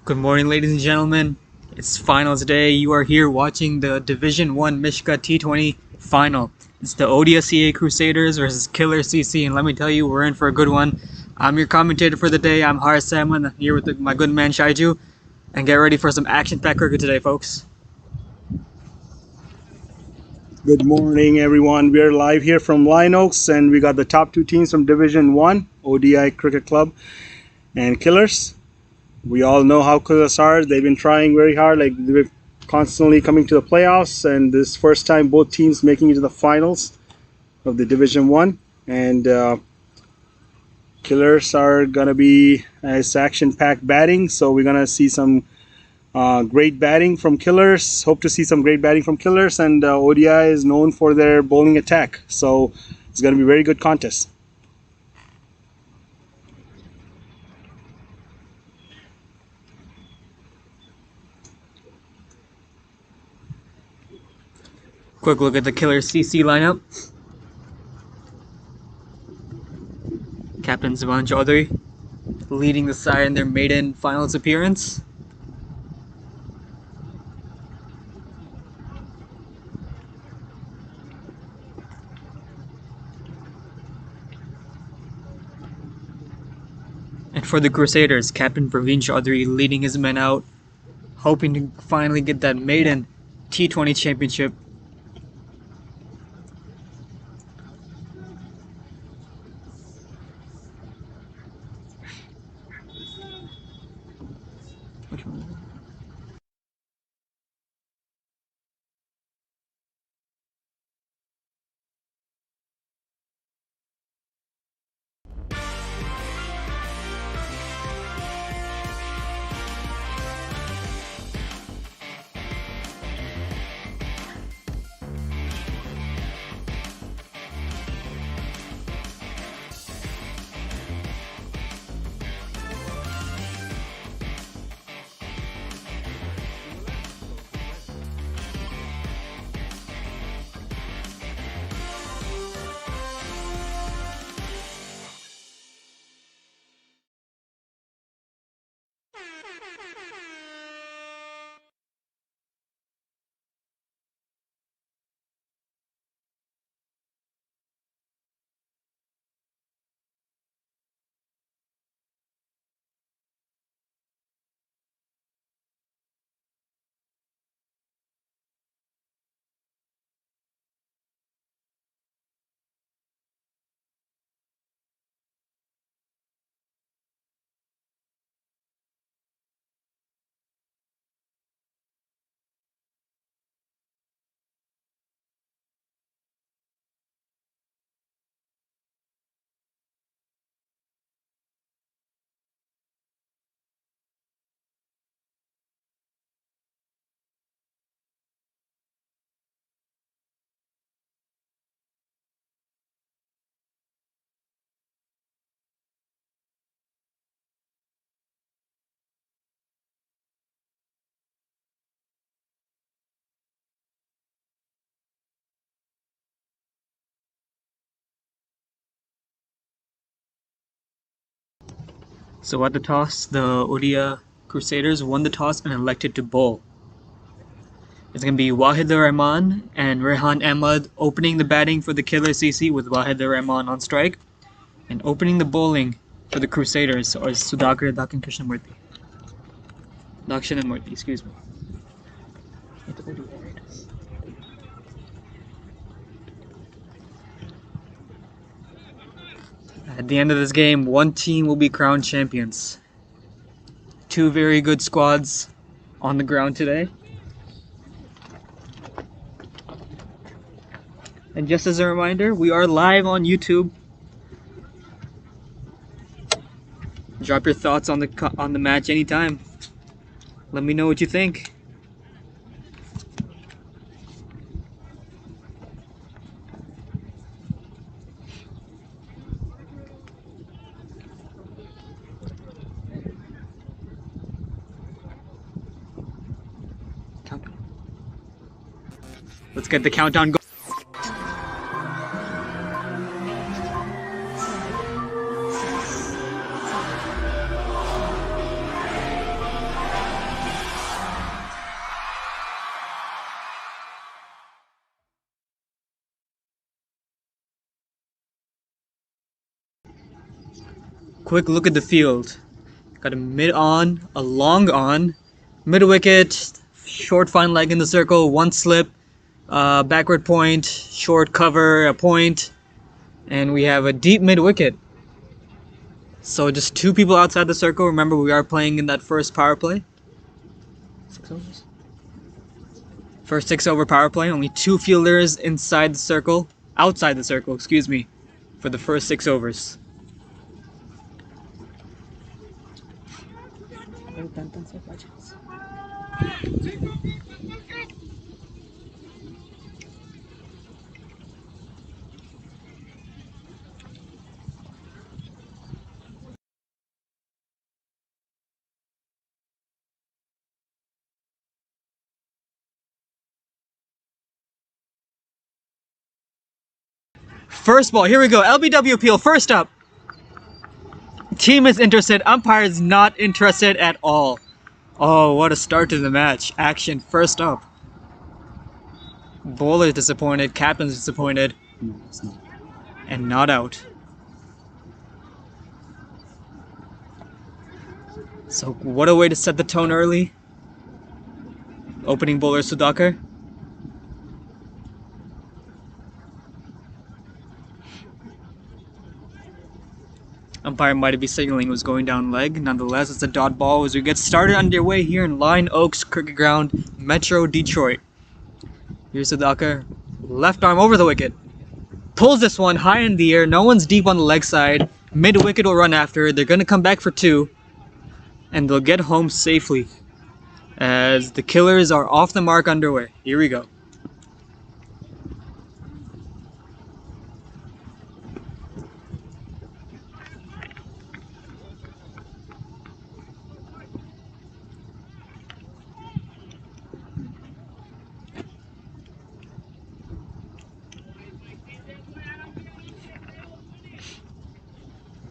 Good morning, ladies and gentlemen. It's finals day. You are here watching the Division 1 MichCA T20 final. It's the Odia CA Crusaders versus Killer CC, and let me tell you, we're in for a good one. I'm your commentator for the day. I'm Har Salmon, here with my good man Shaiju. And get ready for some action-packed cricket today, folks. Good morning, everyone. We are live here from Lion Oaks, and we got the top two teams from Division 1, ODI Cricket Club and Killers. We all know how Killers are. They've been trying very hard. They're constantly coming to the playoffs, and this first time both teams making it to the finals of the Division 1. And Killers are going to be as action-packed batting, so we're going to see some great batting from Killers. Hope to see some great batting from Killers, and ODI is known for their bowling attack, so it's going to be a very good contest. Quick look at the Killer CC lineup. Captain Zaban Chaudhary leading the side in their maiden finals appearance. And for the Crusaders, Captain Praveen Chaudhary leading his men out, hoping to finally get that maiden T20 championship. Which one is it? So at the toss, the Odia Crusaders won the toss and elected to bowl. It's going to be Wahid Rahman and Rehan Ahmad opening the batting for the Killer CC with Wahid Rahman on strike. And opening the bowling for the Crusaders is Sudhakar Dakshin Krishnamurthy. Dakshinamurthy, excuse me. At the end of this game, one team will be crowned champions. Two very good squads on the ground today. And just as a reminder, we are live on YouTube. Drop your thoughts on the match anytime. Let me know what you think. Let's get the countdown going. Quick look at the field. Got a mid on, a long on, mid wicket, short fine leg in the circle, one slip, backward point, short cover, a point, and we have a deep mid wicket. So just two people outside the circle. Remember, we are playing in that first power play. 6 overs? First 6 over power play. Only two fielders inside the circle, outside the circle, excuse me, for the first 6 overs. First ball, here we go. LBW appeal, first up. Team is interested, umpire is not interested at all. Oh, what a start to the match. Action first up. Bowler is disappointed, captain's disappointed, and not out. So what a way to set the tone early. Opening bowler Sudhakar. Umpire might be signaling was going down leg. Nonetheless, it's a dot ball as we get started underway here in Lion Oaks Cricket Ground, Metro Detroit. Here's Sudhakar. Left arm over the wicket. Pulls this one high in the air. No one's deep on the leg side. Mid wicket will run after. They're going to come back for 2. And they'll get home safely. As the Killers are off the mark underway. Here we go.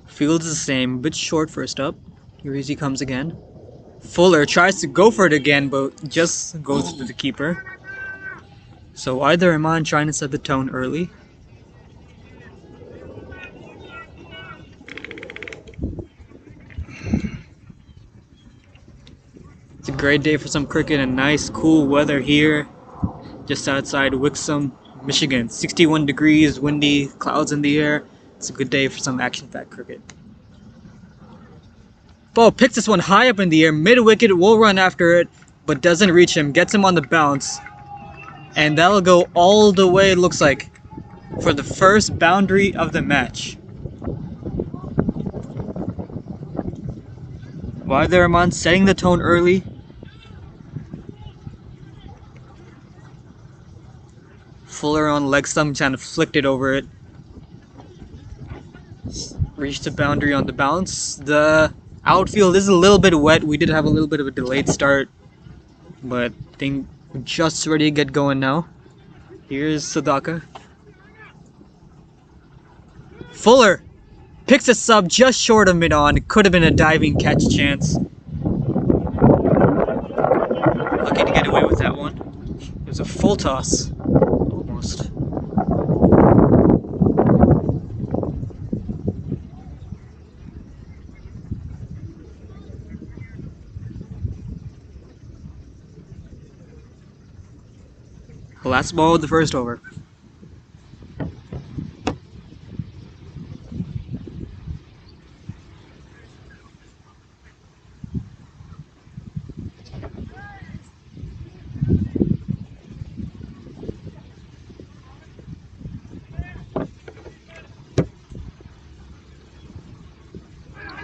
Field's the same, bit short first up. Here he comes again. Fuller tries to go for it again, but just goes to the keeper. So either Rahman trying to set the tone early. It's a great day for some cricket and nice cool weather here, just outside Wixom, Michigan. 61 degrees, windy, clouds in the air. It's a good day for some action-packed cricket. Ball picks this one high up in the air, mid-wicket, will run after it, but doesn't reach him, gets him on the bounce. And that'll go all the way, it looks like, for the first boundary of the match. Wahid Rahman setting the tone early. Fuller on leg stump, trying to flick it over it. Reached the boundary on the bounce. The outfield is a little bit wet. We did have a little bit of a delayed start, but I think we're just ready to get going now. Here's Sudhakar. Fuller picks a sub just short of mid-on. It could have been a diving catch chance. Lucky to get away with that one. It was a full toss. Almost. Last ball of the first over.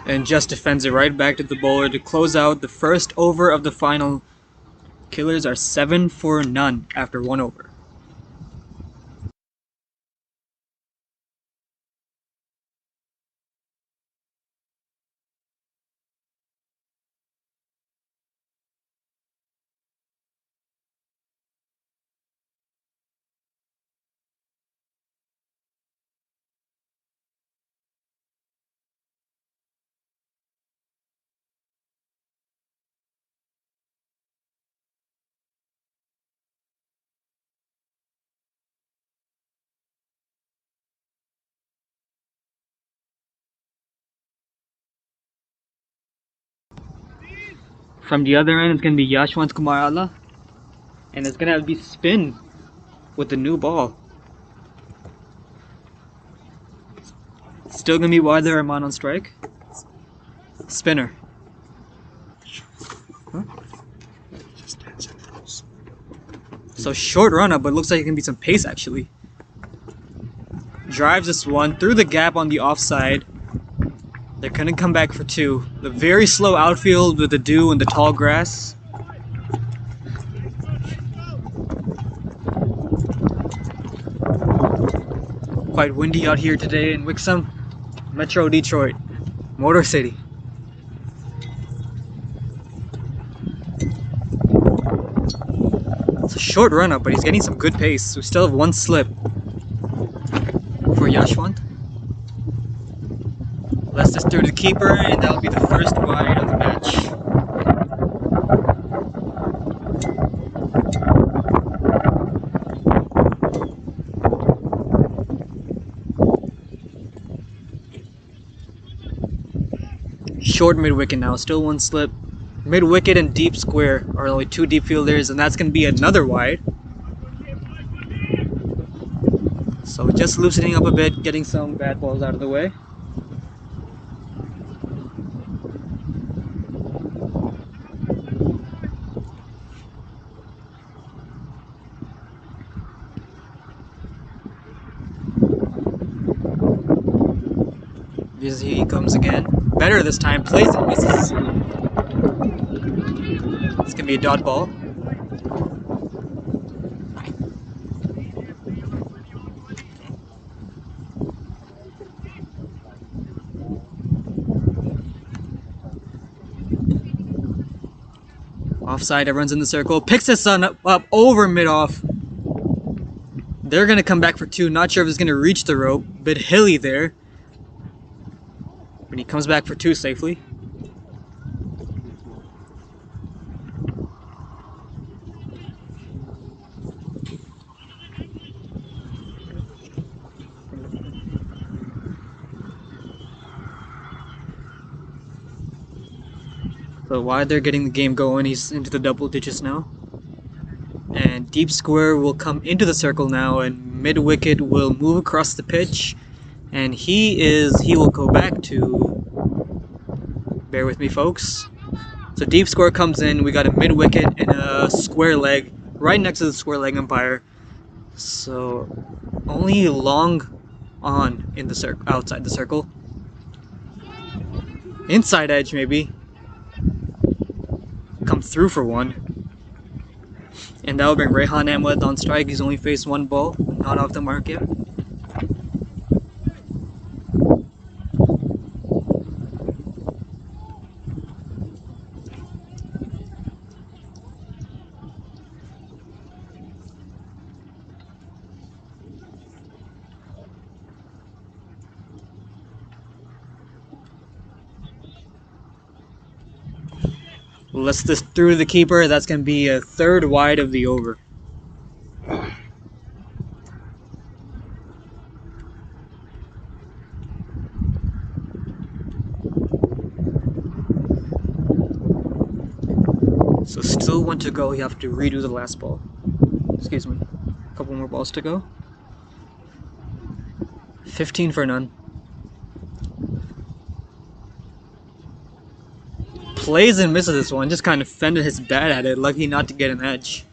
And just defends it right back to the bowler to close out the first over of the final. Killers are 7 for none after 1 over. From the other end, it's going to be Yashwant Kumarala. And it's going to be spin with the new ball. Still going to be Wilder Rahman on strike. Spinner. Huh? So short run up, but it looks like it can be some pace actually. Drives this one through the gap on the offside. They're gonna come back for two. The very slow outfield with the dew and the tall grass. Quite windy out here today in Wixom, Metro Detroit, Motor City. It's a short run up, but he's getting some good pace. We still have one slip for Yashwant. Let's just through the keeper, and that'll be the first wide of the match. Short mid-wicket now, still one slip. Mid-wicket and deep square are only two deep fielders, and that's going to be another wide. So just loosening up a bit, getting some bad balls out of the way. Here he comes again. Better this time. Plays it, misses. It's gonna be a dot ball. Offside, everyone's in the circle. Picks his son up over mid-off. They're gonna come back for two. Not sure if it's gonna reach the rope. Bit hilly there. But he comes back for two safely. So while they're getting the game going, he's into the double digits now. And deep square will come into the circle now, and mid wicket will move across the pitch. And he will go back to, bear with me folks. So deep square comes in, we got a mid wicket and a square leg right next to the square leg umpire. So only long on in the circle, outside the circle. Inside edge maybe. Come through for one. And that will bring Rehan Ahmed on strike. He's only faced one ball, not off the mark yet. Let's just through the keeper. That's going to be a third wide of the over. So still one to go. You have to redo the last ball. Excuse me. A couple more balls to go. 15 for none. Plays and misses this one. Just kind of fended his bat at it. Lucky not to get an edge.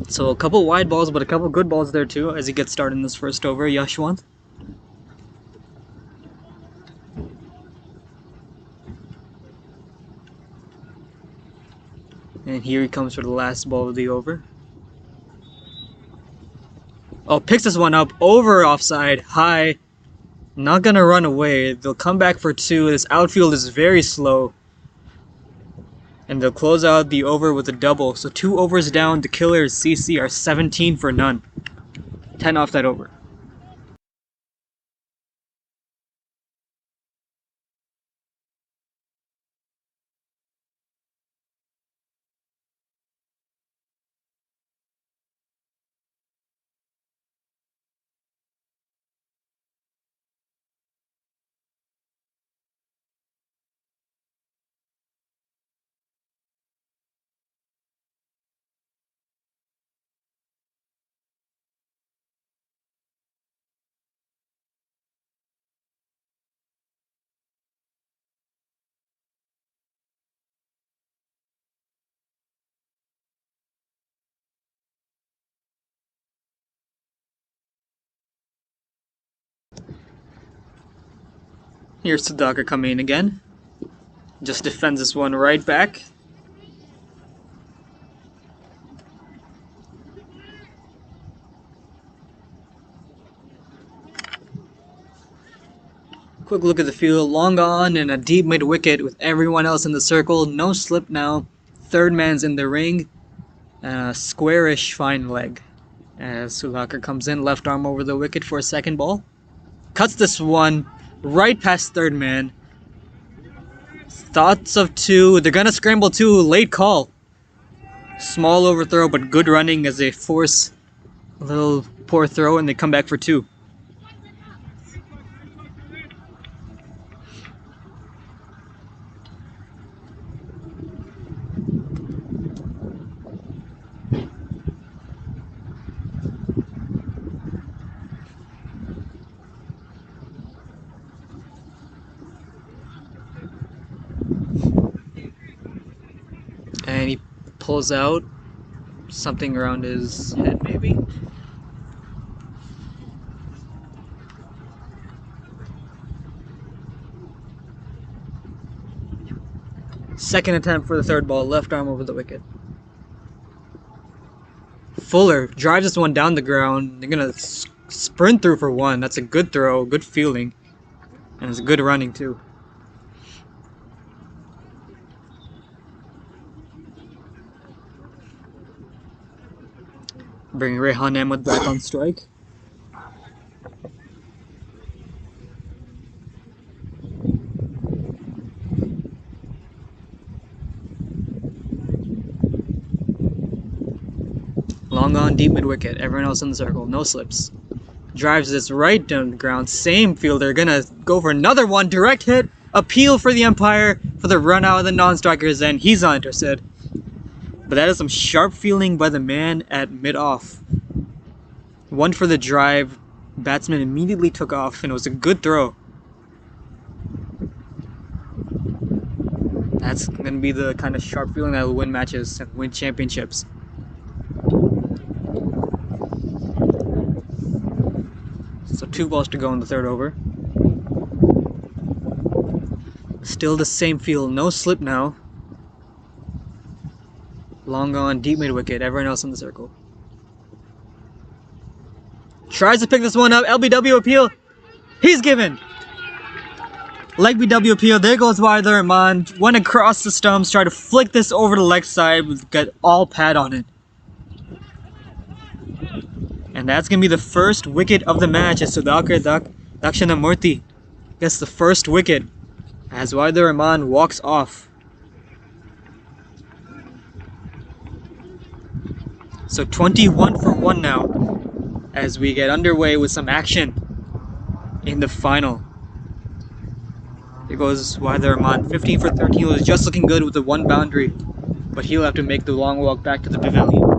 So a couple wide balls, but a couple good balls there too as he gets started in this first over. Yashwant. And here he comes for the last ball of the over. Oh, picks this one up over offside, high. Not gonna run away. They'll come back for two. This outfield is very slow. And they'll close out the over with a double. So 2 overs down. The Killers CC are 17 for none. 10 off that over. Here's Sudhakar coming in again. Just defends this one right back. Quick look at the field. Long on and a deep mid wicket with everyone else in the circle. No slip now. Third man's in the ring. And a squarish fine leg. As Sudhakar comes in, left arm over the wicket for a second ball. Cuts this one right past third man. Thoughts of two. They're gonna scramble two. Late call. Small overthrow, but good running as they force a little poor throw and they come back for two. And he pulls out something around his head, maybe. Second attempt for the third ball, left arm over the wicket. Fuller drives this one down the ground. They're gonna sprint through for one. That's a good throw, good fielding, and it's good running too. Bring Rehan Ahmed back on strike. Long on, deep mid wicket. Everyone else in the circle. No slips. Drives this right down the ground. Same fielder. Gonna go for another one. Direct hit. Appeal for the umpire for the run out of the non-strikers, and he's not interested. But that is some sharp fielding by the man at mid-off. One for the drive. Batsman immediately took off, and it was a good throw. That's gonna be the kind of sharp feeling that will win matches and win championships. So 2 balls to go in the third over. Still the same field, no slip now. Long on, deep mid wicket, everyone else in the circle. Tries to pick this one up, LBW appeal. He's given. Leg BW appeal, there goes Wader Rahman. Went across the stumps, tried to flick this over the leg side, got all pad on it. And that's going to be the first wicket of the match as Sudhakar Dakshinamurthy gets the first wicket as Wader Rahman walks off. So 21 for 1 now as we get underway with some action in the final. Here goes Wader Rahman, 15 for 13, was just looking good with the 1 boundary, but he'll have to make the long walk back to the pavilion.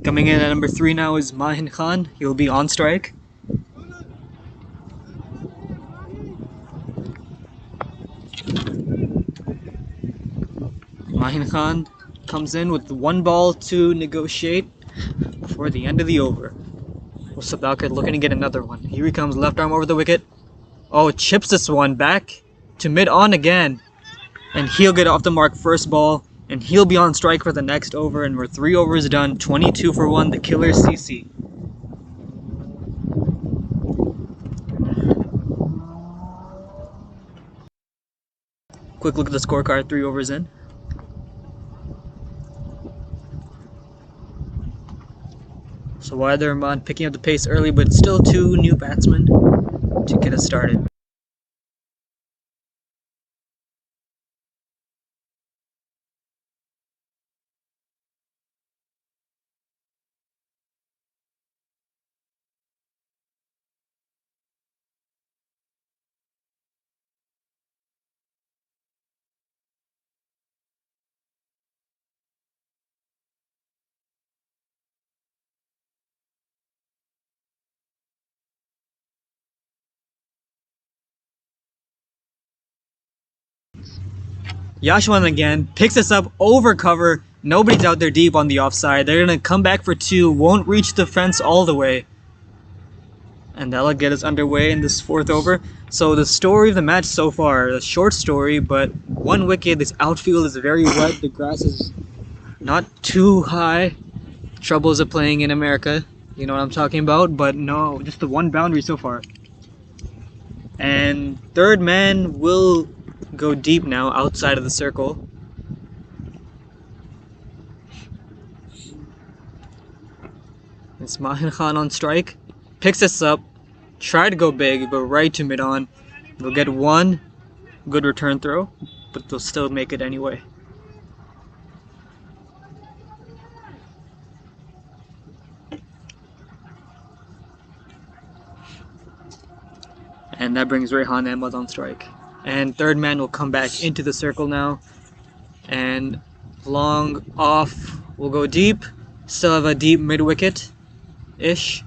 Coming in at number 3 now is Mahin Khan. He'll be on strike. Mahin Khan comes in with 1 ball to negotiate before the end of the over. Sudhakar looking to get another one. Here he comes, left arm over the wicket. Oh, chips this one back to mid-on again. And he'll get off the mark first ball. And he'll be on strike for the next over, and we're 3 overs done, 22 for 1, the killer CC. Quick look at the scorecard, 3 overs in. So Wader Rahman picking up the pace early, but still 2 new batsmen to get us started. Yashwan again picks us up over cover. Nobody's out there deep on the offside. They're gonna come back for 2. Won't reach the fence all the way. And that'll get us underway in this 4th over. So the story of the match so far, a short story, but 1 wicket. This outfield is very wet. The grass is not too high. Troubles of playing in America. You know what I'm talking about? But no, just the 1 boundary so far. And 3rd man will go deep now, outside of the circle. It's Mahin Khan on strike. Picks us up. Try to go big, but right to mid-on. They'll get 1 good return throw, but they'll still make it anyway. And that brings Rehan Ahmed on strike. And 3rd man will come back into the circle now. And long off will go deep. Still have a deep mid-wicket-ish.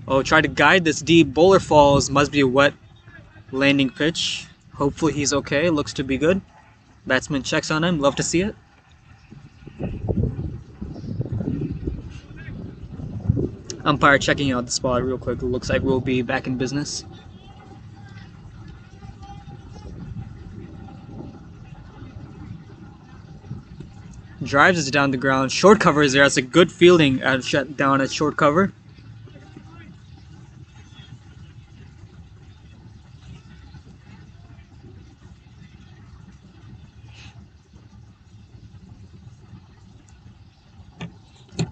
Oh, try to guide this deep. Bowler falls. Must be a wet landing pitch. Hopefully he's okay. Looks to be good. Batsman checks on him. Love to see it. Umpire checking out the spot real quick. It looks like we'll be back in business. Drives us down the ground. Short cover is there. That's a good fielding shut down at short cover.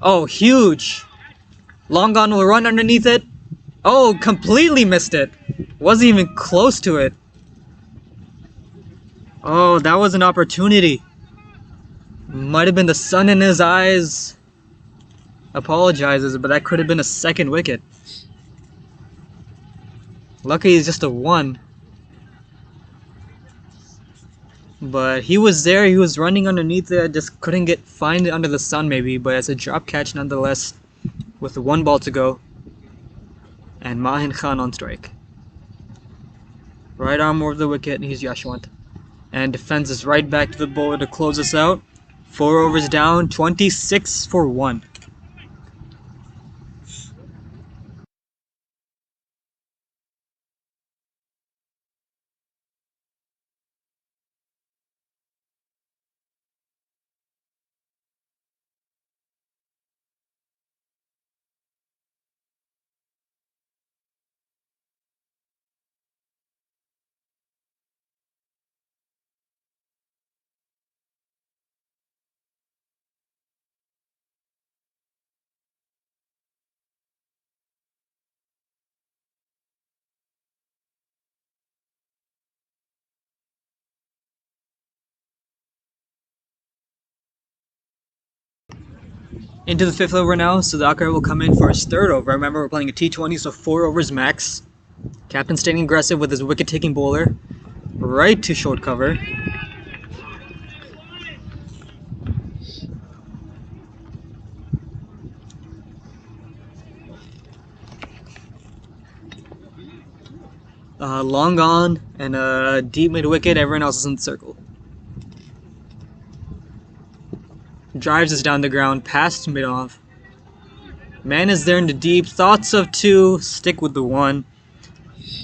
Oh, huge! Long on will run underneath it. Oh, completely missed it. Wasn't even close to it. Oh, that was an opportunity. Might have been the sun in his eyes. Apologizes, but that could have been a 2nd wicket. Lucky it's just a 1. But he was there, he was running underneath it, just couldn't find it under the sun maybe, but it's a drop catch nonetheless with 1 ball to go. And Mahin Khan on strike. Right arm over the wicket, and he's Yashwant. And defends us right back to the bowler to close us out. 4 overs down, 26 for 1. Into the 5th over now, so the umpire will come in for his 3rd over. Remember, we're playing a T20, so 4 overs max. Captain staying aggressive with his wicket-taking bowler. Right to short cover. Long on and a deep mid-wicket. Everyone else is in the circle. Drives us down the ground, past mid-off. Man is there in the deep. Thoughts of 2. Stick with the 1.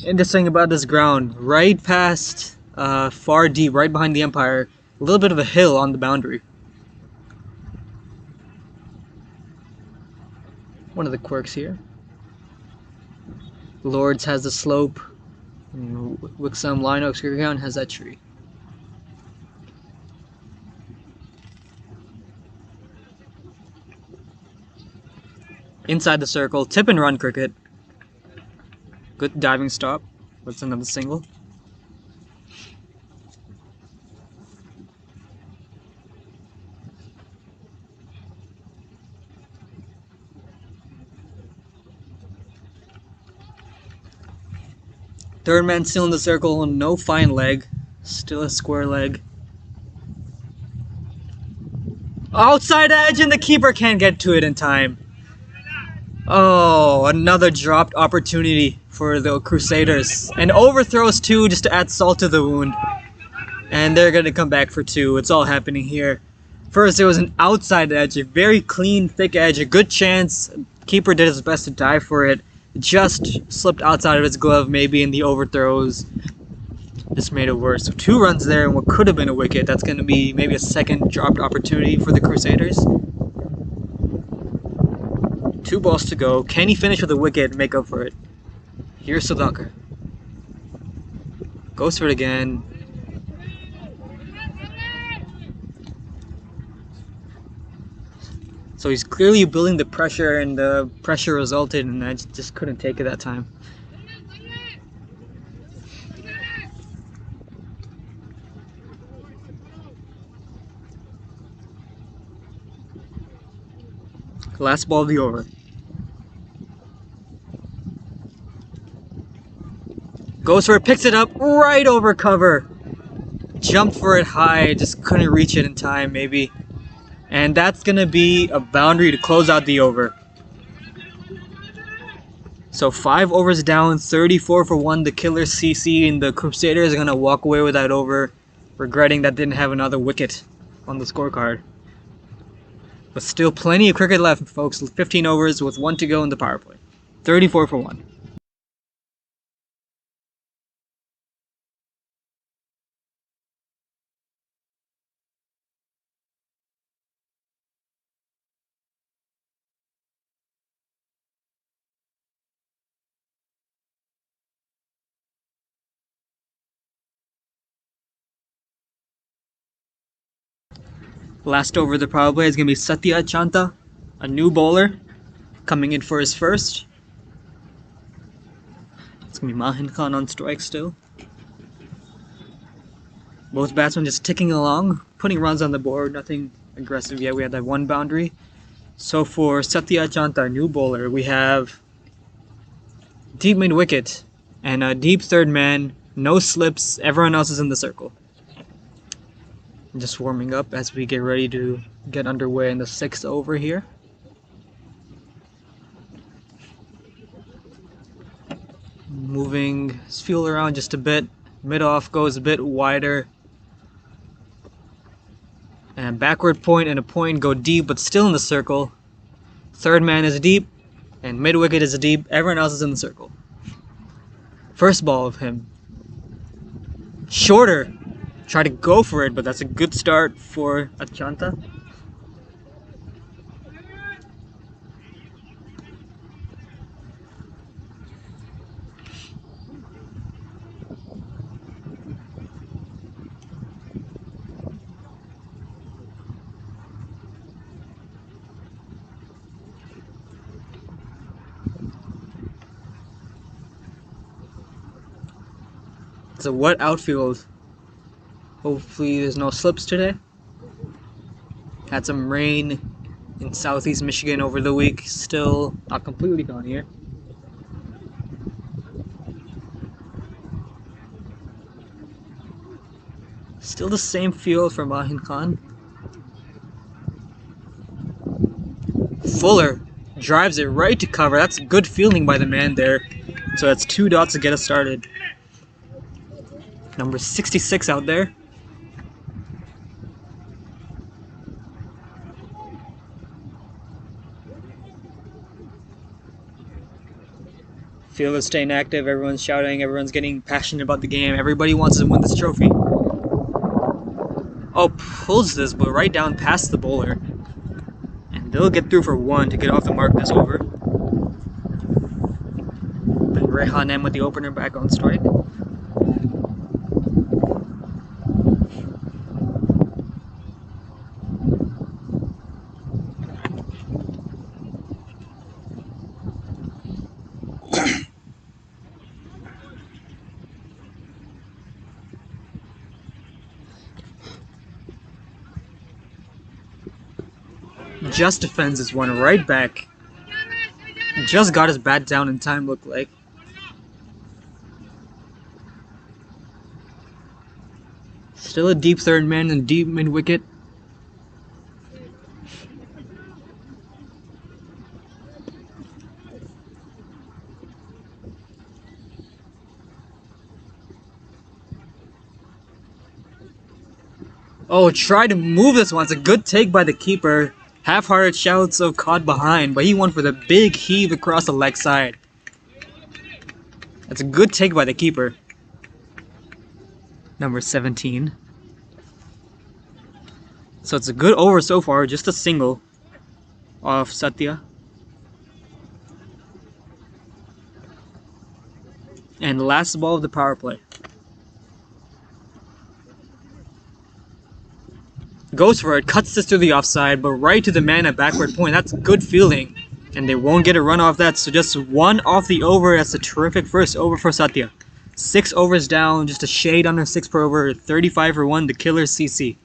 Interesting about this ground. Right past, far deep, right behind the umpire. A little bit of a hill on the boundary. One of the quirks here. Lords has the slope. Wixom Line Oaks Cricket Ground has that tree. Inside the circle, tip and run cricket. Good diving stop. That's another single. Third man still in the circle, no fine leg. Still a square leg. Outside edge and the keeper can't get to it in time. Oh, another dropped opportunity for the Crusaders. And overthrows too, just to add salt to the wound. And they're going to come back for two. It's all happening here. First, there was an outside edge, a very clean, thick edge, a good chance. Keeper did his best to dive for it. Just slipped outside of his glove, maybe in the overthrows. Just made it worse. So 2 runs there, and what could have been a wicket. That's going to be maybe a second dropped opportunity for the Crusaders. 2 balls to go. Can he finish with a wicket and make up for it? Here's Sudhakar. Goes for it again. So he's clearly building the pressure, and the pressure resulted, and I just couldn't take it that time. Last ball of the over. Goes for it, picks it up right over cover. Jumped for it high, just couldn't reach it in time maybe. And that's going to be a boundary to close out the over. So 5 overs down, 34 for 1, the killer CC, and the Crusaders are going to walk away with that over, regretting that didn't have another wicket on the scorecard. But still plenty of cricket left, folks. 15 overs with 1 to go in the power play. 34 for 1. Last over of the power play is going to be Satya Chanta, a new bowler, coming in for his first. It's going to be Mahin Khan on strike still. Both batsmen just ticking along, putting runs on the board, nothing aggressive yet. We had that 1 boundary. So for Satya Chanta, new bowler, we have deep mid wicket and a deep third man, no slips, everyone else is in the circle. Just warming up as we get ready to get underway in the 6th over here. Moving his fuel around just a bit. Mid-off goes a bit wider. And backward point and a point go deep, but still in the circle. Third man is deep, and mid-wicket is deep. Everyone else is in the circle. First ball of him. Shorter. Try to go for it, but that's a good start for Achanta. It's a wet outfield. Hopefully there's no slips today. Had some rain in southeast Michigan over the week. Still not completely gone here. Still the same field for Mahin Khan. Fuller drives it right to cover. That's good fielding by the man there. So that's 2 dots to get us started. Number 66 out there. Field is staying active, everyone's shouting, everyone's getting passionate about the game, everybody wants to win this trophy. Oh, pulls this, but right down past the bowler. And they'll get through for 1 to get off the mark this over. Then Rehan M with the opener back on strike. Just defends this one right back. Just got his bat down in time, looked like. Still a deep third man and deep mid wicket. Oh, try to move this one. It's a good take by the keeper. Half-hearted shouts of caught behind, but he went for the big heave across the leg side. That's a good take by the keeper. Number 17. So it's a good over so far, just a single off Satya. And last ball of the power play. Goes for it, cuts this to the offside, but right to the man at backward point. That's good fielding. And they won't get a run off that, so just one off the over. That's a terrific first over for Satya. 6 overs down, just a shade under 6 per over, 35 for 1, the killer CC.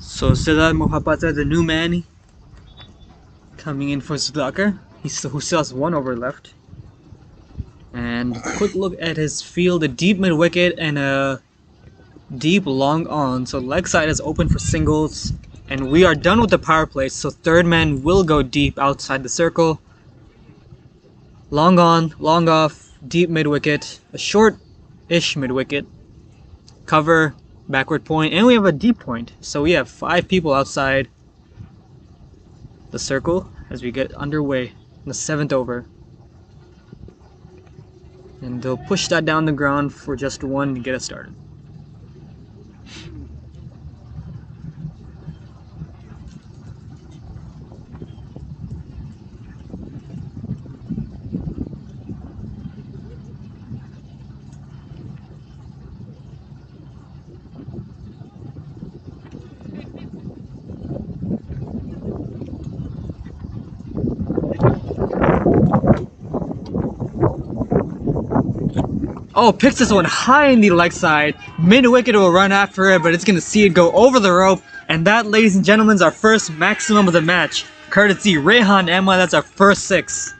So Siddharth Mohapatra, the new man, coming in for Sudhakar, who still has 1 over left. And quick look at his field, a deep mid wicket and a deep long on. So leg side is open for singles. And we are done with the power play, so third man will go deep outside the circle. Long on, long off, deep mid wicket, a short-ish mid wicket, cover, backward point, and we have a deep point. So we have 5 people outside the circle as we get underway in the 7th over. And they'll push that down the ground for just 1 to get us started. Oh, picks this one high in the leg side. Mid-wicket will run after it, but it's going to see it go over the rope. And that, ladies and gentlemen, is our first maximum of the match. Courtesy Rehan Emma, that's our first 6.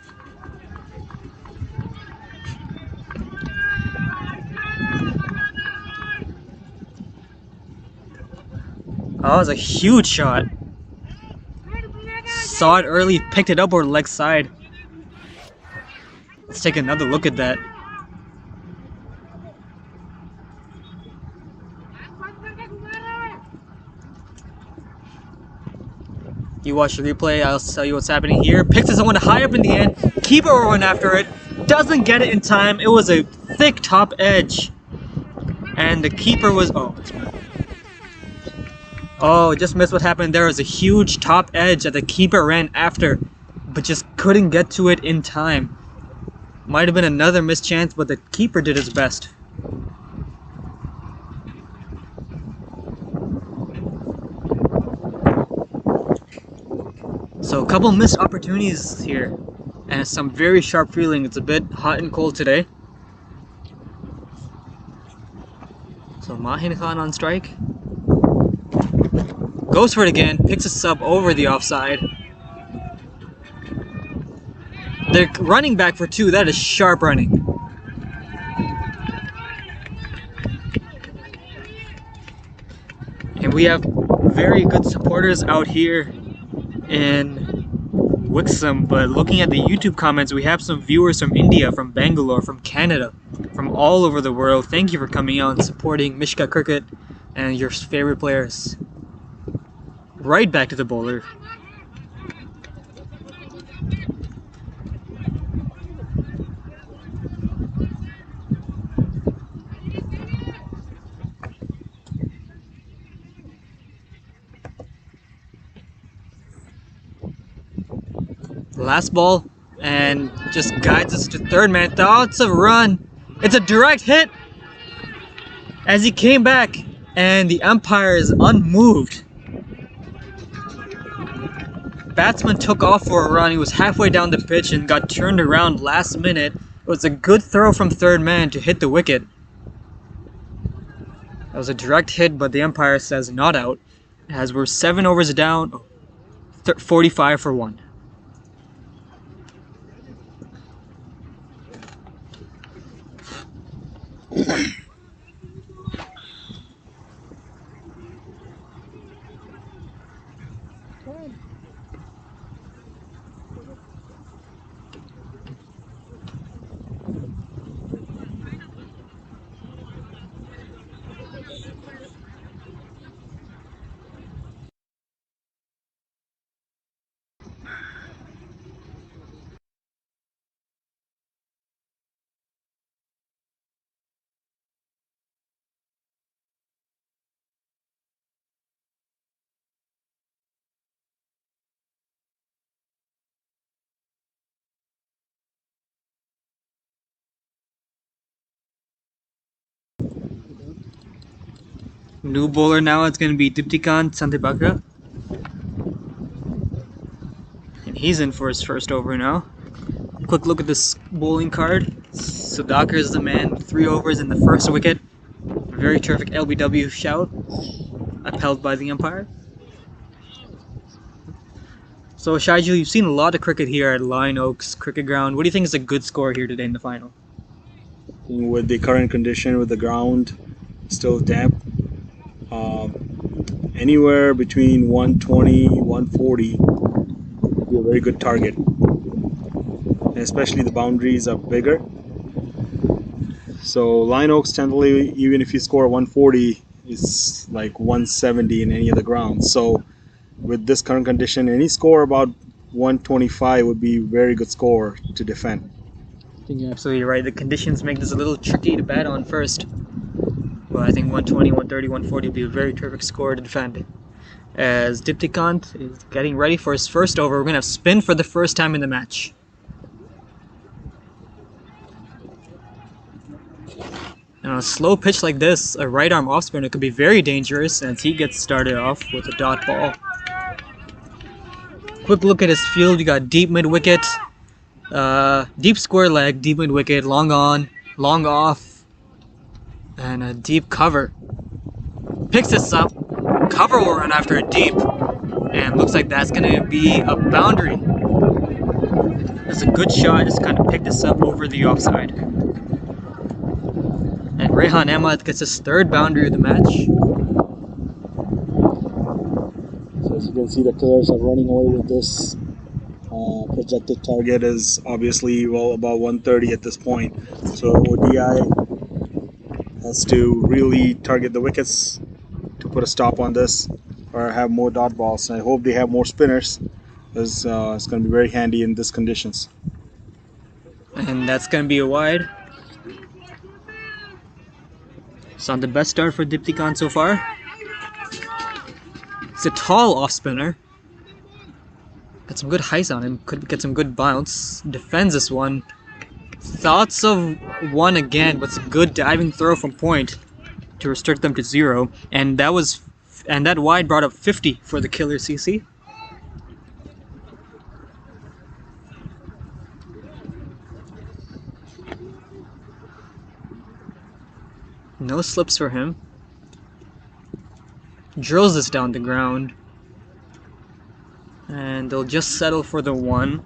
Oh, that was a huge shot. Saw it early, picked it up over the leg side. Let's take another look at that. You watch the replay, I'll tell you what's happening here. Picks this one high up in the end. Keeper will run after it. Doesn't get it in time. It was a thick top edge. And the keeper was... Oh, just missed what happened. There was a huge top edge that the keeper ran after, but just couldn't get to it in time. Might have been another missed chance, but the keeper did his best. So a couple missed opportunities here, and some very sharp fielding. It's a bit hot and cold today. So Mahin Khan on strike. Goes for it again, picks a sub over the offside. They're running back for 2, that is sharp running. And we have very good supporters out here in Wixom, but looking at the YouTube comments, we have some viewers from India, from Bangalore, from Canada, from all over the world. Thank you for coming out and supporting MichCA Cricket and your favorite players. Right back to the bowler. Last ball, and just guides us to third man. Thoughts of run. It's a direct hit as he came back, and the umpire is unmoved. batsman took off for a run. He was halfway down the pitch and got turned around last minute. It was a good throw from third man to hit the wicket. That was a direct hit, but the umpire says not out, as we're 7 overs down, 45 for 1. New bowler now, it's going to be Diptikant Santibaka. And he's in for his first over now. Quick look at this bowling card. Sudhakar is the man, 3 overs in the first wicket. Very terrific LBW shout, upheld by the umpire. So Shaiju, you've seen a lot of cricket here at Lion Oaks Cricket Ground. What do you think is a good score here today in the final? With the current condition, with the ground still damp, anywhere between 120, 140 would be a very good target. And especially the boundaries are bigger. So Lion Oaks generally, even if you score 140, it's like 170 in any of the grounds. So with this current condition, any score about 125 would be a very good score to defend. I think you're absolutely right. The conditions make this a little tricky to bat on first. But I think 120, 130, 140 would be a very terrific score to defend. As Diptikant is getting ready for his first over, we're going to have spin for the first time in the match. And on a slow pitch like this, a right arm off spinner could be very dangerous as he gets started off with a dot ball. Quick look at his field. You got deep mid wicket, deep square leg, deep mid wicket, long on, long off, and a deep cover. Picks this up. Cover will run after a deep, and looks like that's going to be a boundary. That's a good shot. Just kind of picked this up over the offside. And Rehan Ahmad gets his third boundary of the match. So as you can see, the Killers are running away with this. Projected target is obviously well above 130 at this point. So ODI has to really target the wickets to put a stop on this, or have more dot balls. And I hope they have more spinners, because it's going to be very handy in these conditions. And that's going to be a wide. It's not the best start for Diptikant so far. It's a tall off spinner. Got some good height on him. Could get some good bounce. Defends this one. Thoughts of one again, but it's a good diving throw from point to restrict them to 0. And that wide brought up 50 for the Killer CC. No slips for him. Drills this down the ground. And they'll just settle for the 1.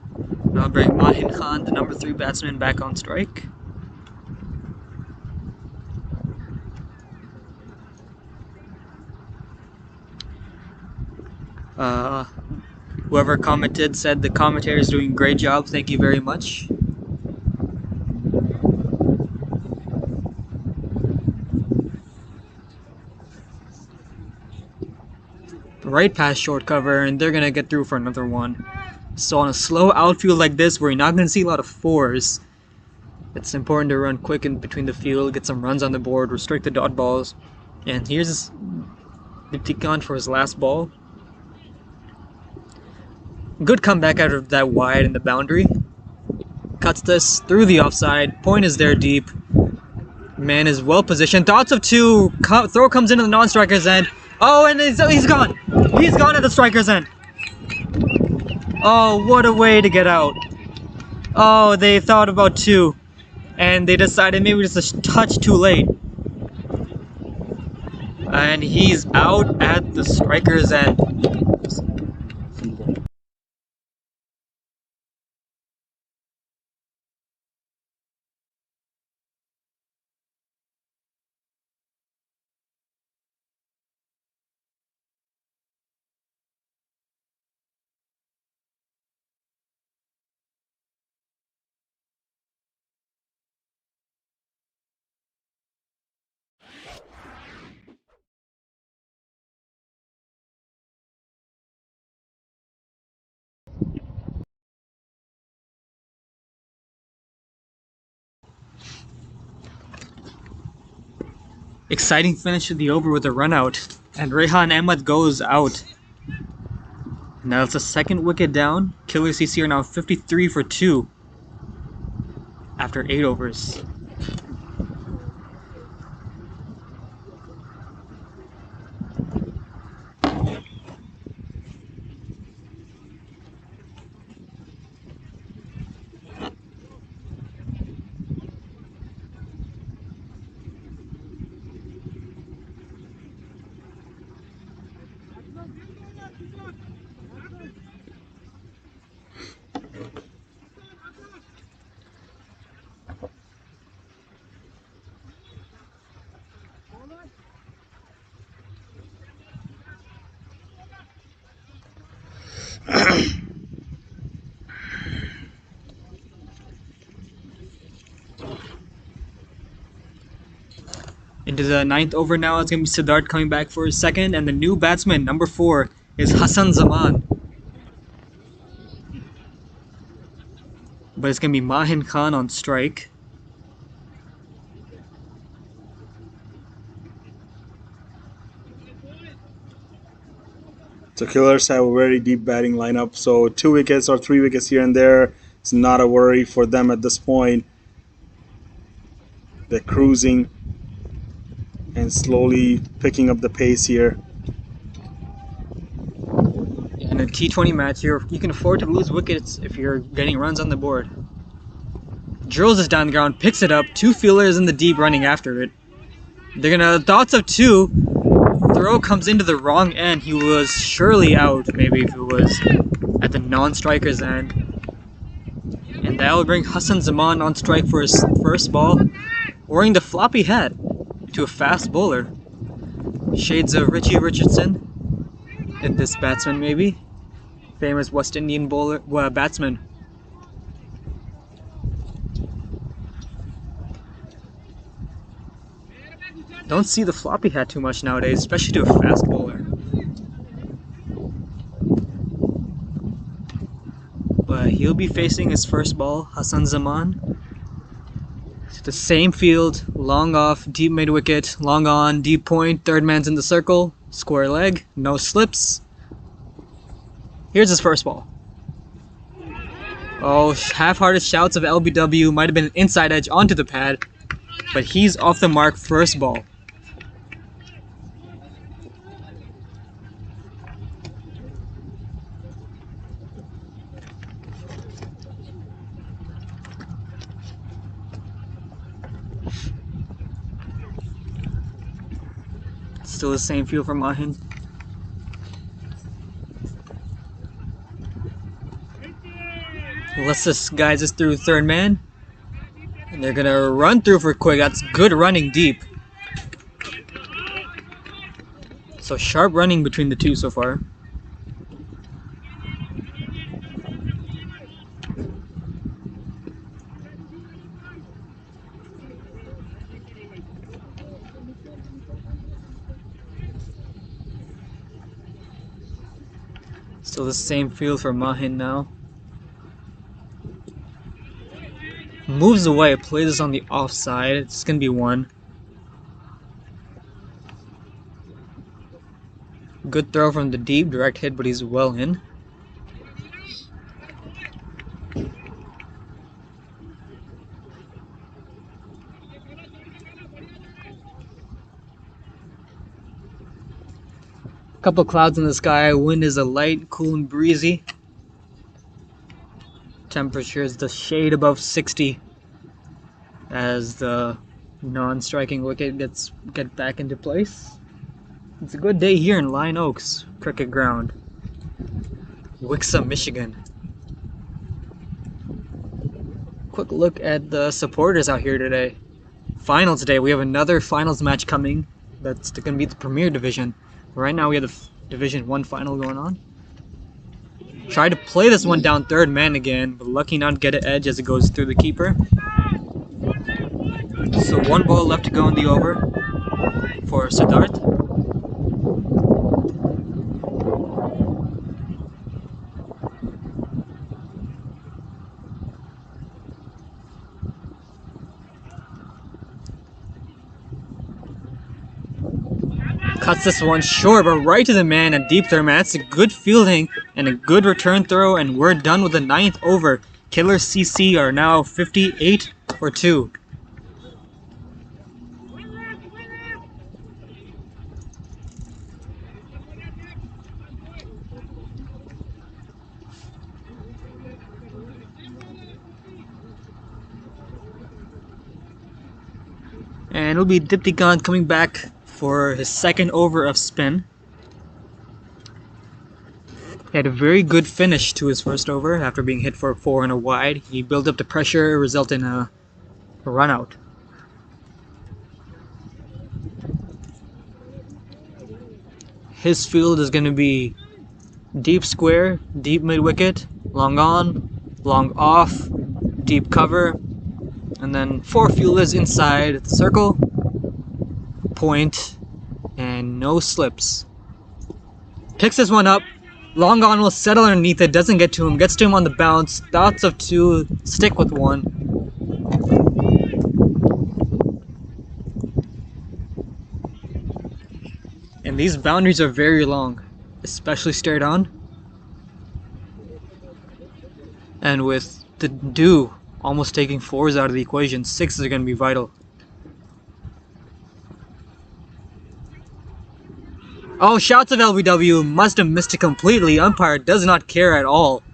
I'll bring Mahin Khan, the number 3 batsman, back on strike. Whoever commented said the commentator is doing a great job. Thank you very much. Right past short cover, and they're gonna get through for another 1. So on a slow outfield like this, where you're not gonna see a lot of 4s, it's important to run quick in between the field, get some runs on the board, restrict the dot balls. And here's Diptikant for his last ball. Good comeback out of that wide in the boundary. Cuts this through the offside. Point is there deep. Man is well positioned. Thoughts of 2. Throw comes into the non-striker's end. Oh, and he's gone. He's gone at the striker's end. Oh, what a way to get out. Oh, they thought about 2. And they decided maybe just a touch too late. And he's out at the striker's end. Exciting finish to the over with a run out. And Rehan Ahmed goes out. Now it's a second wicket down. Killer CC are now 53 for 2 after 8 overs. Into the 9th over now, it's going to be Siddharth coming back for his second, and the new batsman, number 4, is Hassan Zaman. But it's going to be Mahin Khan on strike. So Killers have a very deep batting lineup, so 2 wickets or 3 wickets here and there, it's not a worry for them at this point. They're cruising and slowly picking up the pace here. In a T20 match, you can afford to lose wickets if you're getting runs on the board. Drills is down the ground, picks it up, 2 fielders in the deep running after it. They're gonna thoughts of 2. Throw comes into the wrong end. He was surely out, maybe if it was at the non-striker's end. And that will bring Hassan Zaman on strike for his first ball, wearing the floppy hat to a fast bowler. Shades of Richie Richardson in this batsman, maybe. Famous West Indian bowler, batsman. Don't see the floppy hat too much nowadays, especially to a fast bowler. But he'll be facing his first ball, Hassan Zaman. It's the same field, long off, deep mid wicket, long on, deep point, third man's in the circle, square leg, no slips. Here's his first ball. Oh, half-hearted shouts of LBW, might have been an inside edge onto the pad, but he's off the mark first ball. Still the same feel for Mahin. Let's just guides us through third man. And they're gonna run through for quick. That's good running deep. So sharp running between the two so far. Still the same field for Mahin now. Moves away, plays this on the offside. It's gonna be 1. Good throw from the deep, direct hit, but he's well in. Couple clouds in the sky, wind is a light, cool and breezy. Temperature is the shade above 60 as the non-striking wicket get back into place. It's a good day here in Lion Oaks Cricket Ground, Wichita, Michigan. Quick look at the supporters out here today. Finals day. We have another finals match coming. That's going to be the Premier Division. Right now we have the Division 1 final going on. Tried to play this one down third man again, but lucky not to get an edge as it goes through the keeper. So 1 ball left to go in the over for Siddharth. Cuts this one short, but right to the man, a deep throw, man. That's a good fielding and a good return throw, and we're done with the 9th over. Killer CC are now 58 for 2. And it'll be Diptikant coming back for his 2nd over of spin. He had a very good finish to his 1st over after being hit for 4 and a wide. He built up the pressure, resulting in a run out. His field is going to be deep square, deep mid wicket, long on, long off, deep cover, and then 4 fielders inside the circle, point, and no slips. Picks this one up. Long on will settle underneath it, doesn't get to him, gets to him on the bounce. Thoughts of 2, stick with 1. And these boundaries are very long, especially straight on. And with the dew almost taking 4s out of the equation, 6s are going to be vital. Oh, shouts of LBW, must have missed it completely. Umpire does not care at all.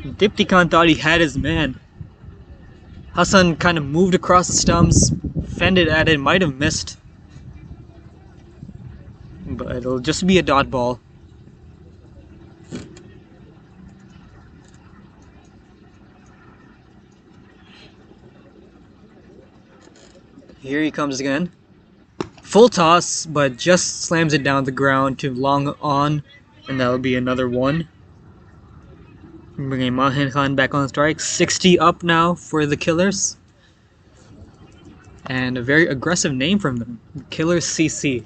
Diptikant thought he had his man. Hassan kind of moved across the stumps, fended at it, might have missed. But it'll just be a dot ball. Here he comes again. Full toss, but just slams it down the ground to long on, and that'll be another 1. Bringing Mahin Khan back on strike. 60 up now for the Killers. And a very aggressive name from them. Killer CC.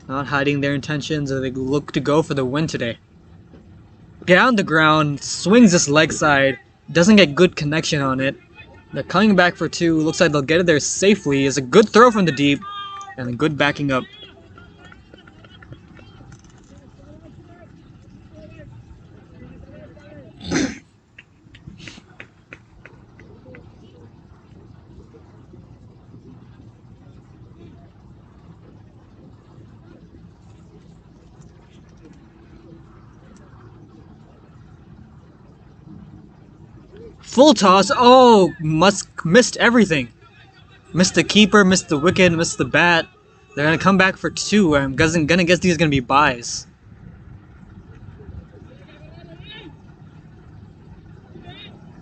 Not hiding their intentions as they look to go for the win today. Down the ground, swings this leg side. Doesn't get good connection on it. They're coming back for 2. Looks like they'll get it there safely. It's a good throw from the deep. And a good backing up. Full toss. Oh, missed everything. Missed the keeper, missed the wicket, missed the bat. They're gonna come back for 2. I'm gonna guess these are gonna be buys.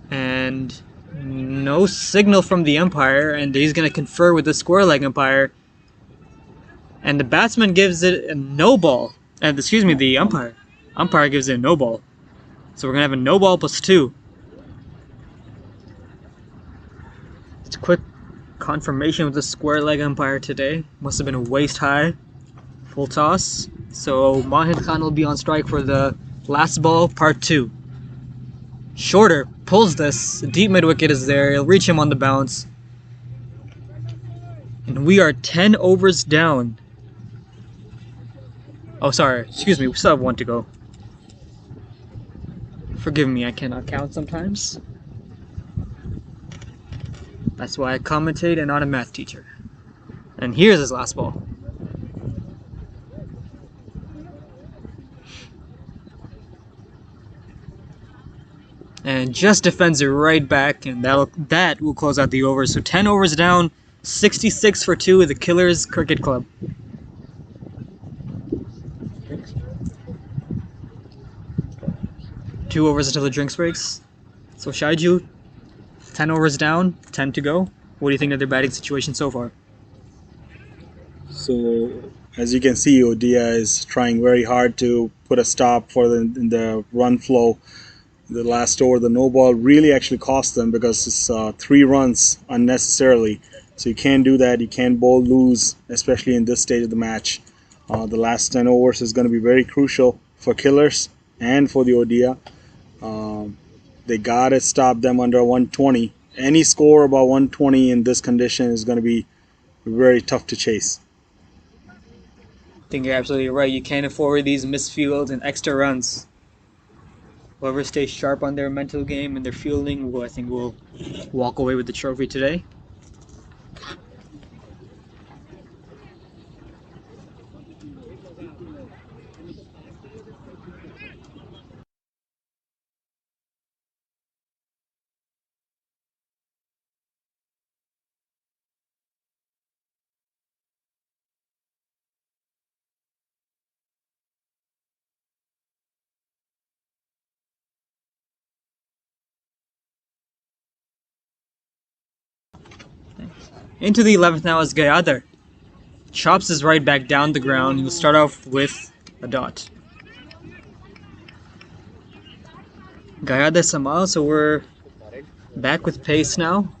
And no signal from the umpire, and he's gonna confer with the square leg umpire. And the batsman gives it a no ball. And excuse me, the umpire. Umpire gives it a no ball. So we're gonna have a no ball plus 2. Quick confirmation with the square leg umpire today. Must have been a waist high. Full toss. So Mahin Khan will be on strike for the last ball, part 2. Shorter pulls this. Deep mid wicket is there. He'll reach him on the bounce. And we are 10 overs down. Oh, sorry. Excuse me. We still have 1 to go. Forgive me. I cannot count sometimes. That's why I commentate and not a math teacher. And here's his last ball. and just defends it right back, and that will close out the over. So 10 overs down, 66 for 2 with the Killers Cricket Club. Two overs until the drinks breaks. So Shaiju, 10 overs down, 10 to go. What do you think of their batting situation so far? So as you can see, Odia is trying very hard to put a stop for the run flow. The last over, the no ball really actually cost them because it's 3 runs unnecessarily. So you can't do that. You can't bowl lose, especially in this stage of the match. The last 10 overs is going to be very crucial for Killers and for the Odia. They gotta stop them under 120. Any score above 120 in this condition is going to be very tough to chase. I think you're absolutely right. You can't afford these misfields and extra runs. Whoever stays sharp on their mental game and their fielding, I think will walk away with the trophy today. Into the 11th now is Gayadar. Chops his right back down the ground. He'll start off with a dot. Gayadar Samal, so we're back with pace now.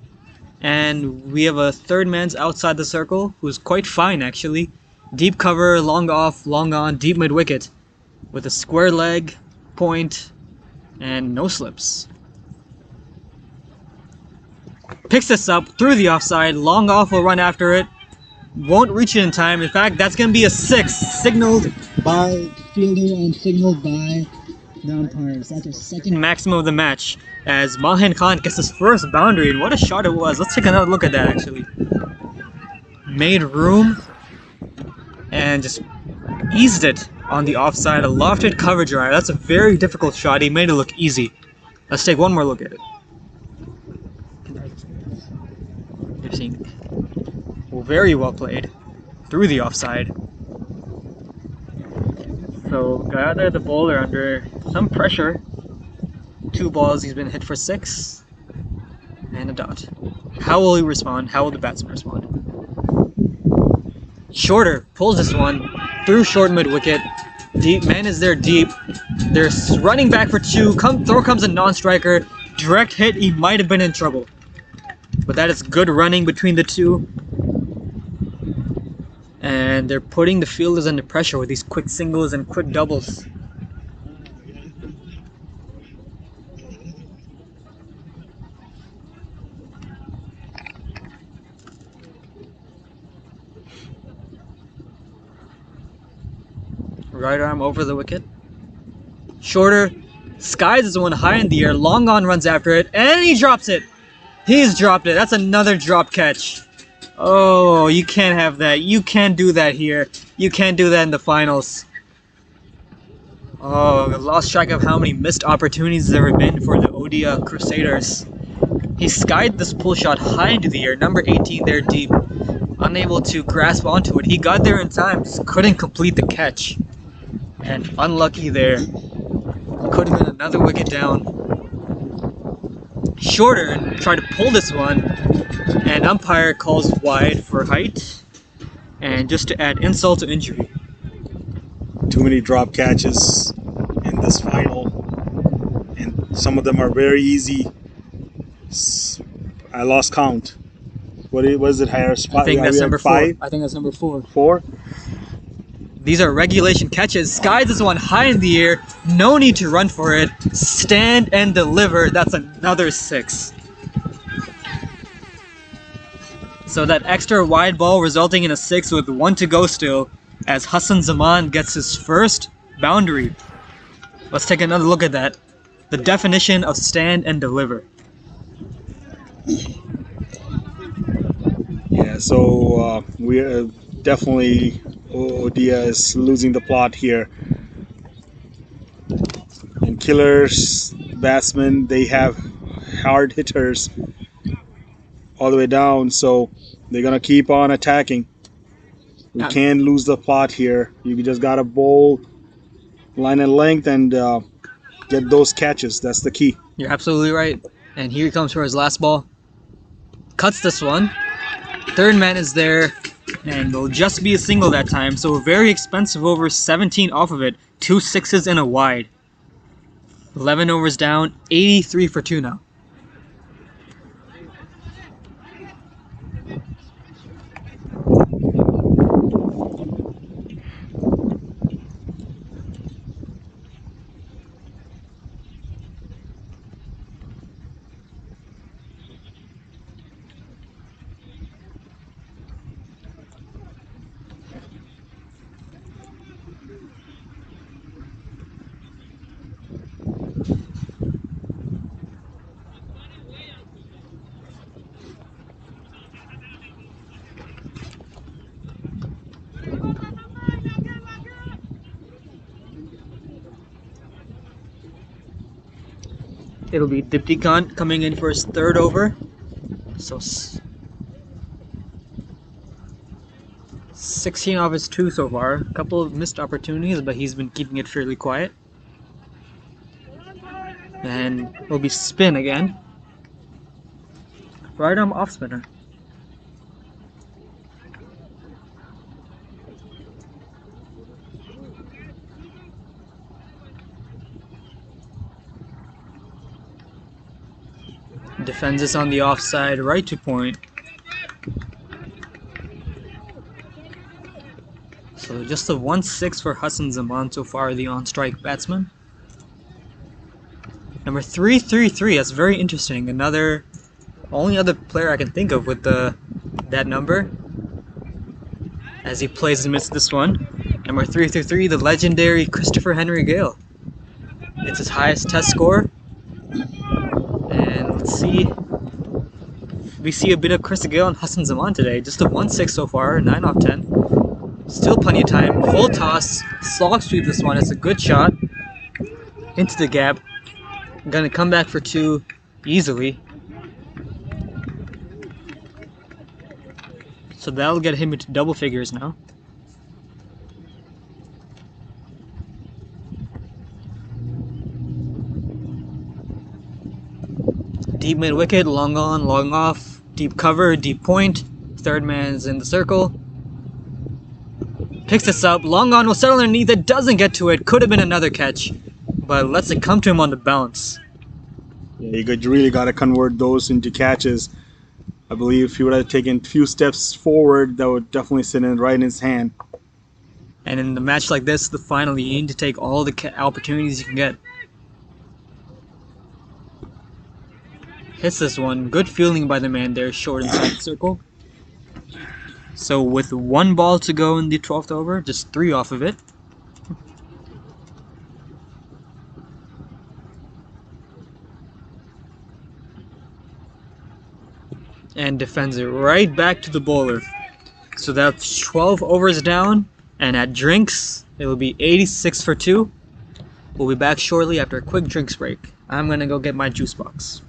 And we have a third man's outside the circle who's quite fine actually. Deep cover, long off, long on, deep mid wicket. With a square leg, point, and no slips. Picks this up through the offside, long off will run after it. Won't reach it in time. In fact, that's going to be a 6, signaled by fielder and signaled by the umpires. That's our second maximum of the match as Mahin Khan gets his first boundary, and what a shot it was. Let's take another look at that actually. Made room and just eased it on the offside. A lofted cover drive. That's a very difficult shot. He made it look easy. Let's take one more look at it. You're seeing it. Well, very well played through the offside. So Gayadar, the bowler, under some pressure. 2 balls, he's been hit for 6 and a dot. How will he respond? How will the batsman respond? Shorter pulls this one through short mid wicket. Deep man is there deep. They're running back for 2. Throw comes a non-striker. Direct hit. He might have been in trouble, but that is good running between the two. And they're putting the fielders under pressure with these quick singles and quick doubles. Right arm over the wicket. Shorter skies is one high in the air. Long on runs after it, and he drops it. He's dropped it. That's another drop catch. Oh, you can't have that. You can't do that here. You can't do that in the finals. Oh, I lost track of how many missed opportunities there have been for the Odia Crusaders. He skied this pull shot high into the air. Number 18 there deep. Unable to grasp onto it. He got there in time, just couldn't complete the catch. And unlucky there. Could have been another wicket down. Shorter and try to pull this one, and umpire calls wide for height, and just to add insult to injury. Too many drop catches in this final, and some of them are very easy. I lost count. What is it, higher spot? I think that's number 4. 5? I think that's number 4. 4? These are regulation catches. Skies this one high in the air. No need to run for it. Stand and deliver. That's another 6. So that extra wide ball resulting in a 6 with 1 to go still, as Hassan Zaman gets his first boundary. Let's take another look at that. The definition of stand and deliver. Yeah, so we are definitely... Odia is losing the plot here. And Killers batsmen, they have hard hitters all the way down, so they're gonna keep on attacking. We Yeah, can't lose the plot here. You just gotta bowl line and length and get those catches. That's the key. you're absolutely right. And here he comes for his last ball. Cuts this one. Third man is there, and it'll just be a single that time. So very expensive over 17 off of it. 2 sixes and a wide. 11 overs down, 83 for 2 now. It'll be Dipti Khan coming in for his third over. So 16 off his 2 so far. A couple of missed opportunities, but he's been keeping it fairly quiet. And it'll be spin again. Right arm off spinner. Defends this on the offside, right to point. So just a 1-6 for Hassan Zaman so far, the on-strike batsman. Number 333, that's very interesting. Another, only other player I can think of with that number. As he plays amidst this one. Number 333, the legendary Christopher Henry Gale. It's his highest test score. And let's see. We see a bit of Chris Gale and Hassan Zaman today. Just a 1-6 so far, 9 off 10. Still plenty of time. Full toss. Slog sweep this one. It's a good shot. Into the gap. Gonna come back for 2 easily. So that'll get him into double figures now. Deep mid wicket, long on, long off, deep cover, deep point. Third man's in the circle. Picks this up, long on will settle underneath it, doesn't get to it. Could have been another catch, but lets it come to him on the bounce. Yeah, you really got to convert those into catches. I believe if he would have taken a few steps forward, that would definitely sit in right in his hand. And in a match like this, the final, you need to take all the opportunities you can get. Hits this one. Good fielding by the man there, short inside the circle. So with 1 ball to go in the 12th over, just 3 off of it. And defends it right back to the bowler. So that's 12 overs down, and at drinks, it will be 86 for 2. We'll be back shortly after a quick drinks break. I'm gonna go get my juice box.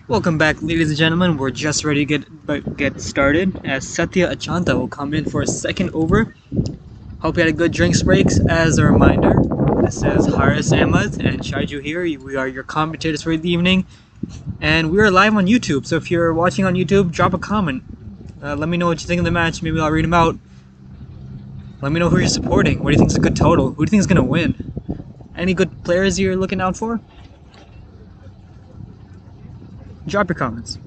Welcome back, ladies and gentlemen. We're just ready to get started as Satya Achanta will come in for a second over. Hope you had a good drinks breaks. As a reminder, this is Haris Ahmad and Shaiju here. We are your commentators for the evening, and we are live on YouTube. So if you're watching on YouTube, drop a comment. Let me know what you think of the match. Maybe I'll read them out. Let me know who you're supporting. What do you think is a good total? Who do you think is gonna win? Any good players you're looking out for? Drop your comments.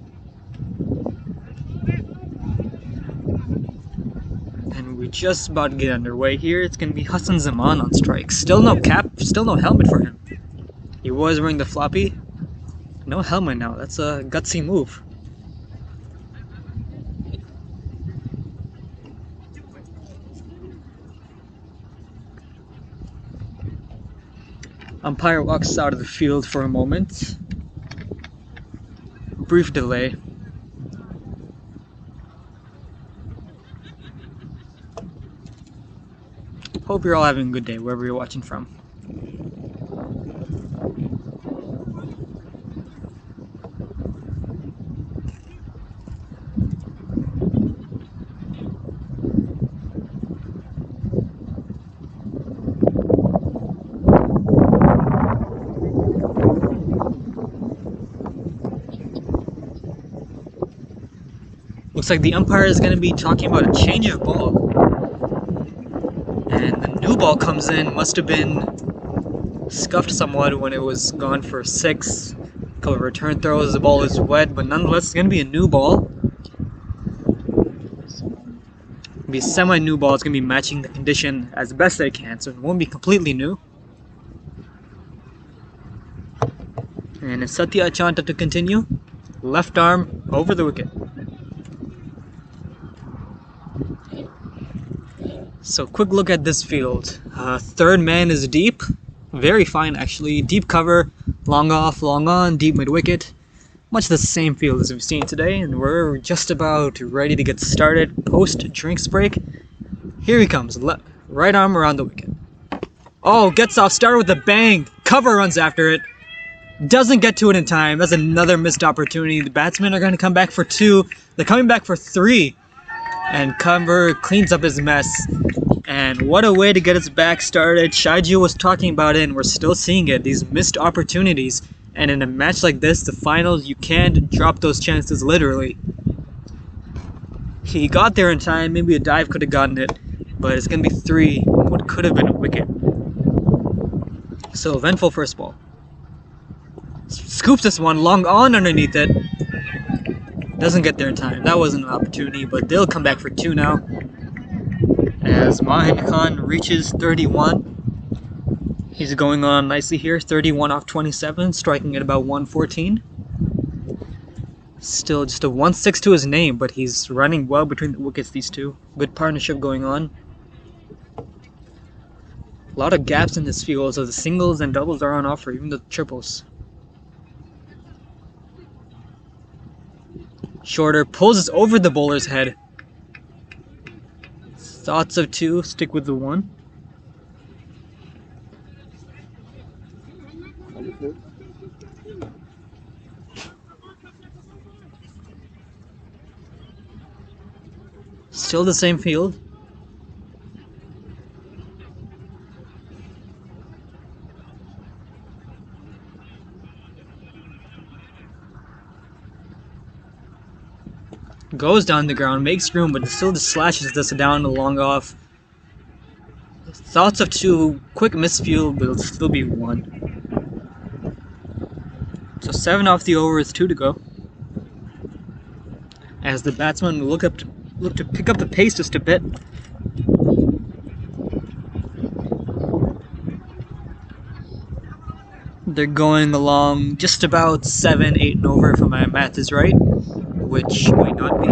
And we're just about to get underway here. It's going to be Hassan Zaman on strike. Still no cap, still no helmet for him. He was wearing the floppy. No helmet now. That's a gutsy move. Umpire walks out of the field for a moment. Brief delay. Hope you're all having a good day wherever you're watching from. Looks like the umpire is going to be talking about a change of ball. And the new ball comes in, must have been scuffed somewhat when it was gone for 6. A couple of return throws, the ball is wet, but nonetheless it's going to be a new ball. It's going to be a semi-new ball, it's going to be matching the condition as best they can, so it won't be completely new. And it's Satya Achanta to continue. Left arm over the wicket. So quick look at this field. Third man is deep. Very fine actually. Deep cover, long off, long on, deep mid-wicket. Much the same field as we've seen today, and we're just about ready to get started post drinks break. Here he comes. Right arm around the wicket. Oh, gets off, started with a bang. Cover runs after it. Doesn't get to it in time. That's another missed opportunity. The batsmen are going to come back for 2. They're coming back for 3. And cover cleans up his mess. And what a way to get us back started. Shaiju was talking about it and we're still seeing it. These missed opportunities. And in a match like this, the finals, you can't drop those chances literally. He got there in time. Maybe a dive could have gotten it. But it's going to be 3. What could have been a wicket. So eventful first ball. Scoops this one long on underneath it. Doesn't get there in time. That wasn't an opportunity, but they'll come back for 2 now. As Mahin Khan reaches 31. He's going on nicely here. 31 off 27, striking at about 114. Still just a 1-6 to his name, but he's running well between the wickets, these two. Good partnership going on. A lot of gaps in this field, so the singles and doubles are on offer, even the triples. Shorter pulls over the bowler's head. Thoughts of 2, stick with the 1. Still the same field. Goes down the ground, makes room, but still just slashes this down the long off. Thoughts of 2, quick misfield, but it'll still be 1. So 7 off the over, it's 2 to go. As the batsman will look to pick up the pace just a bit. They're going along just about 7, 8 and over if my math is right. Which might not be.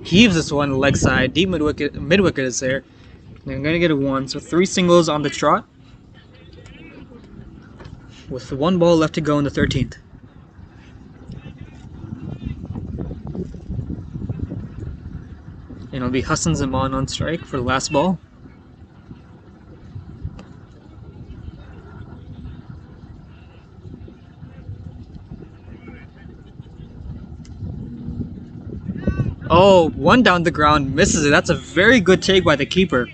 Heaves this one leg side, deep mid-wicket is there. They're going to get a 1, so 3 singles on the trot. With 1 ball left to go in the 13th. And it'll be Hassan Zaman on strike for the last ball. Oh, one down the ground, misses it. That's a very good take by the keeper.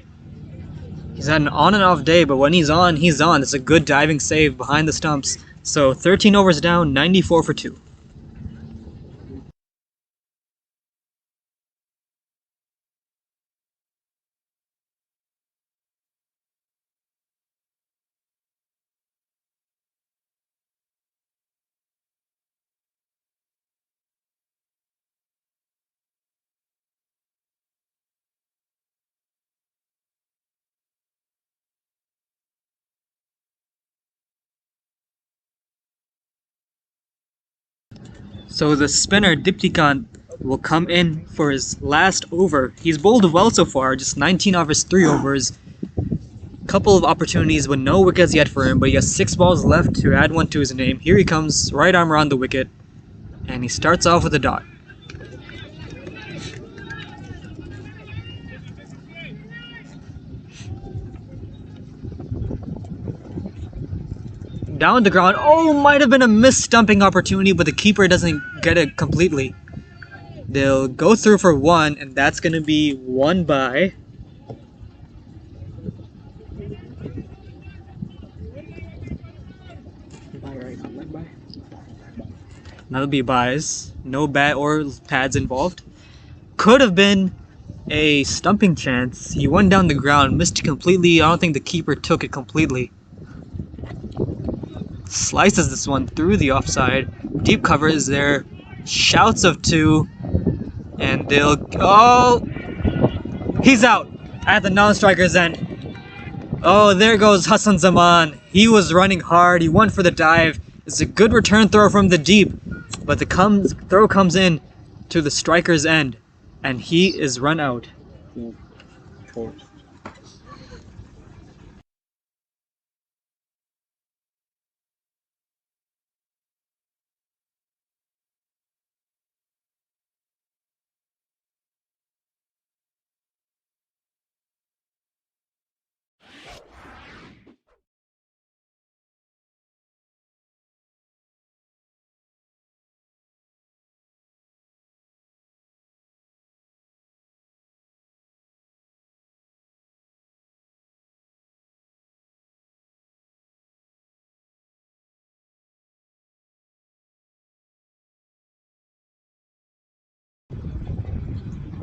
He's had an on and off day, but when he's on, he's on. It's a good diving save behind the stumps. So 13 overs down, 94 for 2. So the spinner Diptikant will come in for his last over. He's bowled well so far, just 19 off his 3 overs. Couple of opportunities with no wickets yet for him, but he has 6 balls left to add one to his name. Here he comes, right arm around the wicket, and he starts off with a dot. Down the ground. Oh, might have been a missed stumping opportunity, but the keeper doesn't get it completely. They'll go through for 1, and that's going to be 1 by. That'll be buys. No bat or pads involved. Could have been a stumping chance. He went down the ground, missed it completely. I don't think the keeper took it completely. Slices this one through the offside. Deep cover is there. Shouts of 2. And they'll... Oh! He's out at the non-striker's end. Oh, there goes Hassan Zaman. He was running hard. He went for the dive. It's a good return throw from the deep. But the throw comes in to the striker's end. And he is run out.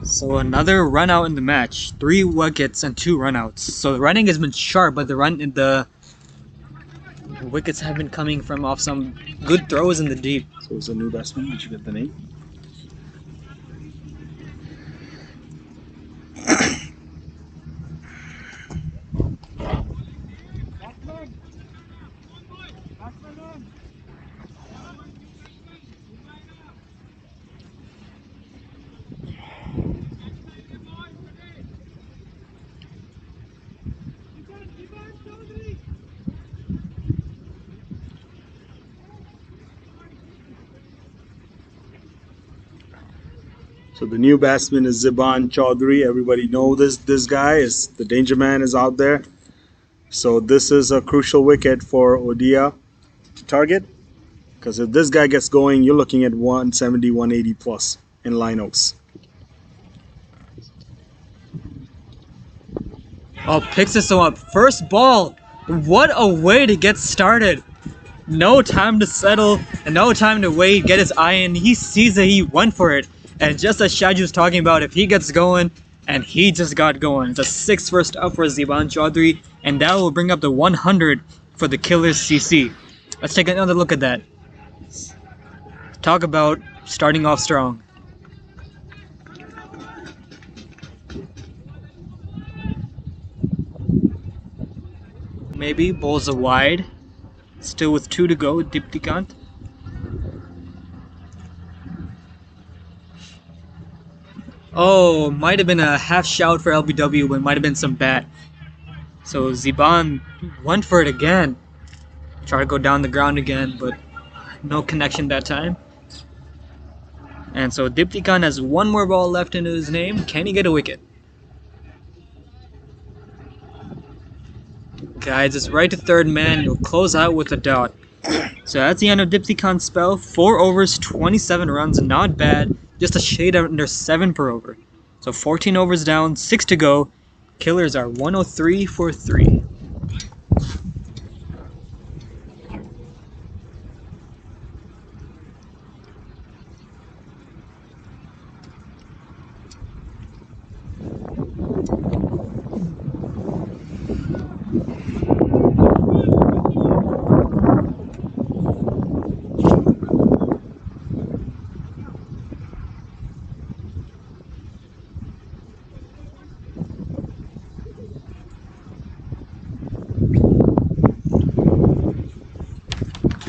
So another run out in the match. 3 wickets and 2 runouts. So the running has been sharp, but the wickets have been coming from off some good throws in the deep. So it's a new batsman. Did you get the name? So the new batsman is Ziban Chaudhary. Everybody know this guy is the danger man is out there. So this is a crucial wicket for Odia to target, because if this guy gets going, you're looking at 170, 180 plus in Lineoaks. Oh, picks this one up. First ball. What a way to get started. No time to settle and no time to wait, get his eye in. He sees it, he went for it. And just as Shaju was talking about, if he gets going, and he just got going. It's a 6 first up for Ziban Chaudhary, and that will bring up the 100 for the Killers CC. Let's take another look at that. Talk about starting off strong. Maybe bowls a wide. Still with 2 to go, Diptikant. Oh, might have been a half shout for LBW, but might have been some bat. So Ziban went for it again. Tried to go down the ground again, but no connection that time. And so Diptychon has one more ball left in his name. Can he get a wicket? Guys, it's right to third man. You'll close out with a dot. So that's the end of Diptychon's spell. 4 overs, 27 runs. Not bad. Just a shade under 7 per over. So 14 overs down, 6 to go. Killers are 103 for 3.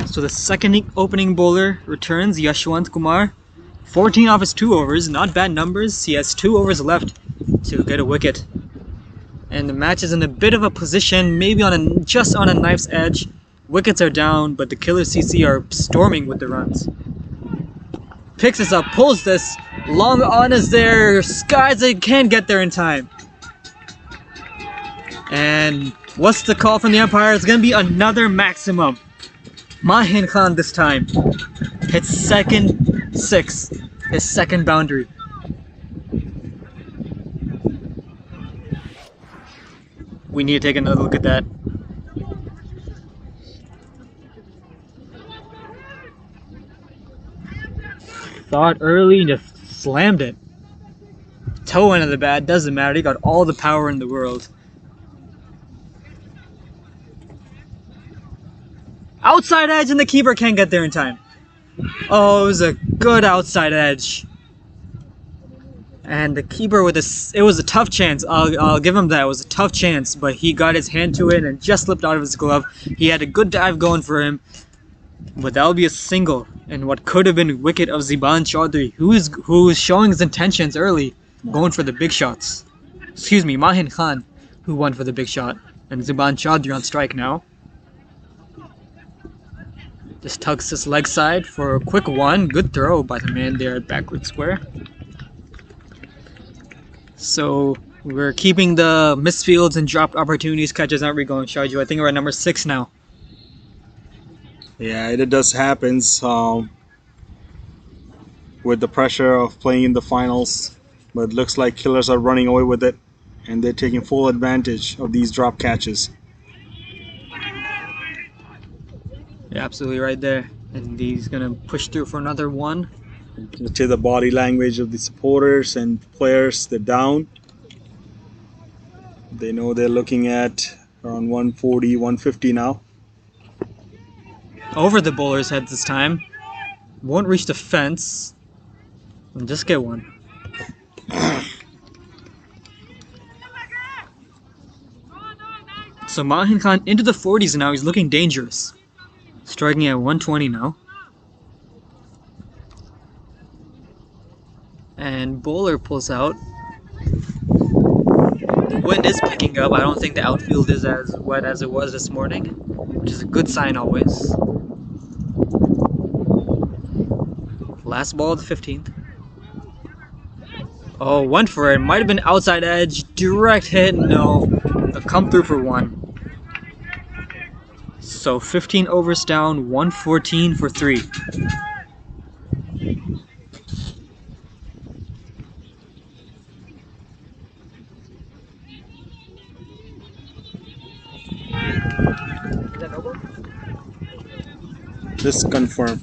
So the second opening bowler returns, Yashwant Kumar. 14 off his 2 overs, not bad numbers. He has 2 overs left to get a wicket. And the match is in a bit of a position, maybe just on a knife's edge. Wickets are down, but the Killer CC are storming with the runs. Picks this up, pulls this, long on is there, skies it, can't get there in time. And what's the call from the umpire? It's gonna be another maximum. Mahin Khan this time hits second 6, his second boundary. We need to take another look at that. Thought early and just slammed it. Toe end of the bat, doesn't matter, he got all the power in the world. Outside edge and the keeper can't get there in time. Oh, it was a good outside edge. And the keeper with this, it was a tough chance. I'll give him that. It was a tough chance, but he got his hand to it and just slipped out of his glove. He had a good dive going for him, but that'll be a single. And what could have been a wicket of Ziban Chaudhry, who is showing his intentions early, going for the big shots. Excuse me, Mahin Khan, who won for the big shot, and Ziban Chaudhry on strike now. Just tugs his leg side for a quick 1. Good throw by the man there at backward square. So we're keeping the misfields and dropped opportunities catches, aren't we, going, Shaju? I think we're at number 6 now. Yeah, it does happens with the pressure of playing in the finals. But it looks like Killers are running away with it, and they're taking full advantage of these drop catches. You're absolutely right there. And he's going to push through for another 1. To the body language of the supporters and players, they're down. They know they're looking at around 140, 150 now. Over the bowler's head this time. Won't reach the fence. And just get 1. So Mahin Khan into the 40s now. He's looking dangerous. Striking at 120 now. And bowler pulls out. The wind is picking up. I don't think the outfield is as wet as it was this morning, which is a good sign always. Last ball of the 15th. Oh, went for it. Might have been outside edge. Direct hit. No. A come through for 1. So 15 overs down, 114 for 3. Just confirm.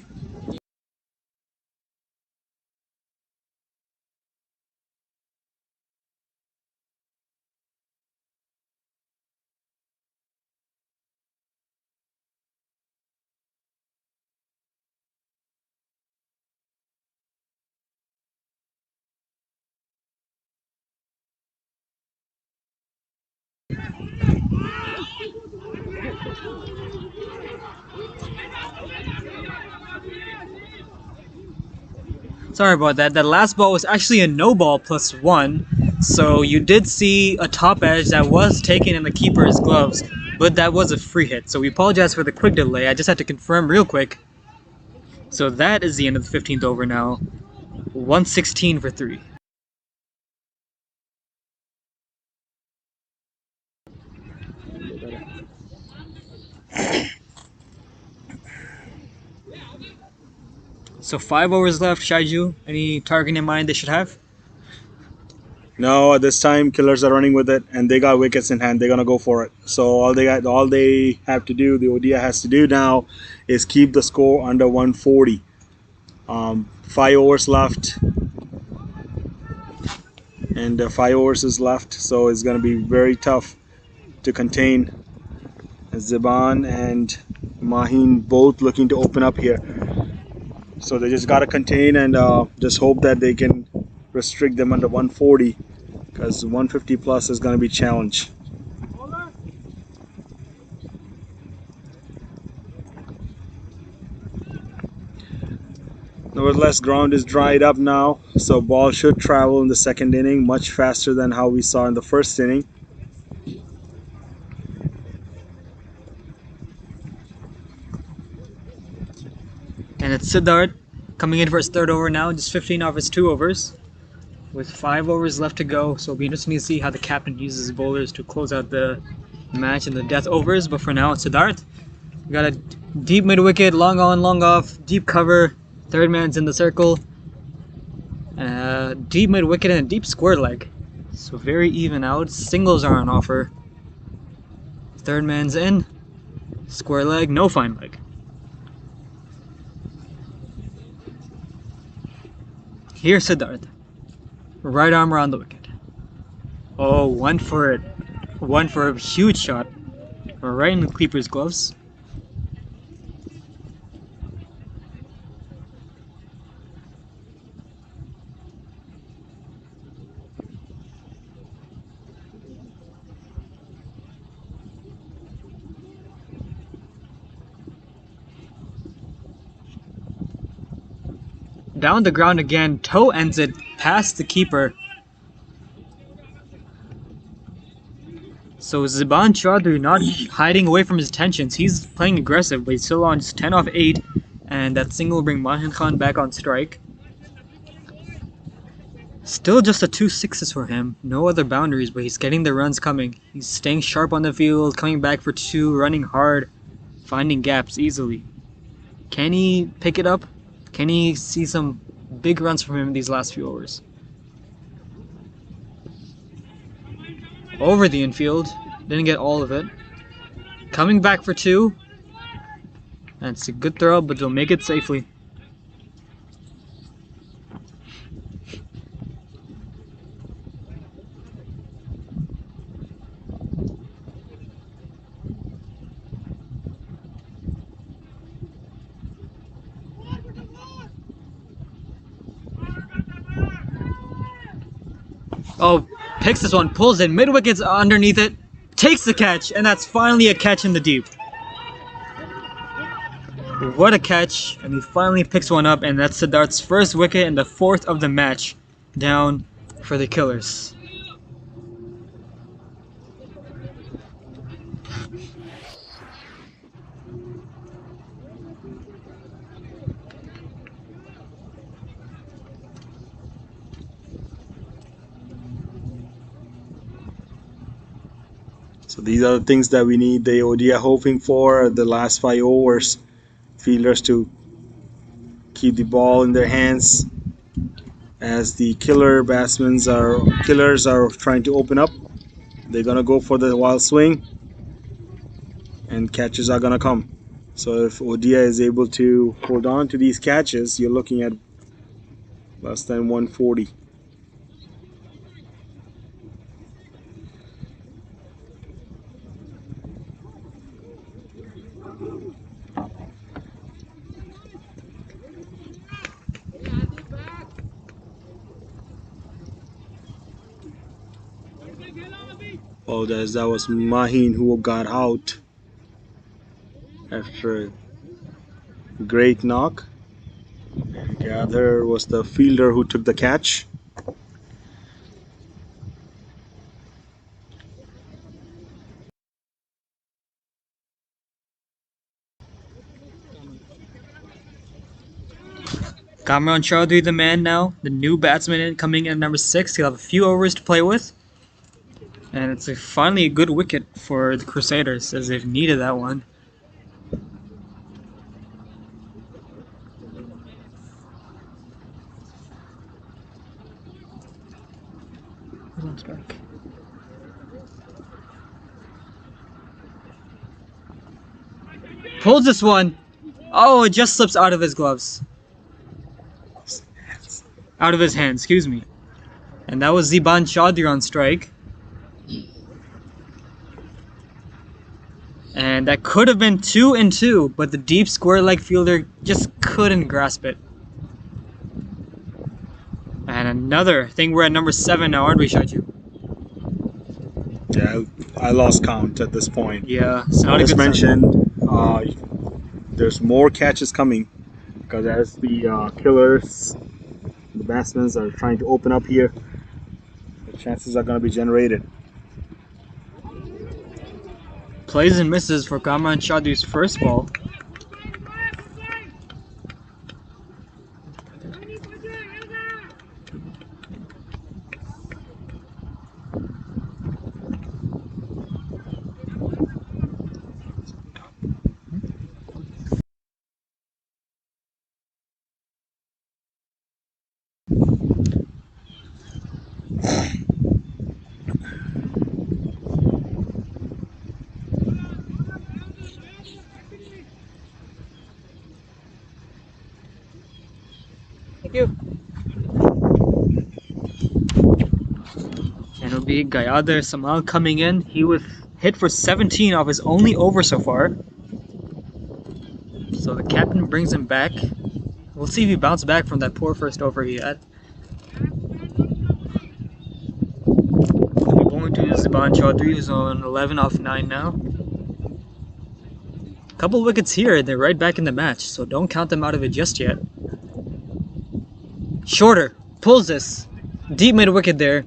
Sorry about that. That last ball was actually a no ball plus 1. So you did see a top edge that was taken in the keeper's gloves, but that was a free hit. So we apologize for the quick delay. I just had to confirm real quick. So that is the end of the 15th over now. 116 for 3. So 5 overs left. Shaiju, any target in mind they should have? No, at this time Killers are running with it, and they got wickets in hand. They're gonna go for it. So all they have to do, the Odia has to do now, is keep the score under 140. 5 overs left, and 5 overs is left, so it's gonna be very tough to contain. Ziban and Mahin both looking to open up here. So they just got to contain and just hope that they can restrict them under 140, because 150 plus is going to be a challenge. Nevertheless, ground is dried up now, so ball should travel in the second inning much faster than how we saw in the first inning. And it's Siddharth coming in for his third over now, just 15 off his 2 overs. With 5 overs left to go, so it'll be interesting to see how the captain uses bowlers to close out the match in the death overs. But for now, it's Siddharth. We got a deep mid wicket, long on, long off, deep cover. Third man's in the circle. Deep mid wicket and a deep square leg. So very even out. Singles are on offer. Third man's in. Square leg, no fine leg. Here's Siddharth. Right arm around the wicket. Oh, one for it. One for a huge shot. Right in the keeper's gloves. Down the ground again. Toe ends it past the keeper. So Ziban Chaudhry not hiding away from his attentions. He's playing aggressive, but he's still on just 10 off 8. And that single will bring Mahin Khan back on strike. Still just a 2 sixes for him. No other boundaries, but he's getting the runs coming. He's staying sharp on the field, coming back for 2, running hard, finding gaps easily. Can he pick it up? Can he see some big runs from him in these last few overs? Over the infield. Didn't get all of it. Coming back for 2. That's a good throw, but they'll make it safely. Oh, picks this one, pulls it, mid-wicket's underneath it, takes the catch, and that's finally a catch in the deep. What a catch, and he finally picks one up, and that's Siddharth's first wicket and the 4th of the match down for the Killers. So these are the things that we need the Odia hoping for the last 5 overs. Fielders to keep the ball in their hands as the killers are trying to open up. They're gonna go for the wild swing, and catches are gonna come. So if Odia is able to hold on to these catches, you're looking at less than 140. Oh, that was Mahin who got out after a great knock. The other was the fielder who took the catch. Kamran Chaudhry, the man now, the new batsman coming in at number 6. He'll have a few overs to play with. And it's finally a good wicket for the Crusaders, as they've needed that one. Pulls this one. Oh, it just slips out of his gloves. Out of his hands, excuse me. And that was Ziban Chaudhry on strike. And that could have been 2 and 2, but the deep square leg fielder just couldn't grasp it. And another, I think we're at number 7 now, aren't we, Shaju? Yeah, I lost count at this point. Yeah, it's not as a good mentioned, there's more catches coming because as the killers, the batsmen are trying to open up here, the chances are going to be generated. Plays and misses for Kamran Chaudhry's first ball. Thank you. And it'll be Gayader Samal coming in. He was hit for 17 off his only over so far. So the captain brings him back. We'll see if he bounced back from that poor first over he had. We're going to Ziban Chaudhry, who's on 11 off 9 now. Couple wickets here, they're right back in the match, so don't count them out of it just yet. Shorter, pulls this. Deep mid wicket there.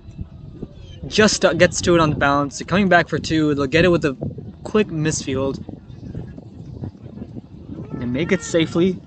Just gets to it on the bounce. They're coming back for 2. They'll get it with a quick misfield. And make it safely.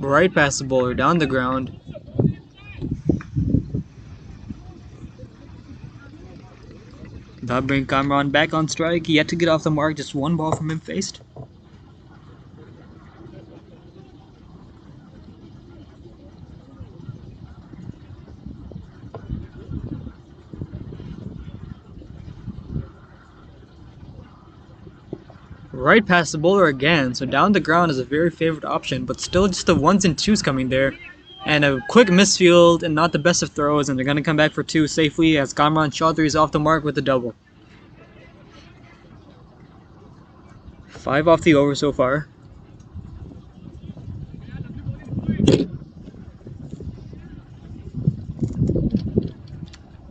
Right past the bowler, down the ground. That'll bring Kamran back on strike. Yet to get off the mark, just one ball from him faced. Right past the bowler again, so down the ground is a very favorite option, but still just the 1s and 2s coming there. And a quick misfield and not the best of throws, and they're going to come back for 2 safely as Kamran Chaudhry is off the mark with a double. 5 off the over so far.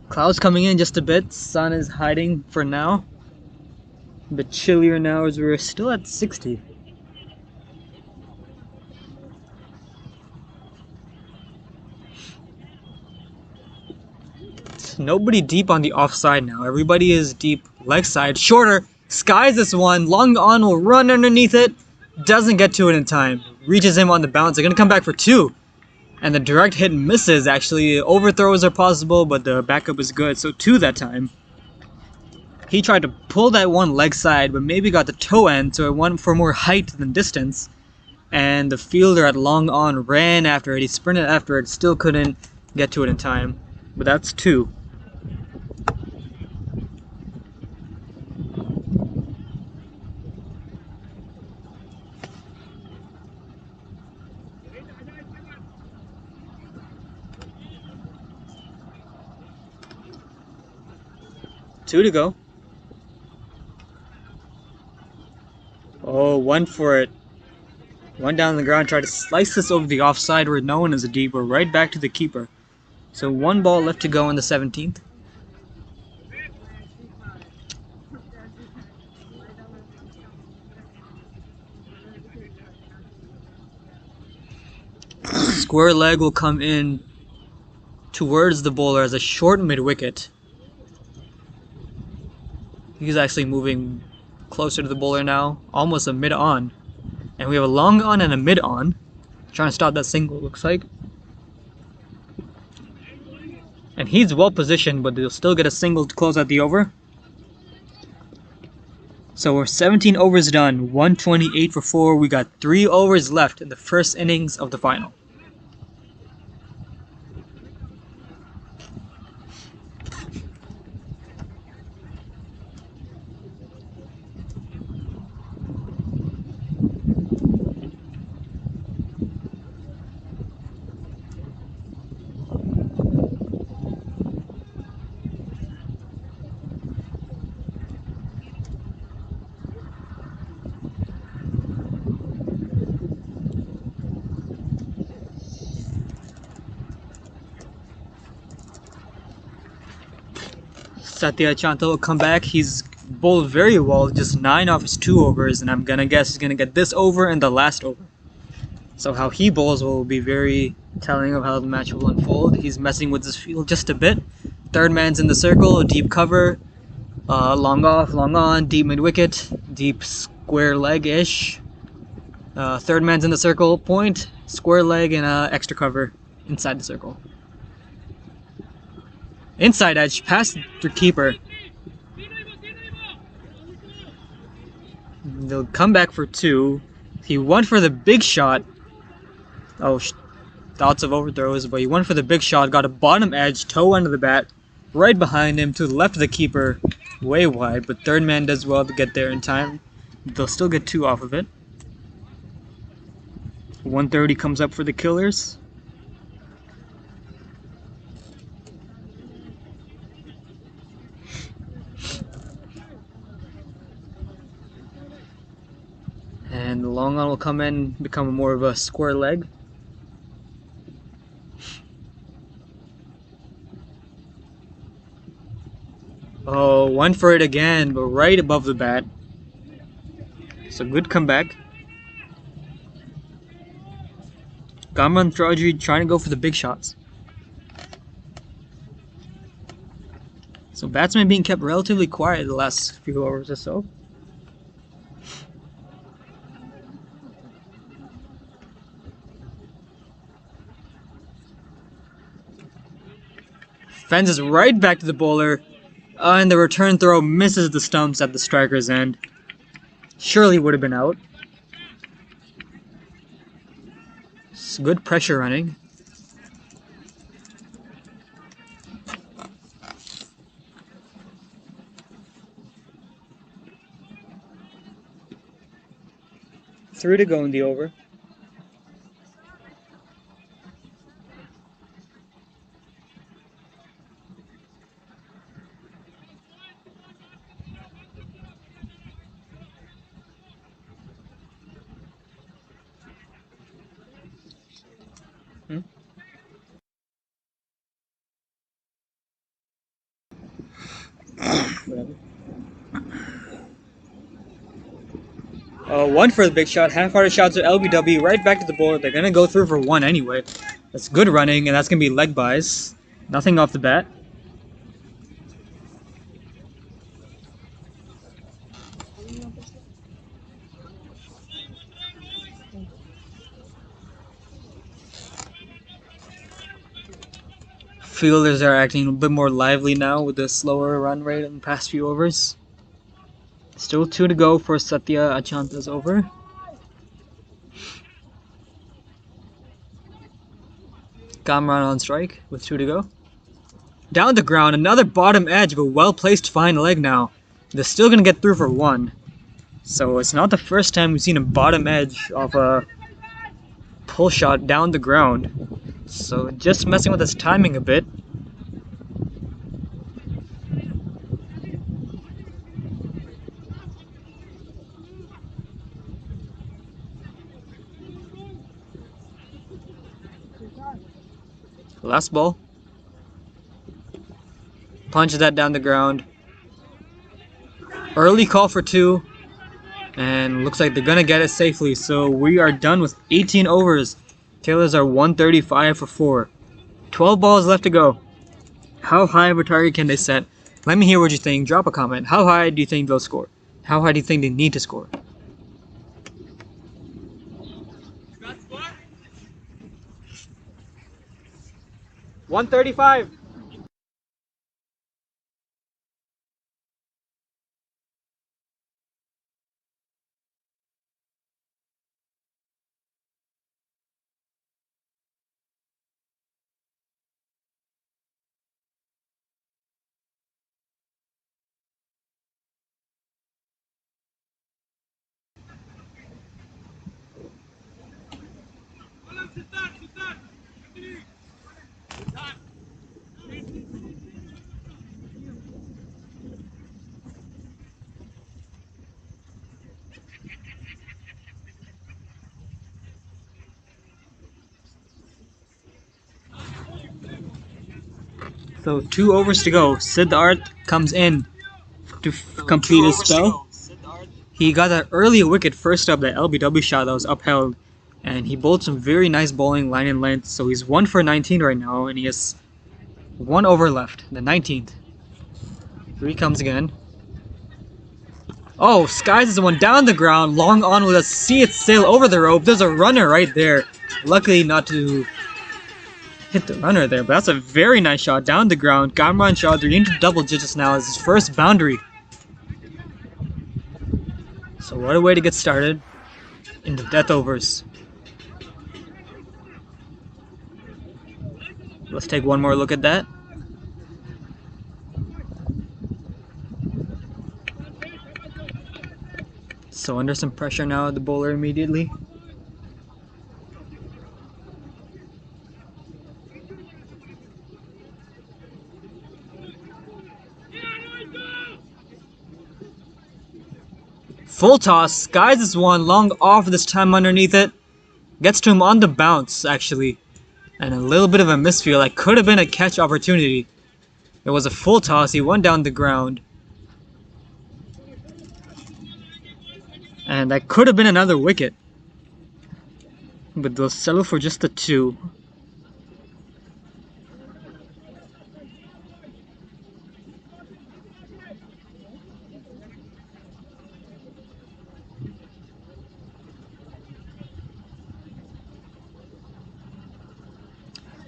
Clouds coming in just a bit, sun is hiding for now. A bit chillier now as we're still at 60. Nobody deep on the offside now. Everybody is deep leg side. Shorter. Skies this one. Long on will run underneath it. Doesn't get to it in time. Reaches him on the bounce. They're going to come back for 2. And the direct hit misses actually. Overthrows are possible, but the backup is good. So 2 that time. He tried to pull that one leg side, but maybe got the toe end, so it went for more height than distance. And the fielder at long on ran after it. He sprinted after it, still couldn't get to it in time. But that's 2. Two to go. Oh, went for it. Went down the ground, tried to slice this over the offside where no one is a deep, or right back to the keeper. So 1 ball left to go in the 17th. square leg will come in towards the bowler as a short mid-wicket. He's actually moving closer to the bowler now, almost a mid-on. And we have a long on and a mid-on. Trying to stop that single, looks like. And he's well positioned, but they'll still get a single to close out the over. So we're 17 overs done, 128 for 4. We got 3 overs left in the first innings of the final. Satya Chanta will come back. He's bowled very well, just 9 off his 2 overs, and I'm gonna guess he's gonna get this over and the last over. So how he bowls will be very telling of how the match will unfold. He's messing with his field just a bit. Third man's in the circle, deep cover, long off, long on, deep mid-wicket, deep square leg-ish. Third man's in the circle, point, square leg, and extra cover inside the circle. Inside edge, past the keeper. They'll come back for 2. He went for the big shot. Oh, thoughts of overthrows, but he went for the big shot, got a bottom edge, toe under the bat, right behind him to the left of the keeper, way wide, but third man does well to get there in time. They'll still get 2 off of it. 130 comes up for the Killers. And the long on will come in, become more of a square leg. Oh, went for it again, but right above the bat. So good comeback. Kamran Traji trying to go for the big shots. So batsmen being kept relatively quiet the last few overs or so. Fences right back to the bowler, and the return throw misses the stumps at the striker's end. Surely would have been out. It's good pressure running. Three to go in the over. One for the big shot, half-hearted shot to LBW, right back to the bowler. They're gonna go through for 1 anyway. That's good running, and that's gonna be leg buys. Nothing off the bat. Fielders are acting a bit more lively now with the slower run rate in the past few overs. Still 2 to go for Satya Achanta's over. Kamran on strike with 2 to go. Down the ground, another bottom edge, but well-placed fine leg now. They're still going to get through for 1. So it's not the first time we've seen a bottom edge of a pull shot down the ground. So just messing with his timing a bit. Last ball. Punch that down the ground. Early call for 2. And looks like they're going to get it safely. So we are done with 18 overs. Killers are 135 for 4. 12 balls left to go. How high of a target can they set? Let me hear what you think. Drop a comment. How high do you think they'll score? How high do you think they need to score? $135. So 2 overs to go. Siddharth comes in to complete his spell. He got an early wicket first up, that LBW shot that was upheld. And he bowled some very nice bowling, line and length. So he's 1 for 19 right now, and he has 1 over left, the 19th. Here he comes again. Oh, Skies is the one down the ground, long on with a see it sail over the rope. There's a runner right there. Luckily not to hit the runner there, but that's a very nice shot down the ground. Kamran Chaudhary into double digits now as his first boundary. So what a way to get started in the death overs. Let's take one more look at that. So under some pressure now, the bowler immediately. Full toss, Skies is one, long off this time underneath it. Gets to him on the bounce, actually. And a little bit of a misfield. That could have been a catch opportunity. It was a full toss, he went down the ground. And that could have been another wicket. But they'll settle for just the 2.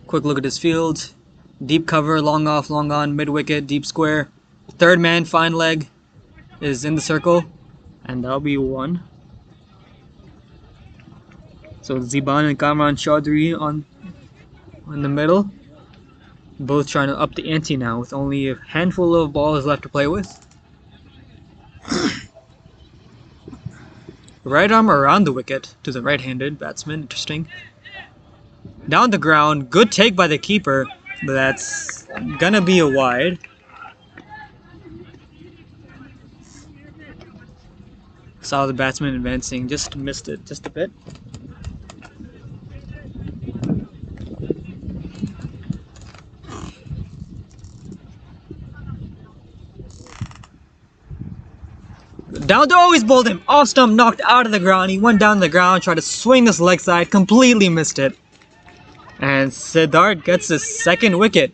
Quick look at his field. Deep cover, long off, long on, mid wicket, deep square. Third man, fine leg, is in the circle. And that'll be 1. So Ziban and Kamran Chaudhary in the middle. Both trying to up the ante now with only a handful of balls left to play with. Right arm around the wicket to the right-handed batsman. Interesting. Down the ground, good take by the keeper, but that's gonna be a wide. Saw the batsman advancing, just missed it just a bit. Down, oh, he's bowled him. Off stump, knocked out of the ground. He went down the ground, tried to swing this leg side, completely missed it. And Siddharth gets his second wicket.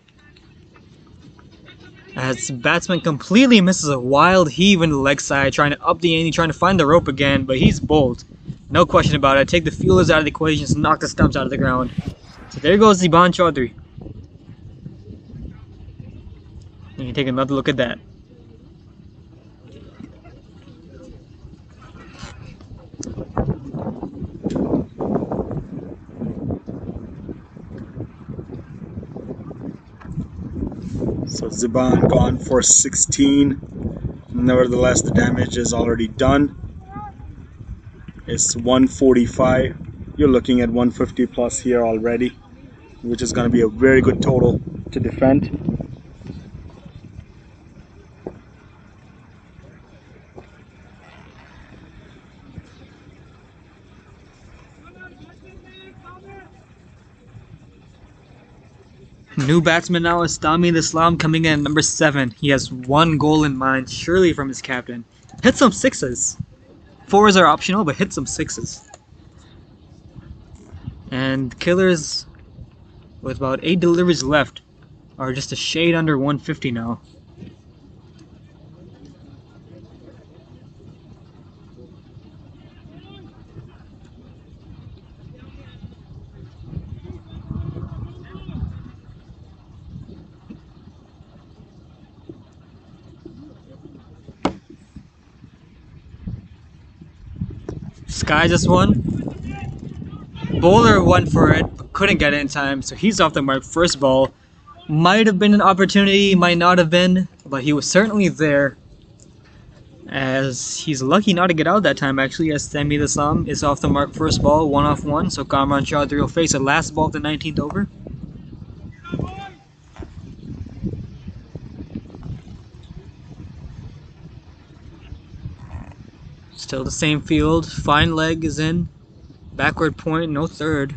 As batsman completely misses a wild heave in the leg side, trying to up the ante, trying to find the rope again, but he's bowled. No question about it. Take the fielders out of the equation, just knock the stumps out of the ground. So there goes Ziban Chaudhary. And you take another look at that. So Ziban gone for 16. Nevertheless, the damage is already done. It's 145. You're looking at 150 plus here already, which is going to be a very good total to defend. New batsman now is Tamim Islam coming in at number 7. He has 1 goal in mind, surely from his captain. Hit some 6s. 4s are optional, but hit some 6s. And Killers, with about 8 deliveries left, are just a shade under 150 now. Sky just won. Bowler went for it, but couldn't get it in time, so he's off the mark. First ball. Might have been an opportunity, might not have been, but he was certainly there. As he's lucky not to get out that time, actually, as Semi the Slam is off the mark. First ball, 1-off-1, so Kamran Chaudhry will face a last ball of the 19th over. Still the same field. Fine leg is in. Backward point, no third.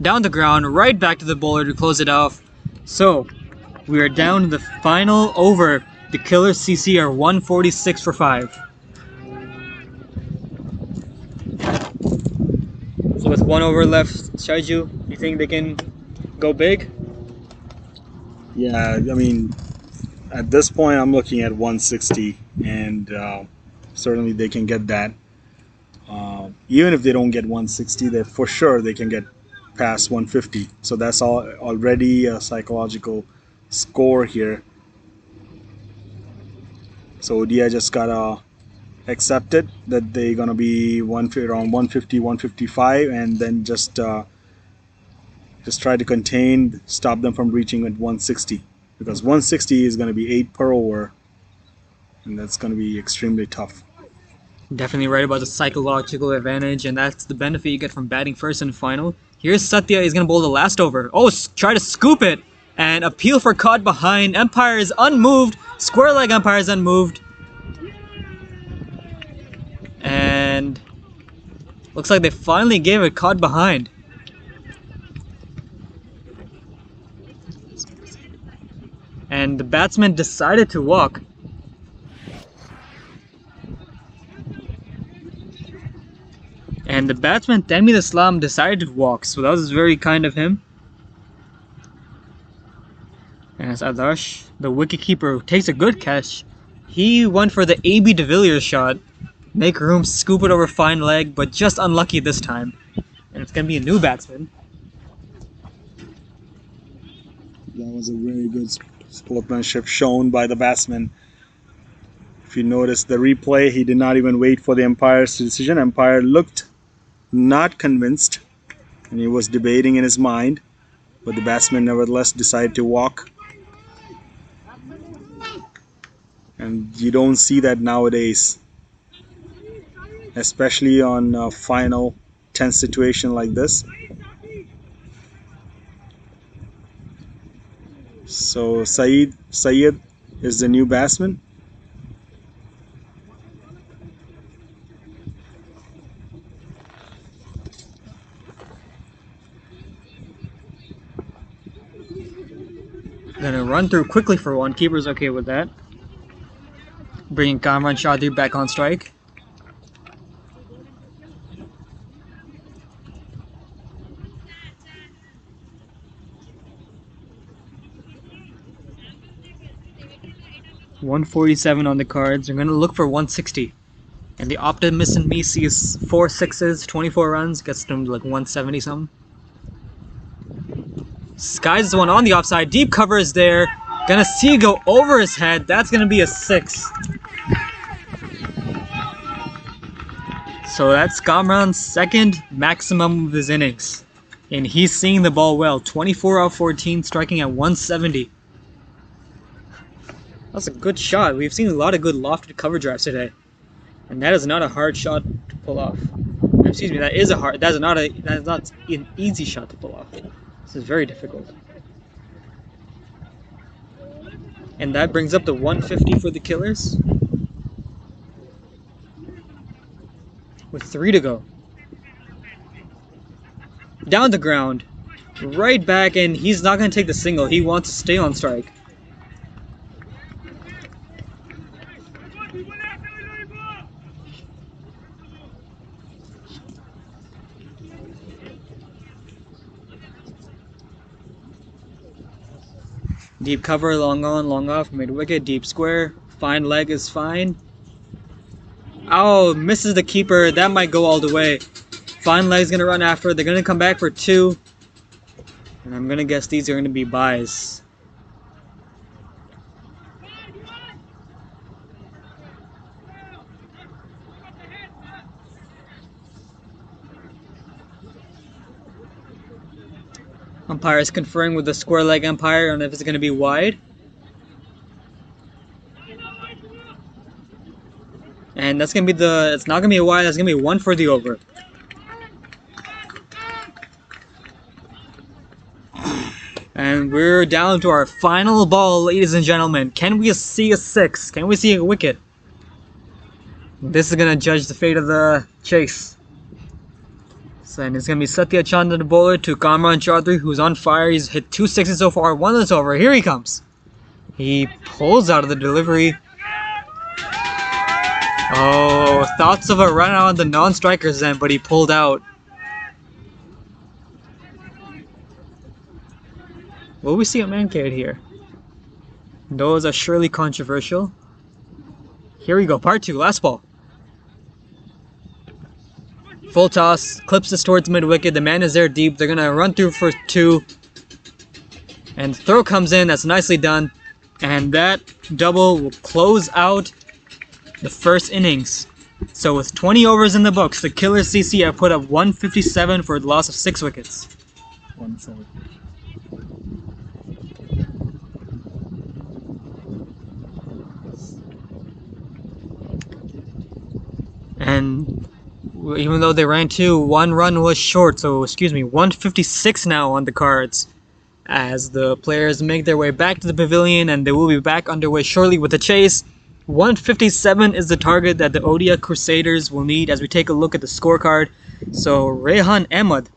Down the ground, right back to the bowler to close it off. So, we are down to the final over. The Killers CC are 146 for 5. So with 1 over left, Shaiju, you think they can go big? Yeah, I mean, at this point, I'm looking at 160, and certainly they can get that. Even if they don't get 160, that for sure they can get past 150. So that's already a psychological score here. So Odia just gotta accept it that they're gonna be around 150, 155, and then just try to contain, stop them from reaching at 160, because 160 is gonna be 8 per over, and that's gonna be extremely tough. Definitely right about the psychological advantage, and that's the benefit you get from batting first and final. Here's Satya, he's gonna bowl the last over. Oh, try to scoop it, and appeal for caught behind. Umpire is unmoved. Square leg umpire is unmoved. And looks like they finally gave it caught behind. And the batsman decided to walk. And the batsman, Tanvi Islam, decided to walk, so that was very kind of him. And as Adarsh, the wicketkeeper, takes a good catch. He went for the AB de Villiers shot. Make room, scoop it over fine leg, but just unlucky this time. And it's going to be a new batsman. That was a very good sportsmanship shown by the batsman. If you notice the replay, he did not even wait for the umpire's decision. Umpire looked not convinced, and he was debating in his mind, but the batsman nevertheless decided to walk. And you don't see that nowadays, especially on a final tense situation like this. So Syed is the new batsman. Gonna run through quickly for one. Keeper's okay with that. Bringing Kamran Chaudhry back on strike. .147 on the cards. We're gonna look for 160. And the optimist in me sees 4 sixes, 24 runs, gets them to like 170 something. Skies one on the offside. Deep cover is there. Gonna see go over his head. That's gonna be a 6. So that's Kamran's second maximum of his innings. And he's seeing the ball well. 24 out of 14, striking at 170. That's a good shot. We've seen a lot of good lofted cover drives today. And that is not a hard shot to pull off. Excuse me, that is not an easy shot to pull off. This is very difficult. And that brings up the 150 for the Killers. With 3 to go. Down the ground. Right back, and he's not going to take the single. He wants to stay on strike. Deep cover, long on, long off, mid wicket, deep square. Fine leg is fine. Oh, misses the keeper. That might go all the way. Fine leg's gonna run after. They're gonna come back for 2. And I'm gonna guess these are gonna be byes. Umpire is conferring with the square leg umpire on if it's gonna be wide. And that's gonna be it's not gonna be a wide, that's gonna be 1 for the over. And we're down to our final ball, ladies and gentlemen. Can we see a 6? Can we see a wicket? This is gonna judge the fate of the chase. So, and it's gonna be Satya Chand, the bowler, to Kamran Chaudhary, who's on fire. He's hit 2 sixes so far. 1 is over. Here he comes. He pulls out of the delivery. Oh, thoughts of a run out on the non-strikers end, but he pulled out. Will we see a man carried here? Those are surely controversial. Here we go, part 2, last ball. Full toss, clips this towards mid-wicket. The man is there deep. They're gonna run through for 2. And the throw comes in, that's nicely done. And that double will close out the first innings. So with 20 overs in the books, the Killer CC have put up 157 for the loss of 6 wickets. 1-4. And even though they ran 2, 1 run was short, so 156 now on the cards as the players make their way back to the pavilion, and they will be back underway shortly with the chase. 157 is the target that the Odia Crusaders will need as we take a look at the scorecard. So Rehan Ahmed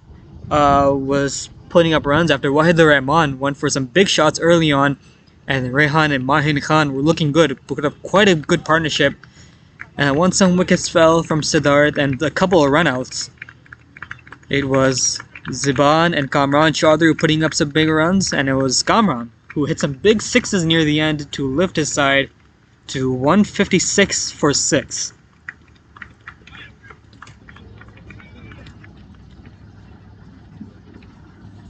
was putting up runs after Wahid Rahman went for some big shots early on, and Rehan and Mahin Khan were looking good, put up quite a good partnership. And once some wickets fell from Siddharth and a couple of runouts, it was Ziban and Kamran Chaudhary putting up some big runs, and it was Kamran who hit some big 6s near the end to lift his side to 156 for 6.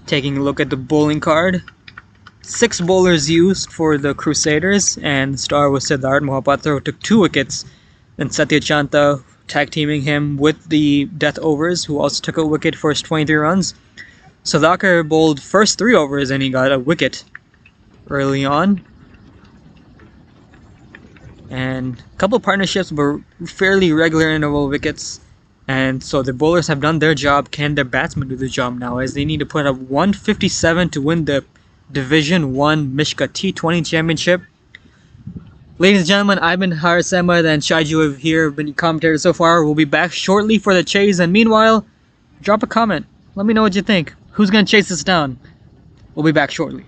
Taking a look at the bowling card, 6 bowlers used for the Crusaders, and the star was Siddharth Mohapatra, took 2 wickets. And Satya Chanta tag teaming him with the death overs, who also took a wicket for his 23 runs. Sadakar bowled first 3 overs and he got a wicket early on. And a couple of partnerships were fairly regular interval wickets. And so the bowlers have done their job. Can their batsmen do the job now, as they need to put up 157 to win the Division 1 MichCA T20 Championship. Ladies and gentlemen, I've been Haris Ahmed and Shaiju have here been commentators so far. We'll be back shortly for the chase, and meanwhile, drop a comment. Let me know what you think. Who's going to chase this down? We'll be back shortly.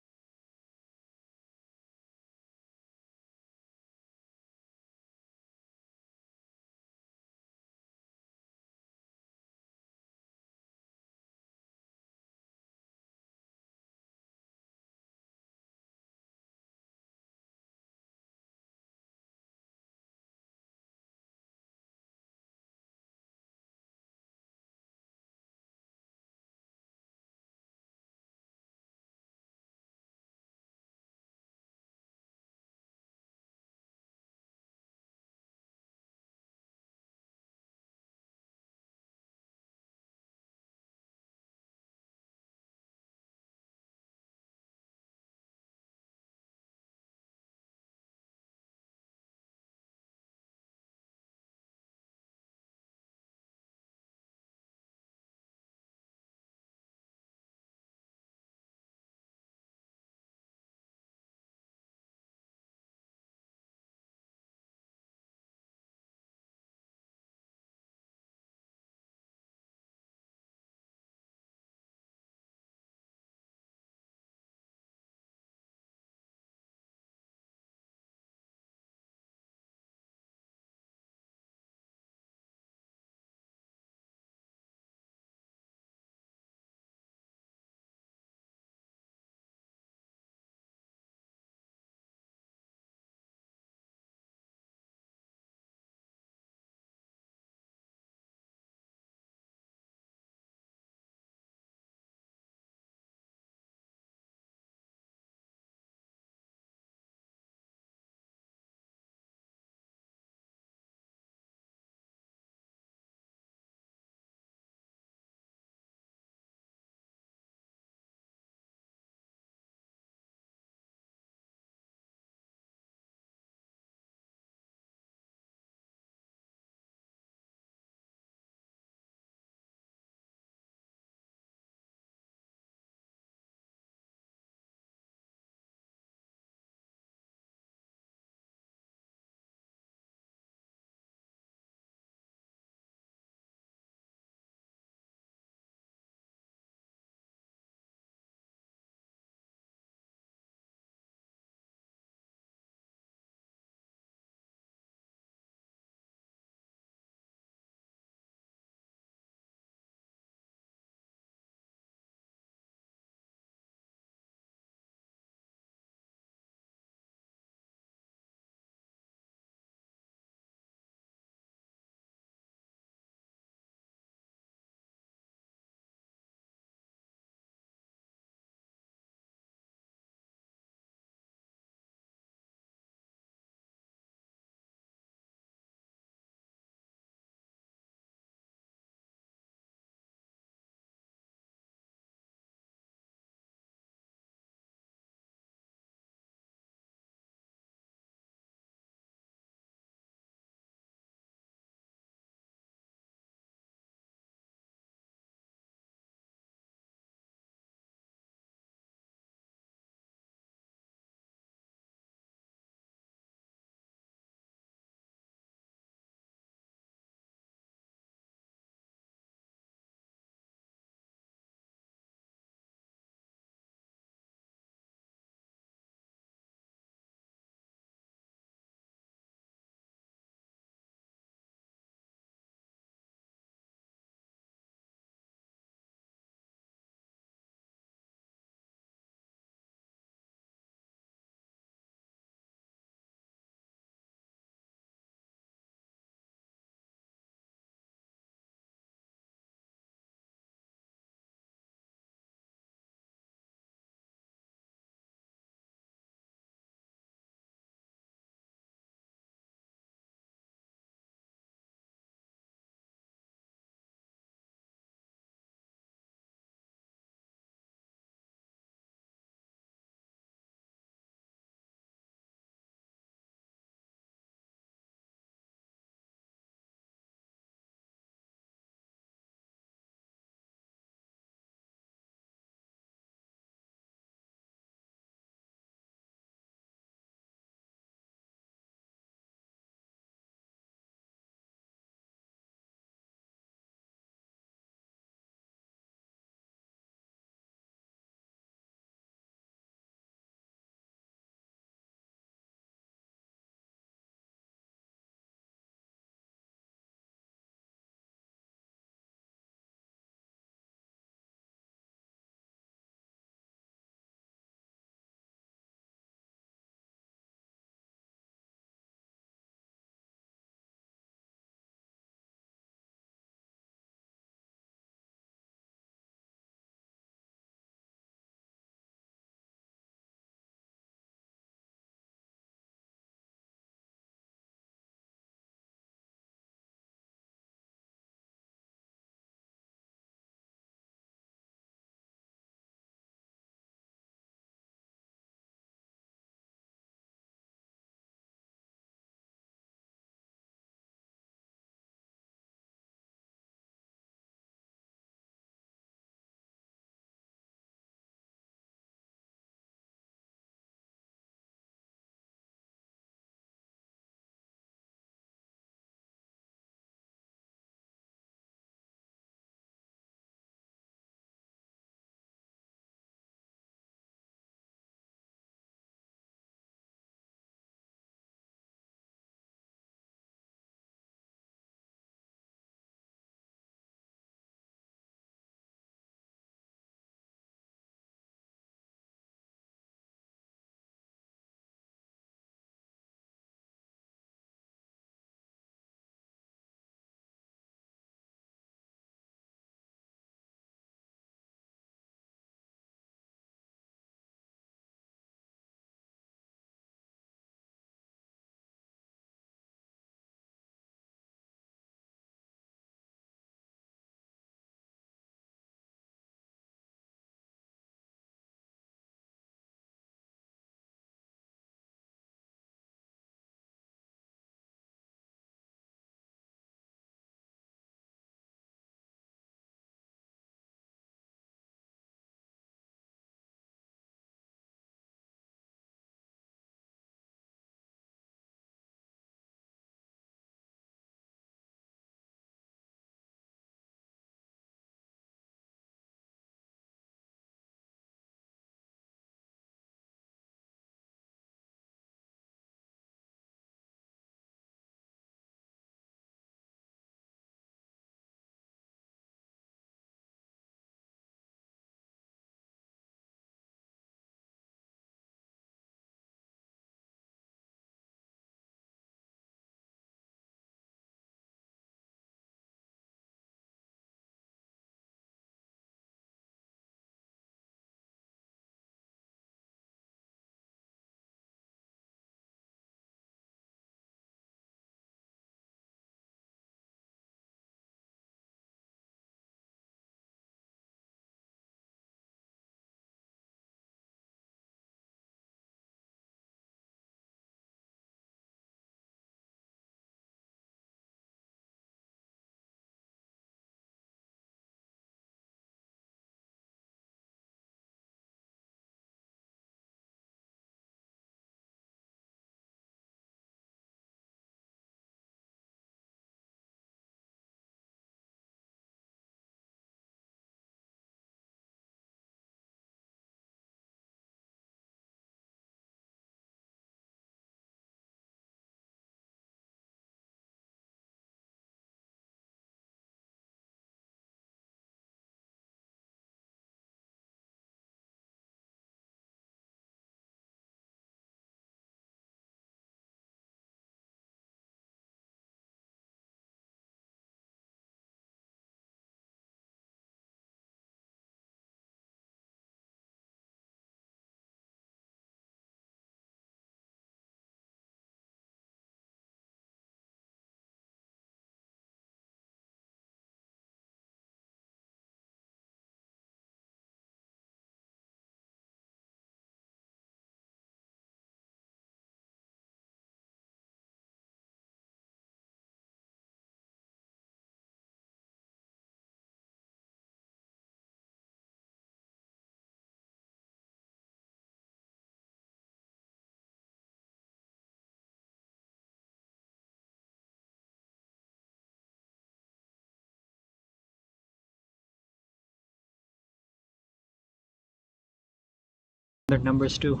their numbers too.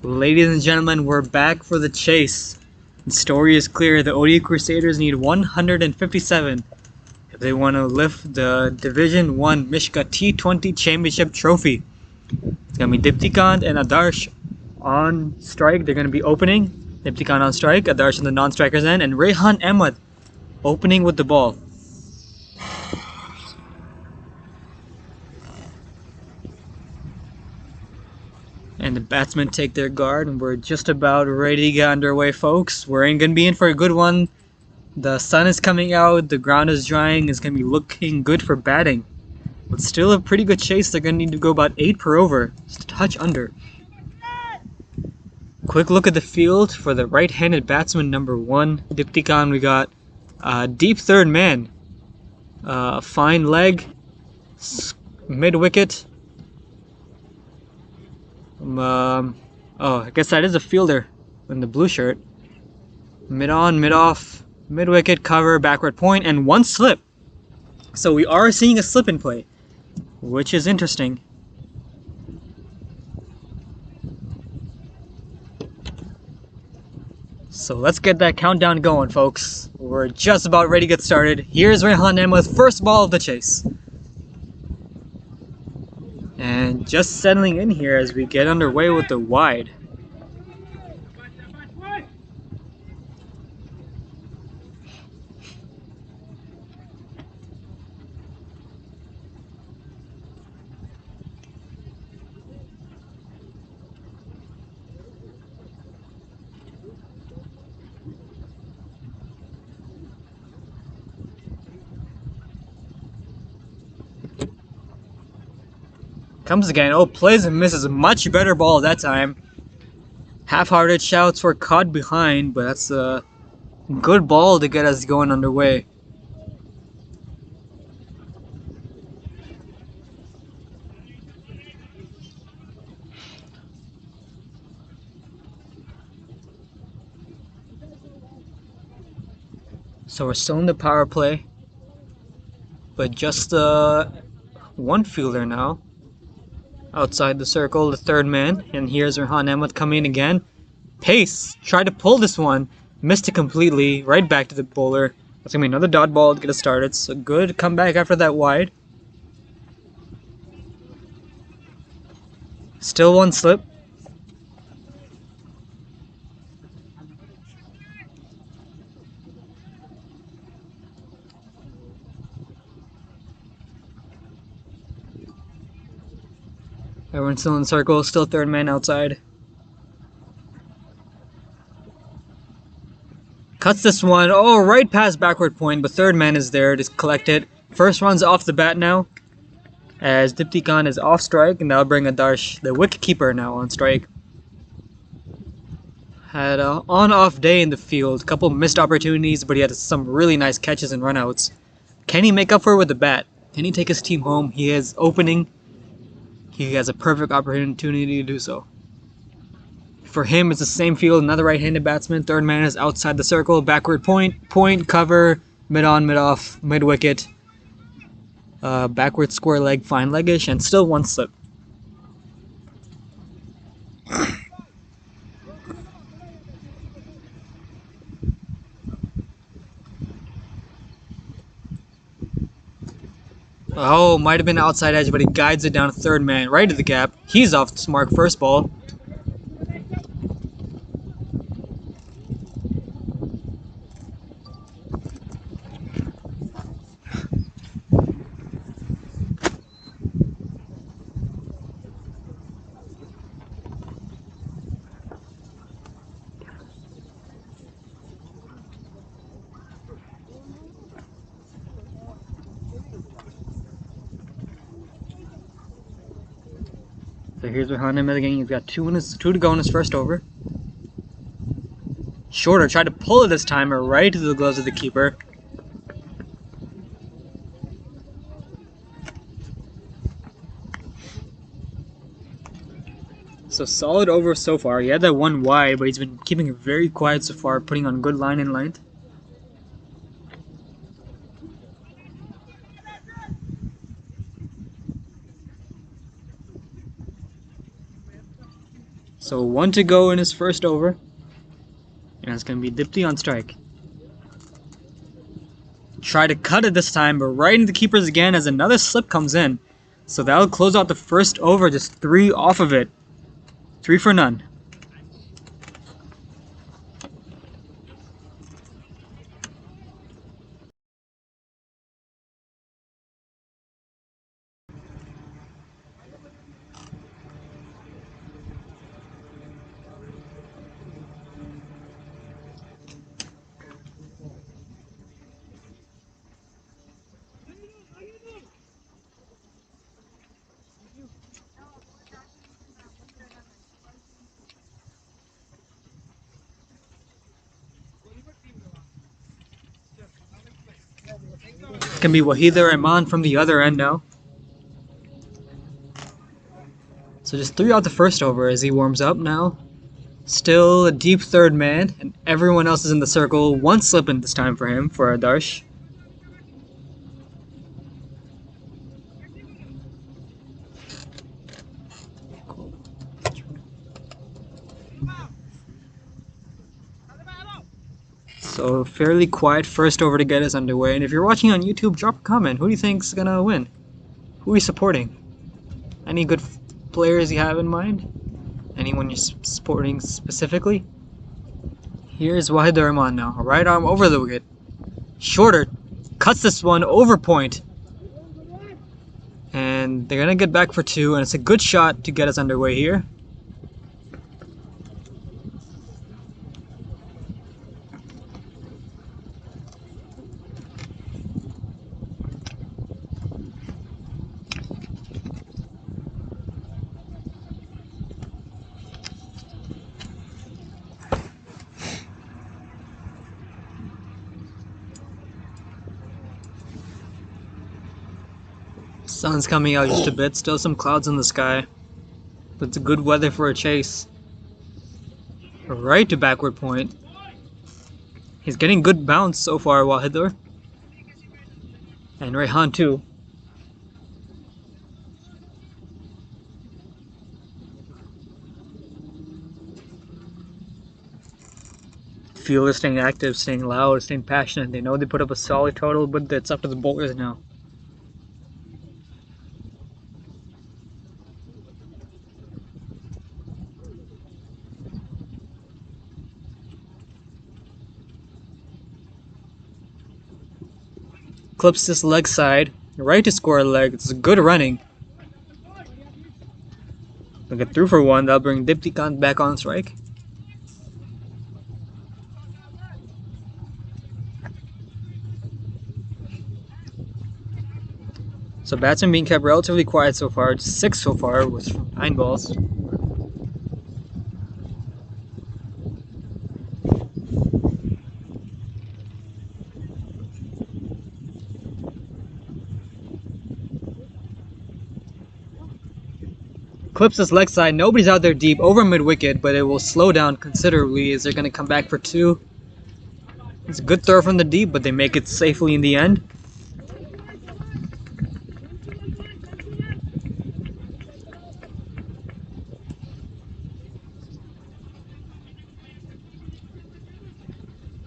Ladies and gentlemen, we're back for the chase. The story is clear. The Odia Crusaders need 157 if they want to lift the Division 1 MichCA T20 Championship Trophy. It's going to be Diptikant and Adarsh on strike. They're going to be opening. Diptikant on strike, Adarsh on the non-striker's end, and Rehan Ahmed opening with the ball. And the batsmen take their guard, and we're just about ready to get underway, folks. We're going to be in for a good one. The sun is coming out, the ground is drying, it's going to be looking good for batting. But still a pretty good chase. They're going to need to go about 8 per over, just a touch under. Quick look at the field for the right-handed batsman number 1, Diptikant. We got deep third man, fine leg, mid-wicket. Oh, I guess that is a fielder in the blue shirt. Mid on, mid off, mid wicket, cover, backward point, and 1 slip. So we are seeing a slip in play, which is interesting. So let's get that countdown going, folks. We're just about ready to get started. Here's Rehan Ahmed's first ball of the chase. And just settling in here as we get underway with the wide. Comes again. Oh, plays and misses. A much better ball that time. Half-hearted shouts were caught behind, but that's a good ball to get us going underway. So we're still in the power play, but just one fielder now. Outside the circle, the third man, and here's Rehan Ahmed coming in again. Pace, tried to pull this one, missed it completely, right back to the bowler. That's going to be another dot ball to get us started, so good comeback after that wide. Still 1 slip. Everyone's still in the circle, still third man outside. Cuts this one, oh, right past backward point, but third man is there to collect it. First run's off the bat now, as Diptikant is off strike, and that'll bring Adarsh, the wicket keeper, now on strike. Had an on-off day in the field, couple missed opportunities, but he had some really nice catches and runouts. Can he make up for it with the bat? Can he take his team home? He is opening. He has a perfect opportunity to do so. For him, it's the same field, another right-handed batsman. Third man is outside the circle, backward point, cover, mid-on, mid-off, mid-wicket. Backward square leg, fine leggish, and still 1 slip. Oh, might have been outside edge, but he guides it down to third man, right to the gap. He's off the mark first ball. So here's Rehan Ahmed again. He's got 2 to go in his first over. Shorter, tried to pull it this time, right to the gloves of the keeper. So solid over so far. He had that 1 wide, but he's been keeping it very quiet so far, putting on good line and length. So 1 to go in his first over. And it's going to be Dipti on strike. Try to cut it this time, but right into the keepers again as another slip comes in. So that'll close out the first over, just 3 off of it. 3 for none. It's going to be Wahida Rahman from the other end now. So just 3 out the first over as he warms up now. Still a deep third man, and everyone else is in the circle. 1 slip in this time for him, for Adarsh. So fairly quiet first over to get us underway. And if you're watching on YouTube, drop a comment. Who do you think's gonna win? Who are you supporting? Any good players you have in mind? Anyone you're supporting specifically? Here's Wahid Rahman now. Right arm over the wicket. Shorter. Cuts this one over point. And they're gonna get back for 2, and it's a good shot to get us underway here. Sun's coming out just a bit, still some clouds in the sky. But it's good weather for a chase. Right to backward point. He's getting good bounce so far, Wahidur. And Rehan too. Fielders staying active, staying loud, staying passionate. They know they put up a solid total, but it's up to the bowlers now. Clips this leg side, right to score a leg. It's good running. They'll get through for 1. That'll bring Dipti Kant back on strike. So batsmen being kept relatively quiet so far. Just 6 so far with 9 balls. Clips this leg side. Nobody's out there deep over mid wicket, but it will slow down considerably as they're going to come back for 2. It's a good throw from the deep, but they make it safely in the end.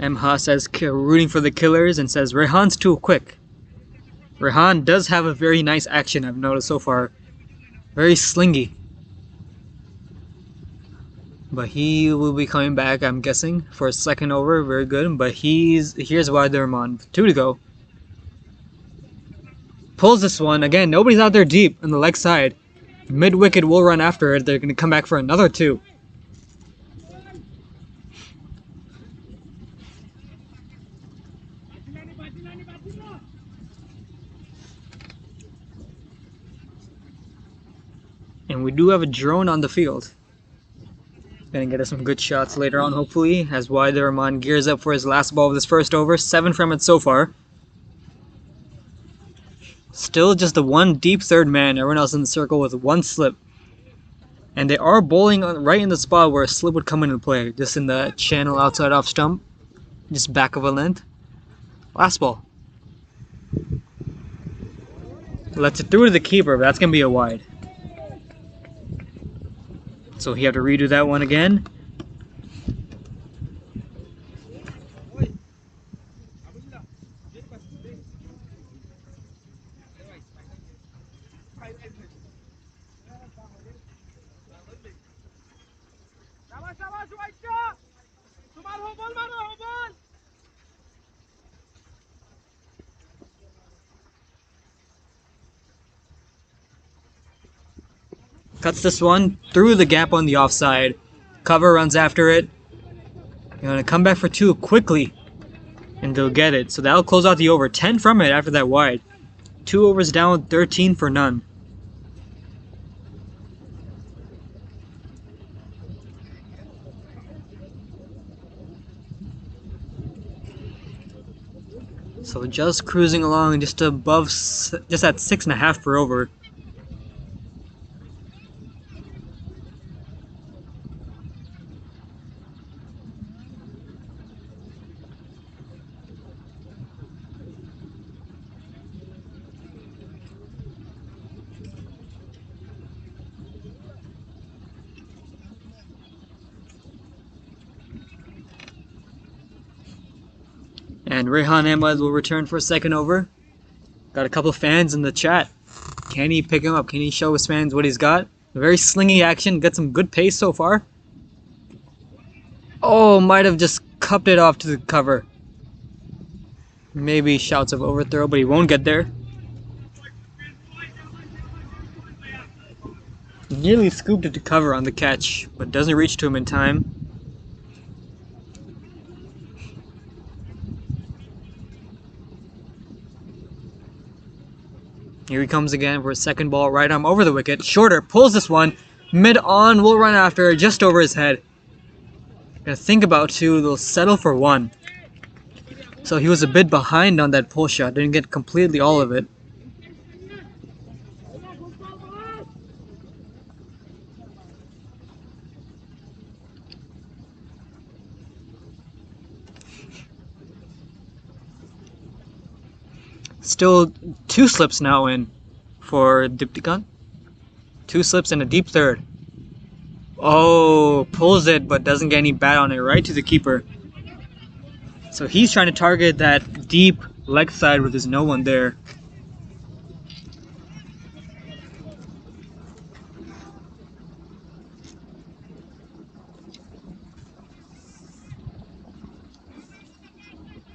MichCA says rooting for the Killers and says Rehan's too quick. Rehan does have a very nice action I've noticed so far. Very slingy. But he will be coming back, I'm guessing, for a second over. Very good. But here's Wahid Rahman. 2 to go. Pulls this one. Again, nobody's out there deep on the leg side. Mid wicket will run after it. They're going to come back for another 2. And we do have a drone on the field. Gonna get us some good shots later on, hopefully, as Wahid Rahman gears up for his last ball of this first over. 7 from it so far. Still just the 1 deep third man. Everyone else in the circle with 1 slip. And they are bowling right in the spot where a slip would come into play. Just in the channel outside off stump. Just back of a length. Last ball. Lets it through to the keeper, but that's gonna be a wide. So he had to redo that one again. Cuts this one through the gap on the offside. Cover runs after it. You're gonna come back for 2 quickly, and they'll get it. So that'll close out the over. 10 from it after that wide. 2 overs down, 13 for none. So just cruising along, just above, just at 6.5 per over. And Rehan Ahmed will return for a second over. Got a couple fans in the chat. Can he pick him up? Can he show his fans what he's got? A very slingy action. Got some good pace so far. Oh, might have just cupped it off to the cover. Maybe shouts of overthrow, but he won't get there. Nearly scooped it to cover on the catch, but doesn't reach to him in time. Here he comes again for a second ball, right arm over the wicket. Shorter, pulls this one. Mid on, will run after, just over his head. Gonna think about 2, they'll settle for 1. So he was a bit behind on that pull shot, didn't get completely all of it. Still 2 slips now in for Diptychon. 2 slips and a deep third. Oh, pulls it but doesn't get any bat on it, right to the keeper. So he's trying to target that deep leg side with his no one there.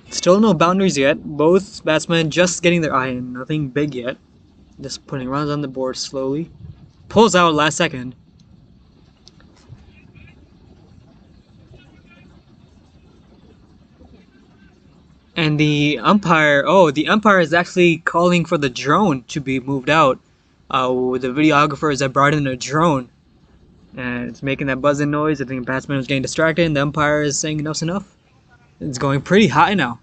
Still no boundaries yet. Both batsmen just getting their eye in. Nothing big yet. Just putting runs on the board slowly. Pulls out last second. And the umpire, the umpire is actually calling for the drone to be moved out. The videographers have brought in a drone. And it's making that buzzing noise. I think the batsman was getting distracted and the umpire is saying enough's enough. It's going pretty high now.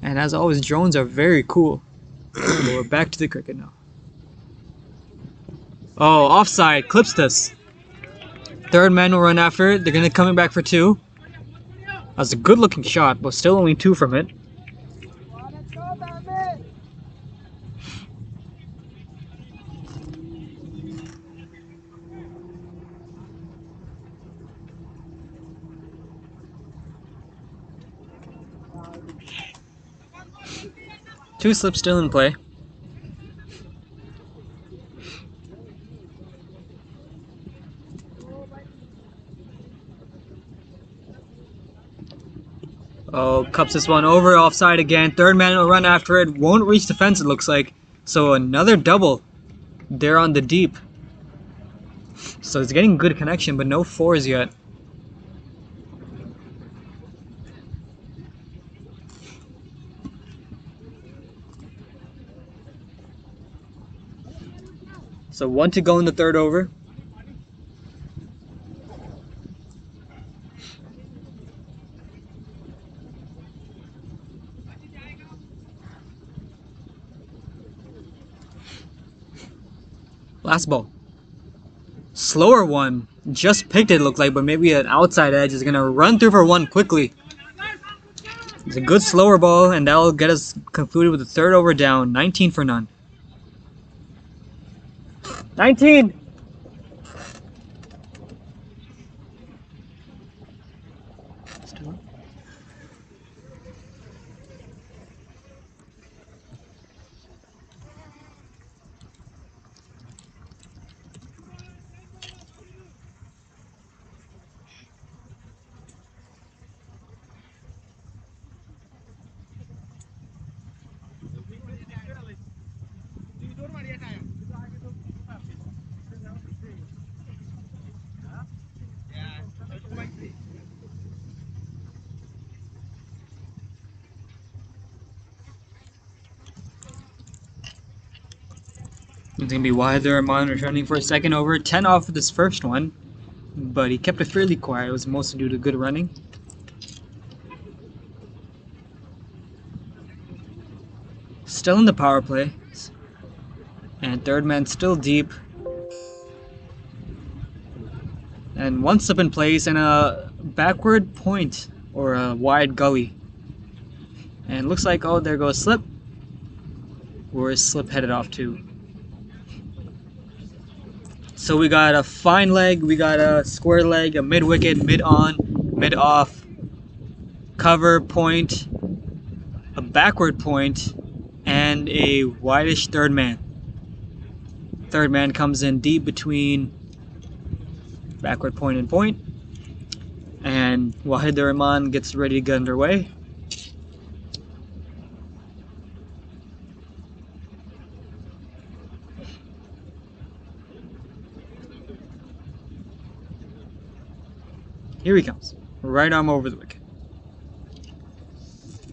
And as always, drones are very cool. But we're back to the cricket now. Oh, offside, clips this. Third man will run after it. They're going to coming back for 2. That was a good looking shot, but still only 2 from it. Two slips still in play. Oh, cups this one over, offside again. Third man will run after it. Won't reach the fence, it looks like. So another double there on the deep. So it's getting good connection, but no 4s yet. So 1 to go in the third over. Last ball. Slower one. Just picked it, looked like, but maybe an outside edge is going to run through for 1 quickly. It's a good slower ball, and that will get us concluded with the third over down. 19 for none. 19! It's gonna be wide there. Rahman returning for a second over. 10 off of this first one, but he kept it fairly quiet. It was mostly due to good running. Still in the power play, and third man still deep. And one slip in place and a backward point or a wide gully. And looks like, oh, there goes slip. Where is slip headed off to? So we got a fine leg, we got a square leg, a mid wicket, mid on, mid off, cover point, a backward point, and a wideish third man. Third man comes in deep between backward point and point, and Wahid Rahman gets ready to get underway. Here he comes. Right arm over the wicket.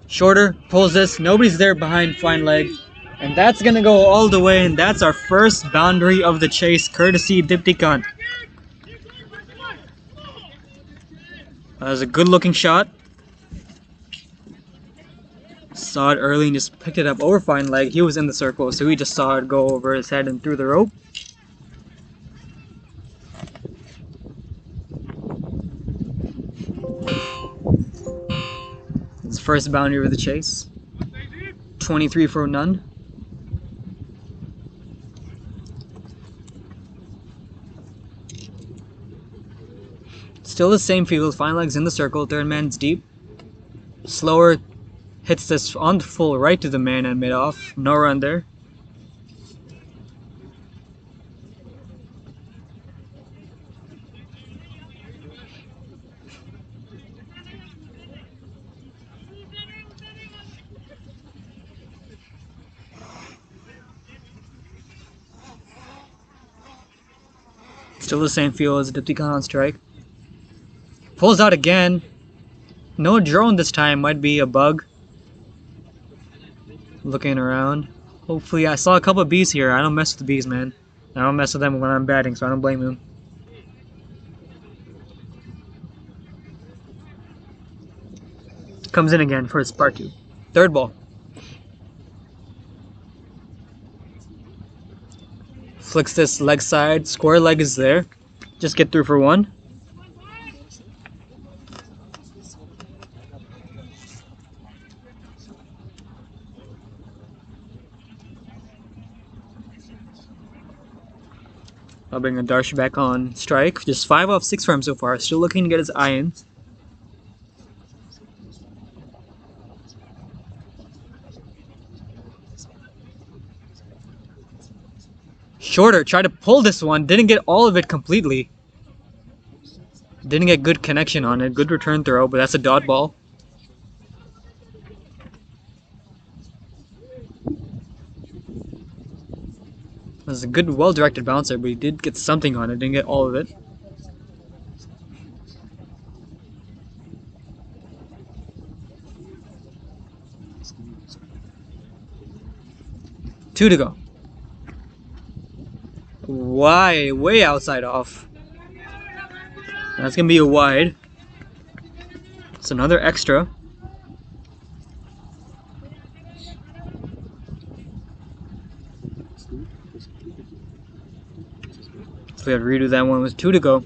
Shorter, pulls this. Nobody's there behind fine leg. And that's going to go all the way. And that's our first boundary of the chase, courtesy Dipti Khan. That was a good looking shot. Saw it early and just picked it up over fine leg. He was in the circle, so he just saw it go over his head and through the rope. His first boundary with the chase. 23 for none. Still the same field, fine legs in the circle, third man's deep. Slower, hits this on the full right to the man and mid off. No run there. Still the same field as Dipti Khan on strike. Pulls out again. No drone this time, might be a bug. Looking around. Hopefully, I saw a couple of bees here. I don't mess with the bees, man. I don't mess with them when I'm batting, so I don't blame him. Comes in again for his part 2. Third ball. Flicks this leg side. Square leg is there. Just get through for 1. I'll bring a Darsh back on strike. Just 5 off 6 for him so far. Still looking to get his eye in. Shorter, tried to pull this one. Didn't get all of it completely. Didn't get good connection on it. Good return throw, but that's a dot ball. It was a good, well-directed bouncer, but he did get something on it. Didn't get all of it. Two to go. Way outside off. That's gonna be a wide. It's another extra. So we have to redo that one with 2 to go.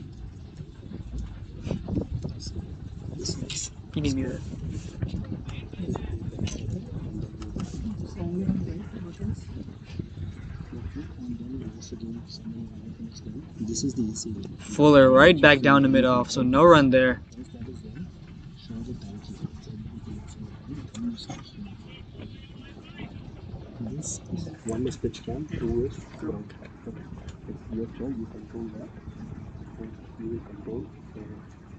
You need me there. This is the easy. Fuller right back down to mid off, so no run there. One is pitch cam, 2 is ground. It's your turn, you control that. You will control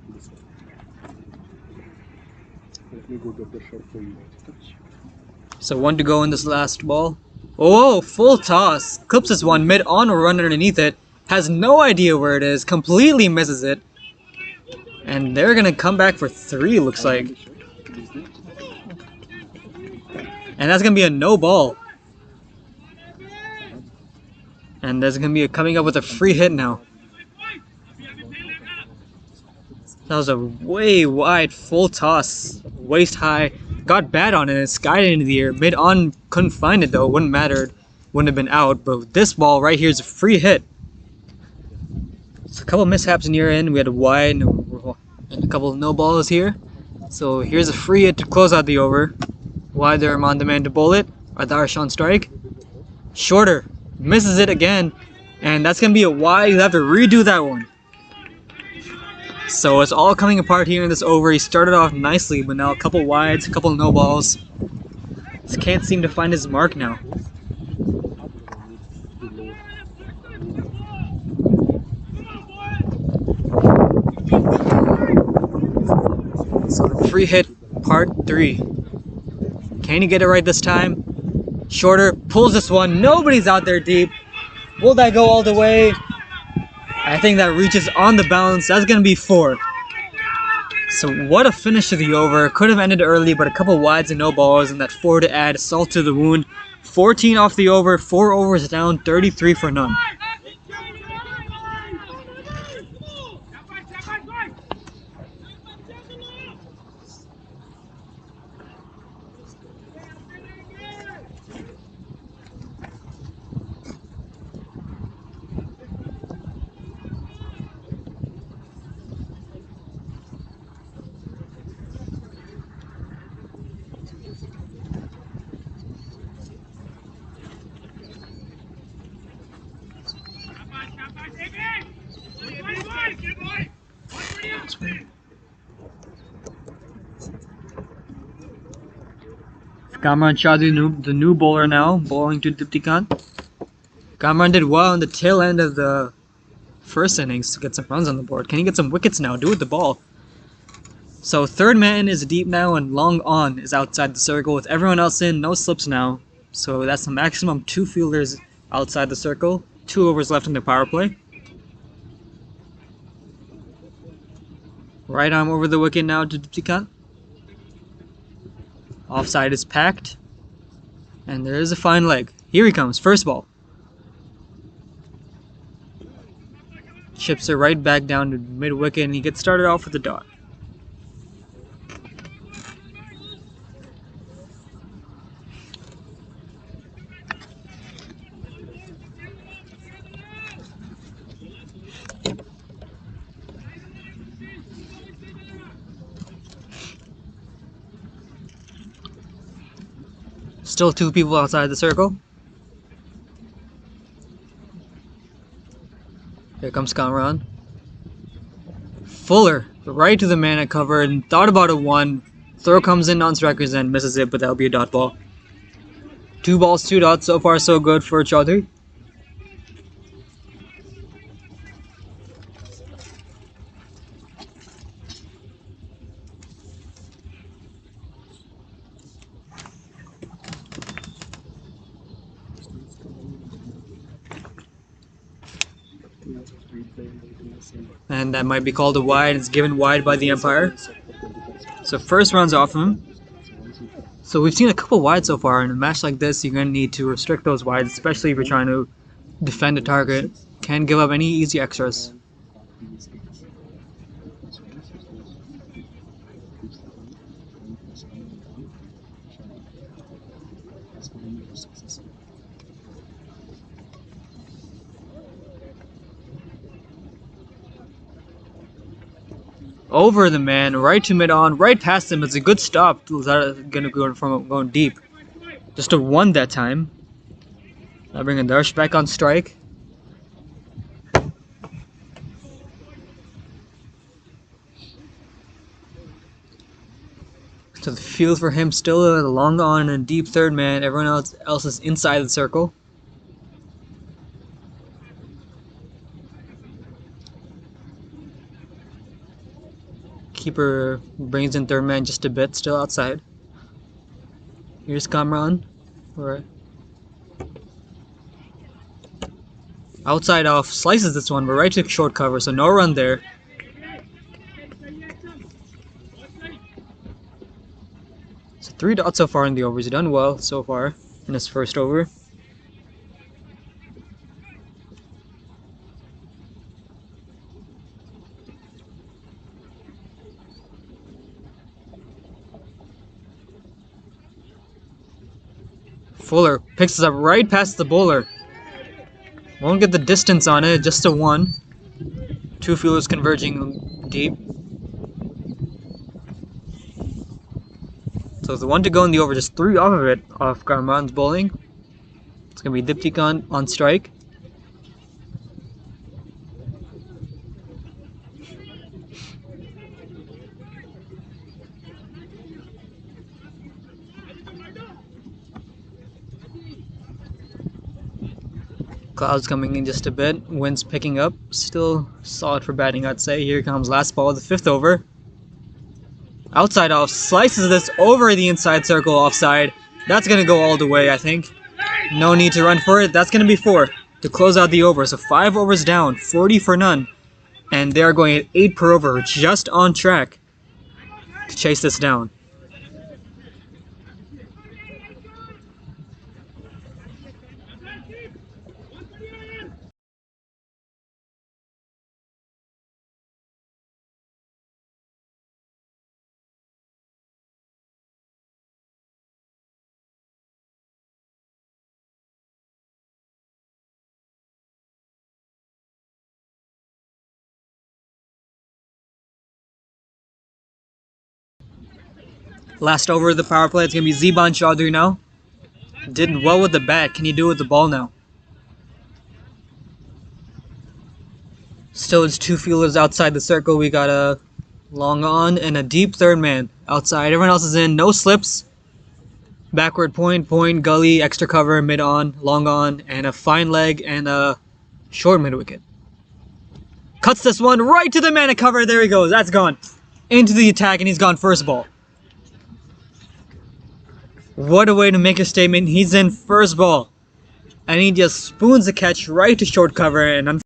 this one. Let me go get the shot for you. So 1 to go in this last ball. Oh, full toss. Clips this one mid on or run underneath it. Has no idea where it is. Completely misses it. And they're going to come back for 3, looks like. And that's going to be a no ball. And there's going to be coming up with a free hit now. That was a way wide full toss. Waist high. Got bad on it and skied into the air. Mid on couldn't find it though. Wouldn't matter. Wouldn't have been out. But this ball right here is a free hit. So a couple mishaps near end. We had a wide and a couple of no balls here. So here's a free hit to close out the over. Wide there, on demand to bowl it. Adarsh on strike. Shorter. Misses it again. And that's going to be a wide. You'll have to redo that one. So it's all coming apart here in this over. He started off nicely, but now a couple wides, a couple no balls. Just can't seem to find his mark now. So the free hit, part 3. Can he get it right this time? Shorter, pulls this one. Nobody's out there deep. Will that go all the way? I think that reaches on the bounce. That's going to be 4. So what a finish to the over. Could have ended early, but a couple wides and no balls, and that 4 to add salt to the wound. 14 off the over, 4 overs down, 33 for none. Kamran Chaudhry, the new bowler now, bowling to Dipti Khan. Kamran did well in the tail end of the first innings to get some runs on the board. Can he get some wickets now? Do with the ball. So third man is deep now and long on is outside the circle with everyone else in. No slips now. So that's the maximum 2 fielders outside the circle. 2 overs left in the power play. Right arm over the wicket now to Dipti Khan. Offside is packed. And there is a fine leg. Here he comes. First ball. Chips it right back down to mid-wicket and he gets started off with a dot. Still 2 people outside the circle. Here comes Kamran. Fuller, right to the man at cover and thought about a 1. Throw comes in on strikers and misses it, but that'll be a dot ball. 2 balls, 2 dots. So far so good for Chaudhry. And that might be called a wide. It's given wide by the umpire. So first run's off him. So we've seen a couple wides so far. In a match like this, you're going to need to restrict those wides, especially if you're trying to defend a target. Can't give up any easy extras. Over the man, right to mid-on, right past him. It's a good stop. Gonna go from going deep. Just a 1 that time. Now bring Adarsh back on strike. So the field for him still a long on and deep third man. Everyone else is inside the circle. Keeper brings in third man just a bit, still outside. Here's Kamran. Alright. Outside off, slices this one, but right to short cover, so no run there. So 3 dots so far in the over. He's done well so far in his first over. Fuller picks us up right past the bowler. Won't get the distance on it, just a 1. 2 fielders converging deep. So the 1 to go in the over, just 3 off of it, off Garman's bowling. It's going to be Diptyque on strike. Clouds coming in just a bit, wind's picking up, still solid for batting I'd say. Here comes last ball of the 5th over. Outside off, slices this over the inside circle offside. That's going to go all the way I think. No need to run for it, that's going to be 4 to close out the over. So 5 overs down, 40 for none. And they're going at 8 per over, just on track to chase this down. Last over of the power play, it's going to be Ziban Chaudhry now. Did well with the bat, can he do it with the ball now? Still, it's 2 fielders outside the circle. We got a long on and a deep third man outside. Everyone else is in, no slips. Backward point, gully, extra cover, mid on, long on, and a fine leg and a short mid wicket. Cuts this one right to the man at cover. There he goes. That's gone. Into the attack, and he's gone first ball. What a way to make a statement. He's in first ball. And he just spoons the catch right to short cover. And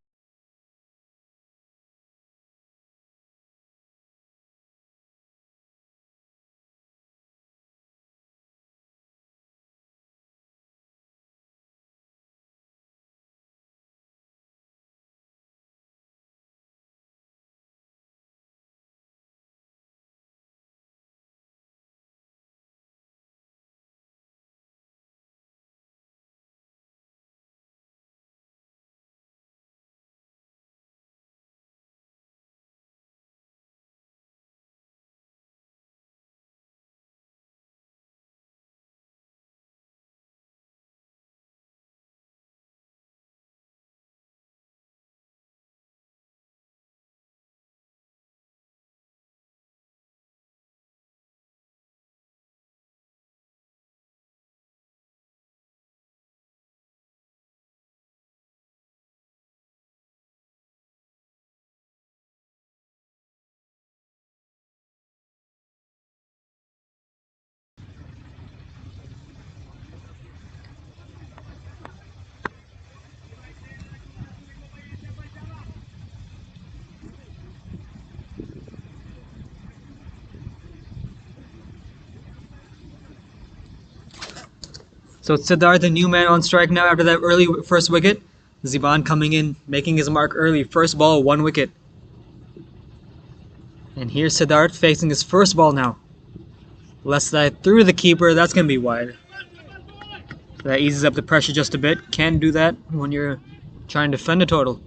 so it's Siddharth, the new man on strike now after that early first wicket. Ziban coming in, making his mark early. First ball, 1 wicket. And here's Siddharth facing his first ball now. Left side through the keeper, that's going to be wide. That eases up the pressure just a bit. Can't do that when you're trying to defend a total.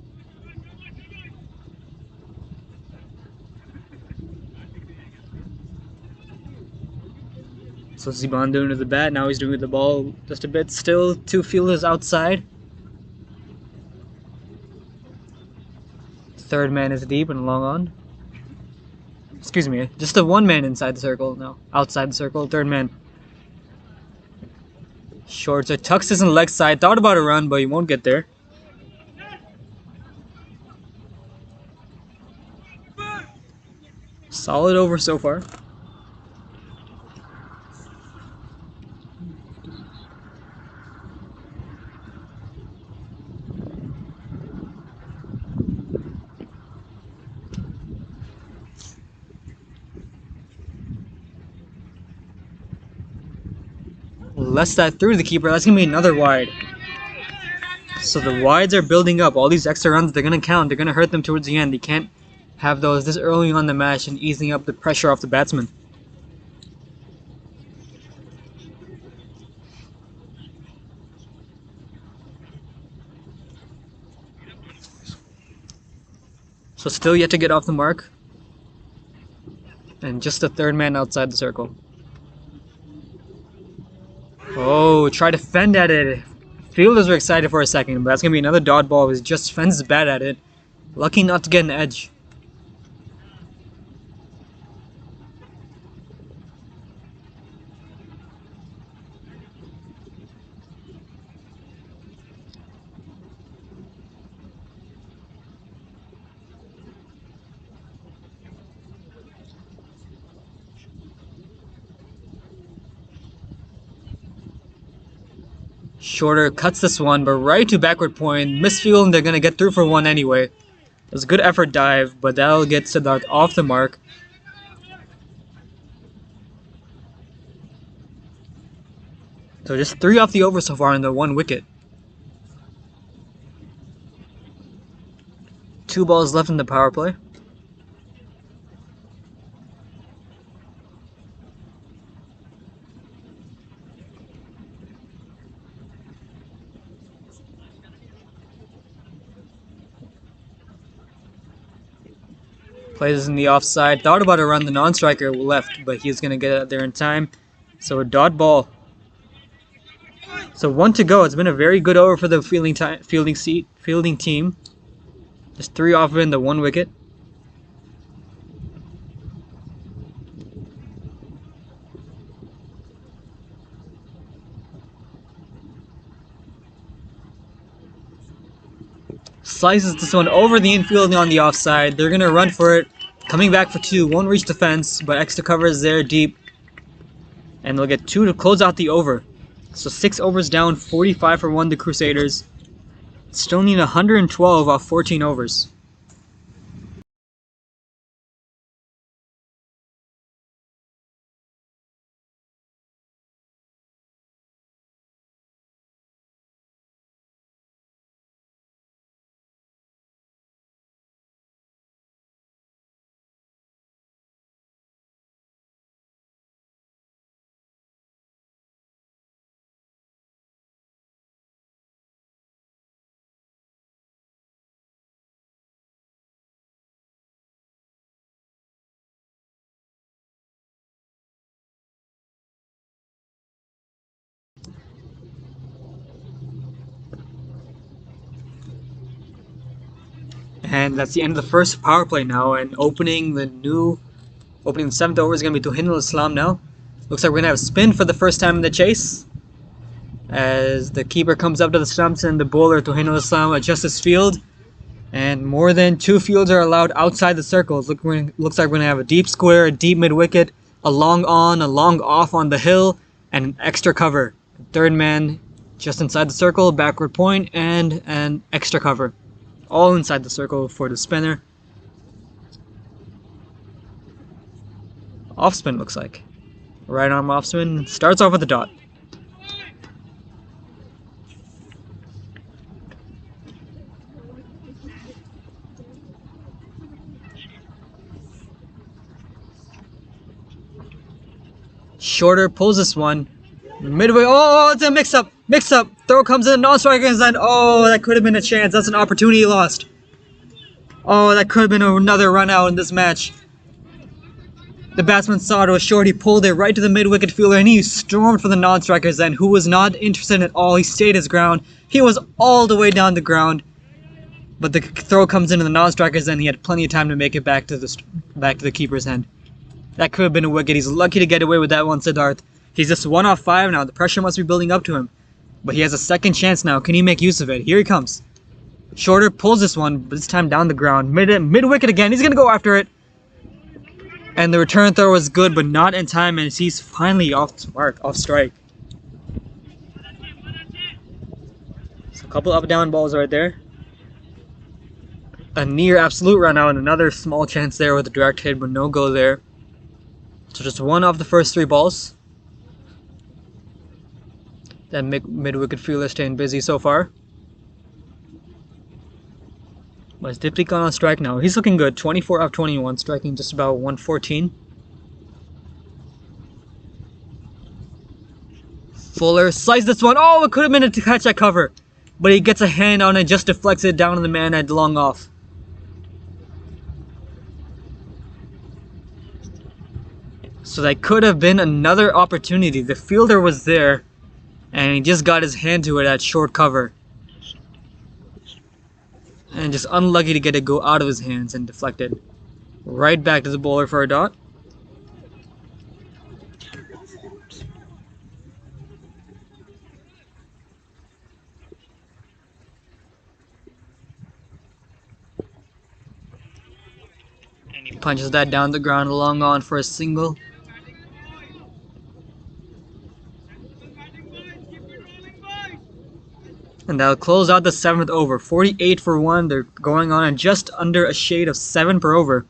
So Ziban doing it with the bat, now he's doing it with the ball just a bit. Still 2 fielders outside. Third man is deep and long on. Excuse me, just the 1 man inside the circle now. Outside the circle, third man. Short, so tucks this in the leg side. Thought about a run, but he won't get there. Solid over so far. lets that through the keeper. That's going to be another wide. So the wides are building up. All these extra runs, they're going to count. They're going to hurt them towards the end. They can't have those this early on the match and easing up the pressure off the batsman. So still yet to get off the mark. And just the third man outside the circle. Oh, try to fend at it. Fielders were excited for a second, but that's going to be another dot ball. He just fends his bat at it. Lucky not to get an edge. Shorter cuts this one, but right to backward point. Misfield, and they're going to get through for one anyway. It was a good effort dive, but that'll get Siddharth off the mark. So just 3 off the over so far in the 1 wicket. 2 balls left in the power play. Plays in the offside. Thought about a run. The non-striker left, but he's going to get out there in time. So a dot ball. So 1 to go. It's been a very good over for the fielding team. Just 3 off in the 1 wicket. Slices this one over the infield on the offside. They're going to run for it. Coming back for 2. Won't reach the fence, but extra cover is there deep. And they'll get 2 to close out the over. So 6 overs down, 45 for 1 the Crusaders. Still need 112 off 14 overs. And that's the end of the first power play now. And opening the 7th over is going to be Tohinul Islam now. Looks like we're going to have spin for the first time in the chase. As the keeper comes up to the stumps and the bowler Tohinul Islam adjusts his field. And more than 2 fields are allowed outside the circles. Looks like we're going to have a deep square, a deep mid-wicket, a long on, a long off on the hill, and an extra cover. Third man just inside the circle, backward point, and an extra cover. All inside the circle for the spinner. Off spin looks like. Right arm off spin. Starts off with a dot. Shorter pulls this one. Midway. Oh, it's a mix-up. Mix-up. Throw comes in. Non-striker is then. Oh, that could have been a chance. That's an opportunity lost. Oh, that could have been another run out in this match. The batsman saw it was short. He pulled it right to the mid-wicket fielder, and he stormed for the non-strikers then, who was not interested at all. He stayed his ground. He was all the way down the ground. But the throw comes into the non-strikers then. He had plenty of time to make it back to the keeper's end. That could have been a wicket. He's lucky to get away with that one, Siddharth. He's just 1 off 5 now. The pressure must be building up to him. But he has a second chance now. Can he make use of it? Here he comes. Shorter pulls this one, but this time down the ground. Mid-wicket again. He's going to go after it. And the return throw was good, but not in time, and he's finally off strike. So a couple up-down balls right there. A near absolute run out, and another small chance there with a direct hit, but no go there. So just 1 off the first 3 balls. That mid-wicket fielder staying busy so far. But it's Diptyque on strike now. He's looking good. 24 off 21, striking just about 114. Fuller slices this one. Oh, it could have been a catch at cover. But he gets a hand on it, just deflects it down to the man at long off. So that could have been another opportunity. The fielder was there, and he just got his hand to it at short cover. And just unlucky to get it go out of his hands and deflected. Right back to the bowler for a dot. And he punches that down the ground, long on for a single. And that'll close out the 7th over. 48 for 1. They're going on at just under a shade of 7 per over.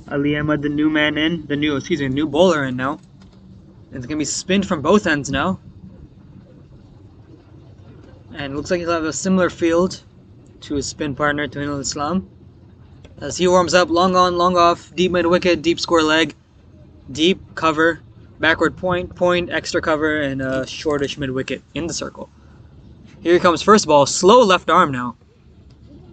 Ali Ahmed, the new man in, new bowler in now. And it's gonna be spinned from both ends now. And it looks like he'll have a similar field to his spin partner, Tuhinul Islam. As he warms up, long on, long off, deep mid wicket, deep square leg, deep cover, backward point, extra cover, and a shortish mid wicket in the circle. Here he comes, first ball, slow left arm now.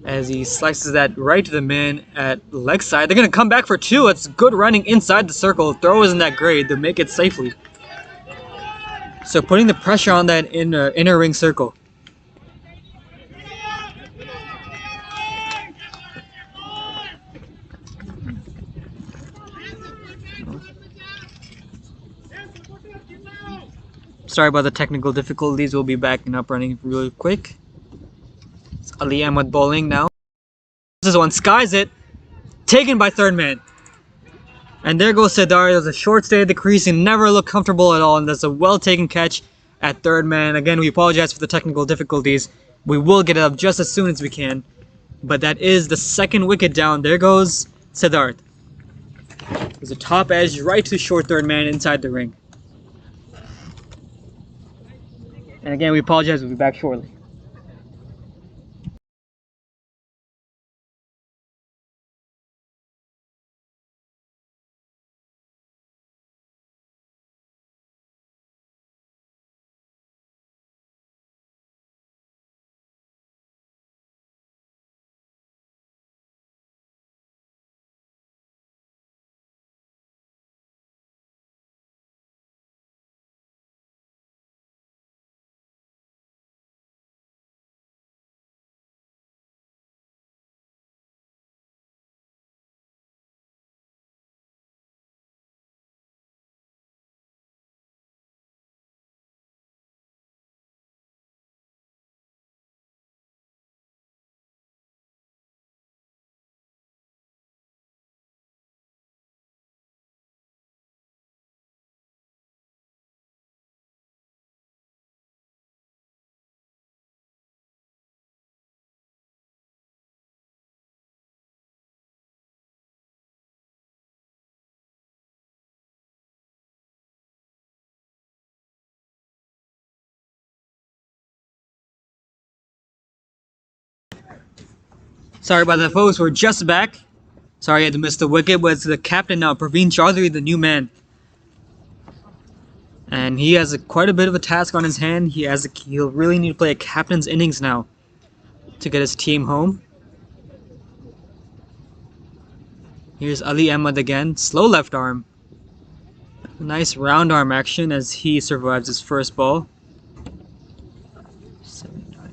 As he slices that right to the man at leg side. They're going to come back for 2. It's good running inside the circle. Throw isn't that great. They'll make it safely. So putting the pressure on that inner ring circle. Sorry about the technical difficulties. We'll be back and up running really quick. It's Ali Ahmed bowling now. This one skies it. Taken by third man. And there goes Siddharth. There's a short stay at the crease. He never looked comfortable at all. And that's a well-taken catch at third man. Again, we apologize for the technical difficulties. We will get it up just as soon as we can. But that is the 2nd wicket down. There goes Siddharth. There's a top edge right to short third man inside the ring. And again, we apologize. We'll be back shortly. Sorry about that, folks. We're just back. Sorry I had to miss the wicket, but it's the captain now, Praveen Chaudhary, the new man. And he has quite a bit of a task on his hand. He'll really need to play a captain's innings now to get his team home. Here's Ali Ahmed again. Slow left arm. Nice round arm action as he survives his first ball. 79.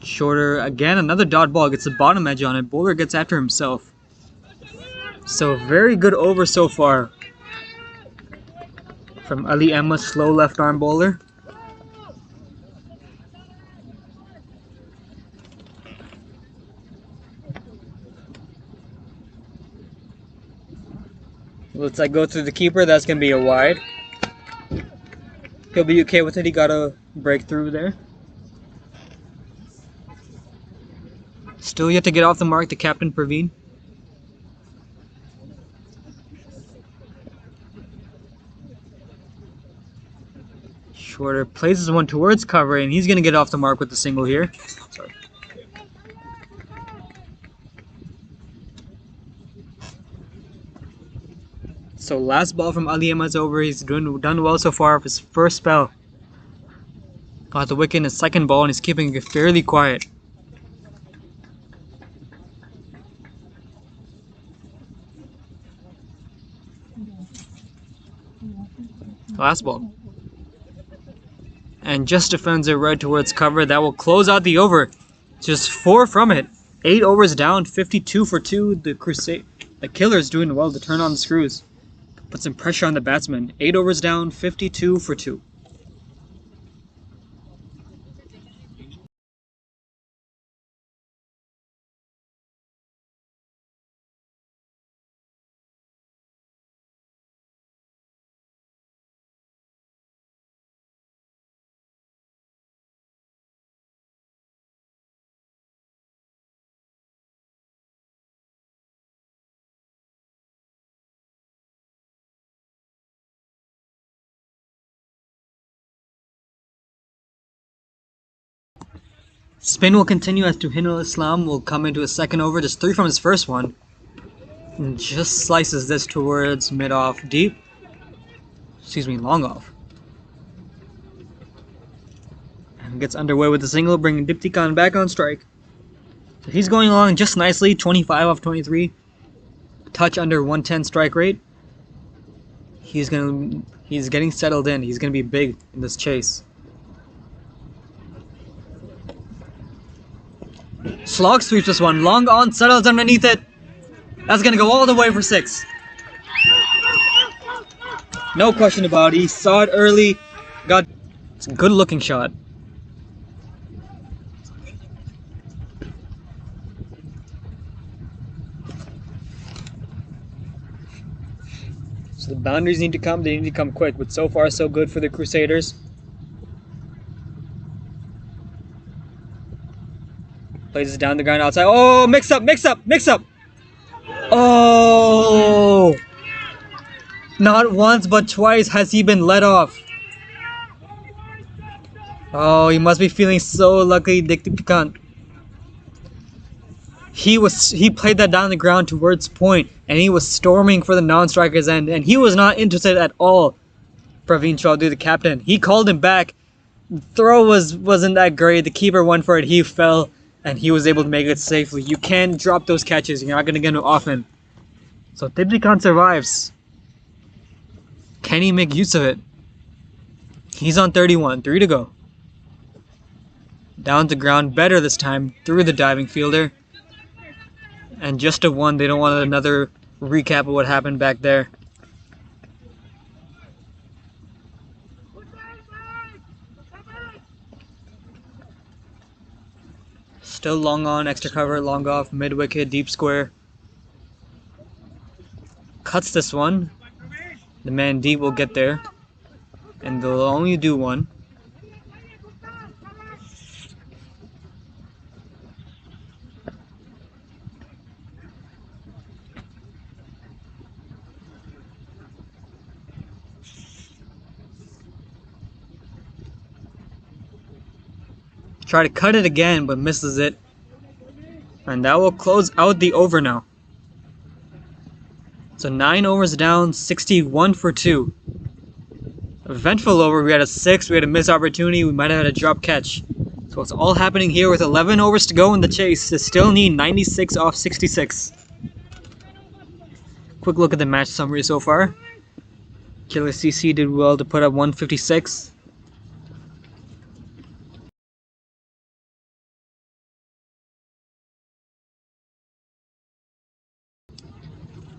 Shorter again, another dot ball, gets the bottom edge on it. Bowler gets after himself. So very good over so far from Ali Emma, slow left arm bowler. Looks like go through the keeper. That's gonna be a wide. He'll be okay with it. He got a breakthrough there. Still yet to get off the mark, the captain Praveen. Shorter places one towards cover, and he's going to get off the mark with the single here. Sorry. So last ball from Ali Emma's over. He's done well so far for his first spell. Got the wicket in his second ball, and he's keeping it fairly quiet. Last ball. And just defends it right towards cover. That will close out the over. Just 4 from it. 8 overs down, 52 for 2. The Killers doing well to turn on the screws. Put some pressure on the batsman. 8 overs down, 52 for 2. Spin will continue as Tuhinul Islam will come into his second over, just 3 from his first one. And just slices this towards mid-off deep. Excuse me, long off. And gets underway with the single, bringing Diptychon back on strike. So he's going along just nicely, 25 off 23. Touch under 110 strike rate. He's getting settled in. He's gonna be big in this chase. Slog sweeps this one. Long on, settles underneath it. That's gonna go all the way for 6. No question about it. He saw it early. It's a good looking shot. So the boundaries need to come. They need to come quick. But so far, so good for the Crusaders. Plays it down the ground outside. Oh, mix up, mix up, mix up. Oh! Not once but twice has he been let off. Oh, he must be feeling so lucky, Diptychon. He played that down the ground towards point, and he was storming for the non-striker's end, and he was not interested at all. Praveen Chaudhary, the captain, he called him back. The throw wasn't that great. The keeper went for it. He fell, and he was able to make it safely. You can't drop those catches. You're not gonna get them often. So Diptychon survives. Can he make use of it? He's on 31. 3 to go. Down to ground, better this time through the diving fielder. And just a 1. They don't want another recap of what happened back there. Still long on, extra cover, long off, mid wicket, deep square. Cuts this one. The man deep will get there. And they'll only do 1. Try to cut it again, but misses it. And that will close out the over now. So 9 overs down, 61 for 2. Eventful over. We had a 6, we had a missed opportunity, we might have had a drop catch. So it's all happening here with 11 overs to go in the chase. They still need 96 off 66. Quick look at the match summary so far. Killer CC did well to put up 156.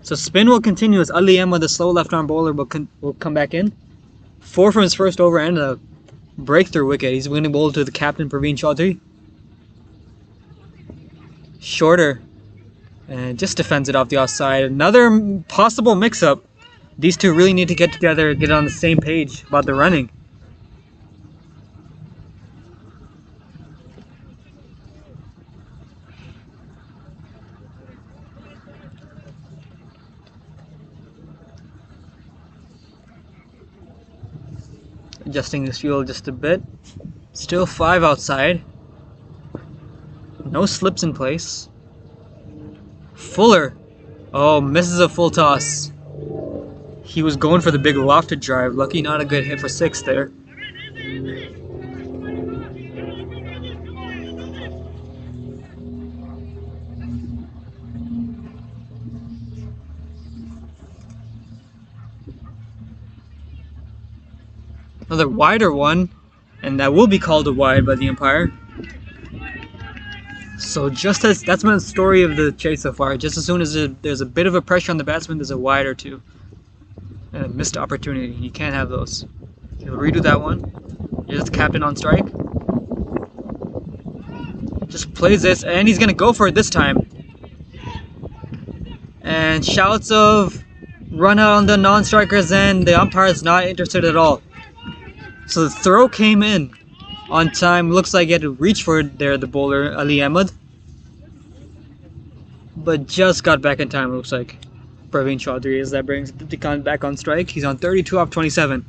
So spin will continue as Ali Ahmed, the slow left-arm bowler, will come back in. 4 from his first over and a breakthrough wicket. He's going to bowl to the captain, Praveen Chaudhary. Shorter. And just defends it off the offside. Another possible mix-up. These two really need to get together and get on the same page about the running. Adjusting his fuel just a bit. Still 5 outside. No slips in place. Fuller. Oh, misses a full toss. He was going for the big lofted drive. Lucky not a good hit for 6 there. Another wider one, and that will be called a wide by the umpire. So just as that's been the story of the chase so far. Just as soon as there's a bit of a pressure on the batsman, there's a wide or two. And a missed opportunity. You can't have those. He'll redo that one. Here's the captain on strike. Just plays this, and he's gonna go for it this time. And shouts of run out on the non-strikers, and the umpire is not interested at all. So the throw came in on time. Looks like he had to reach for it there, the bowler, Ali Ahmed. But just got back in time, looks like. Praveen Chaudhary, as that brings Diptikant back on strike. He's on 32 off 27.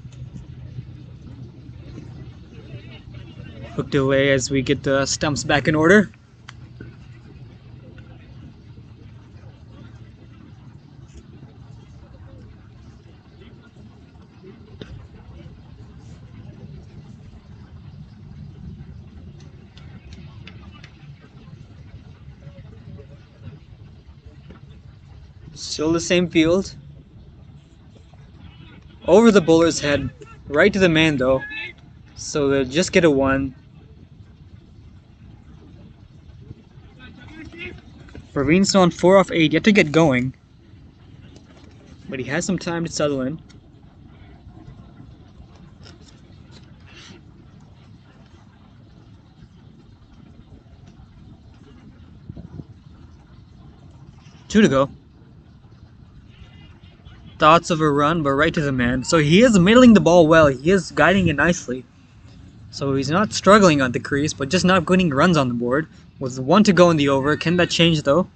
Hooked away as we get the stumps back in order. Still the same field. Over the bowler's head. Right to the man though. So they'll just get a 1. Praveen's on 4 off 8. Yet to get going. But he has some time to settle in. Two to go. Thoughts of a run, but right to the man. So he is middling the ball well. He is guiding it nicely. So he's not struggling on the crease, but just not getting runs on the board. With 1 to go in the over. Can that change though?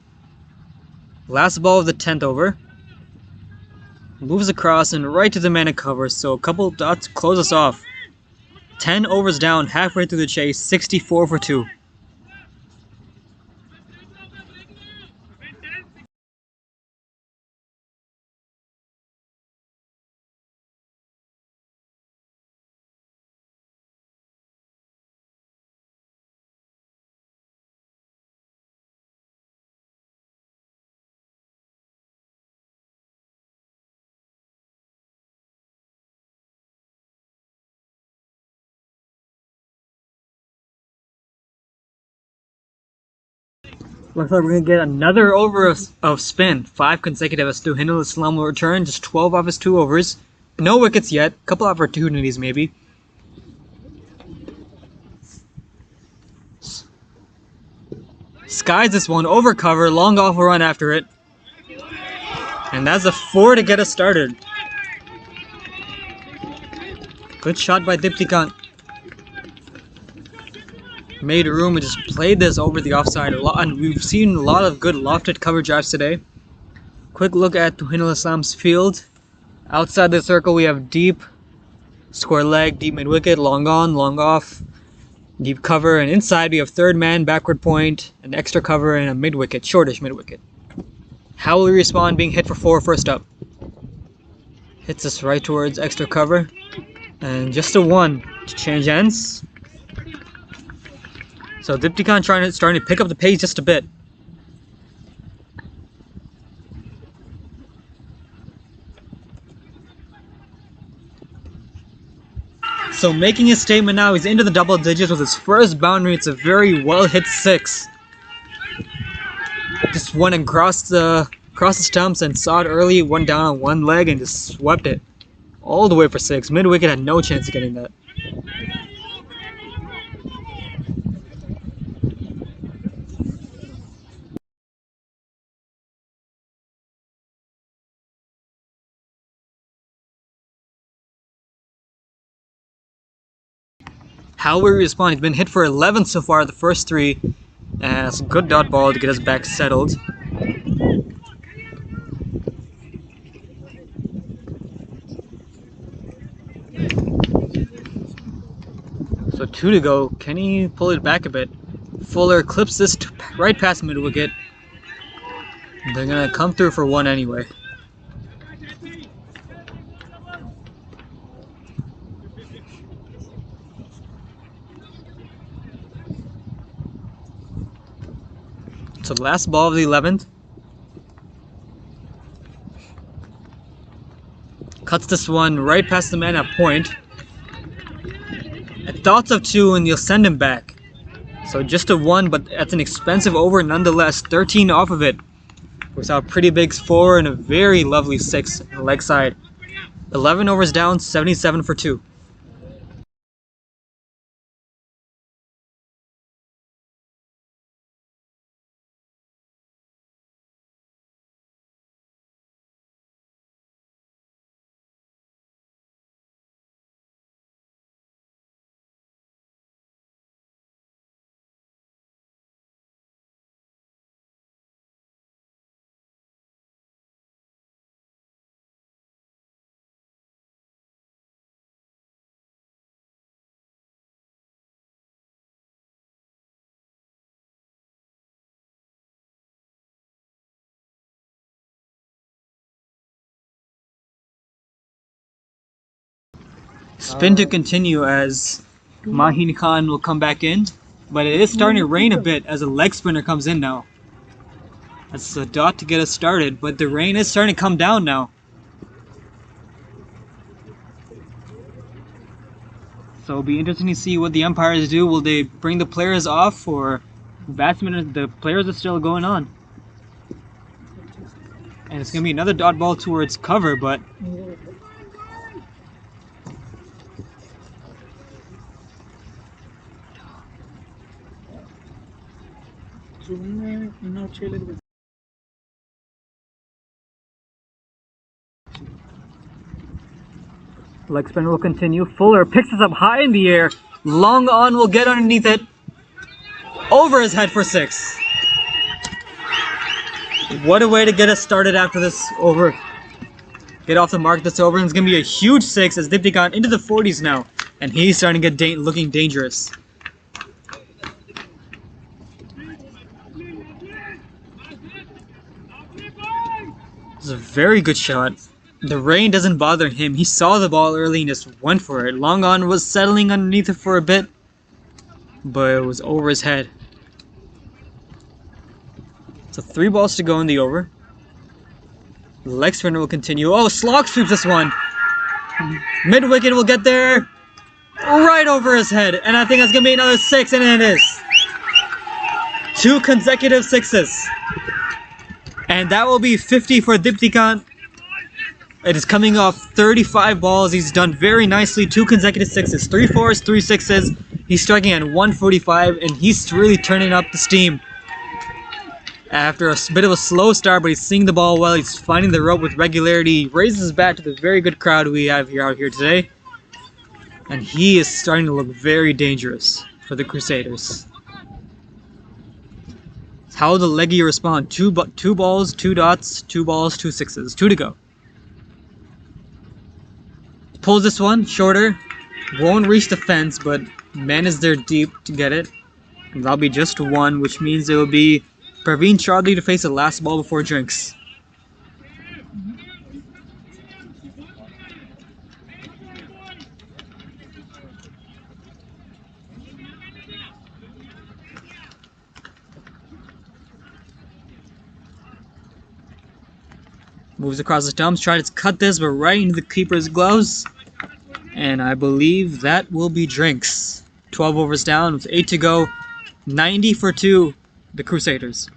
Last ball of the 10th over. Moves across and right to the man and covers. So a couple dots close us off. 10 overs down, halfway through the chase. 64 for 2. Looks like we're going to get another over of spin. 5 consecutive as Tuhindul Islam will return. Just 12 off his 2 overs. No wickets yet. Couple opportunities maybe. Skies this one. Over cover. Long off a run after it. And that's a 4 to get us started. Good shot by Diptikant. Made room and just played this over the offside a lot, and we've seen a lot of good lofted cover drives today. Quick look at Tuhindul Islam's field. Outside the circle we have deep, square leg, deep mid wicket, long on, long off, deep cover, and inside we have third man, backward point, an extra cover, and a mid wicket, shortish mid wicket. How will he respond being hit for 4 first up? Hits us right towards extra cover, and just a 1 to change ends. So Diptikant starting to pick up the pace just a bit. So making his statement now, he's into the double digits with his first boundary. It's a very well hit 6. Just went across the Crossed the stumps and saw it early, went down on one leg and just swept it all the way for 6. Mid-wicket had no chance of getting that. How will he respond? He's been hit for 11 so far, the first 3. And it's a good dot ball to get us back settled. So 2 to go. Can he pull it back a bit? Fuller clips this right past mid-wicket. They're going to come through for 1 anyway. So last ball of the 11th. Cuts this one right past the man at point. Thoughts of 2 and you'll send him back. So just a 1, but that's an expensive over nonetheless. 13 off of it. We saw a pretty big 4 and a very lovely 6 on the leg side. 11 overs down, 77 for 2. Spin to continue as Mahin Khan will come back in, but it is starting to rain a bit as a leg spinner comes in now. That's a dot to get us started, but the rain is starting to come down now. So it'll be interesting to see what the umpires do. Will they bring the players off, or the players are still going on? And it's going to be another dot ball towards cover, but leg spin will continue. Fuller picks this up high in the air. Long on will get underneath it. Over his head for 6. What a way to get us started after this over. Get off the mark this over, and it's going to be a huge 6 as Dipti got into the 40s now. And he's starting to get looking dangerous. This is a very good shot. The rain doesn't bother him. He saw the ball early and just went for it. Long on was settling underneath it for a bit, but it was over his head. So 3 balls to go in the over. The leg spinner will continue. Oh, slog sweeps this one. Mid-wicket will get there. Right over his head. And I think that's going to be another 6, and it is. 2 consecutive 6s. And that will be 50 for Dipti Khan. It is coming off 35 balls. He's done very nicely. 2 consecutive 6s. 3 4s, 3 6s. He's striking at 145, and he's really turning up the steam. After a bit of a slow start, but he's seeing the ball well. He's finding the rope with regularity. He raises his bat to the very good crowd we have out here today. And he is starting to look very dangerous for the Crusaders. How will the leggy respond? 2 balls, 2 dots, 2 balls, 2 6s. 2 to go. Pulls this one, shorter. Won't reach the fence, but man is there deep to get it. And that'll be just 1, which means it will be Praveen Chaudhary to face the last ball before drinks. Moves across the stumps, tries to cut this, but right into the keeper's gloves. And I believe that will be drinks. 12 overs down with 8 to go. 90 for 2, the Crusaders.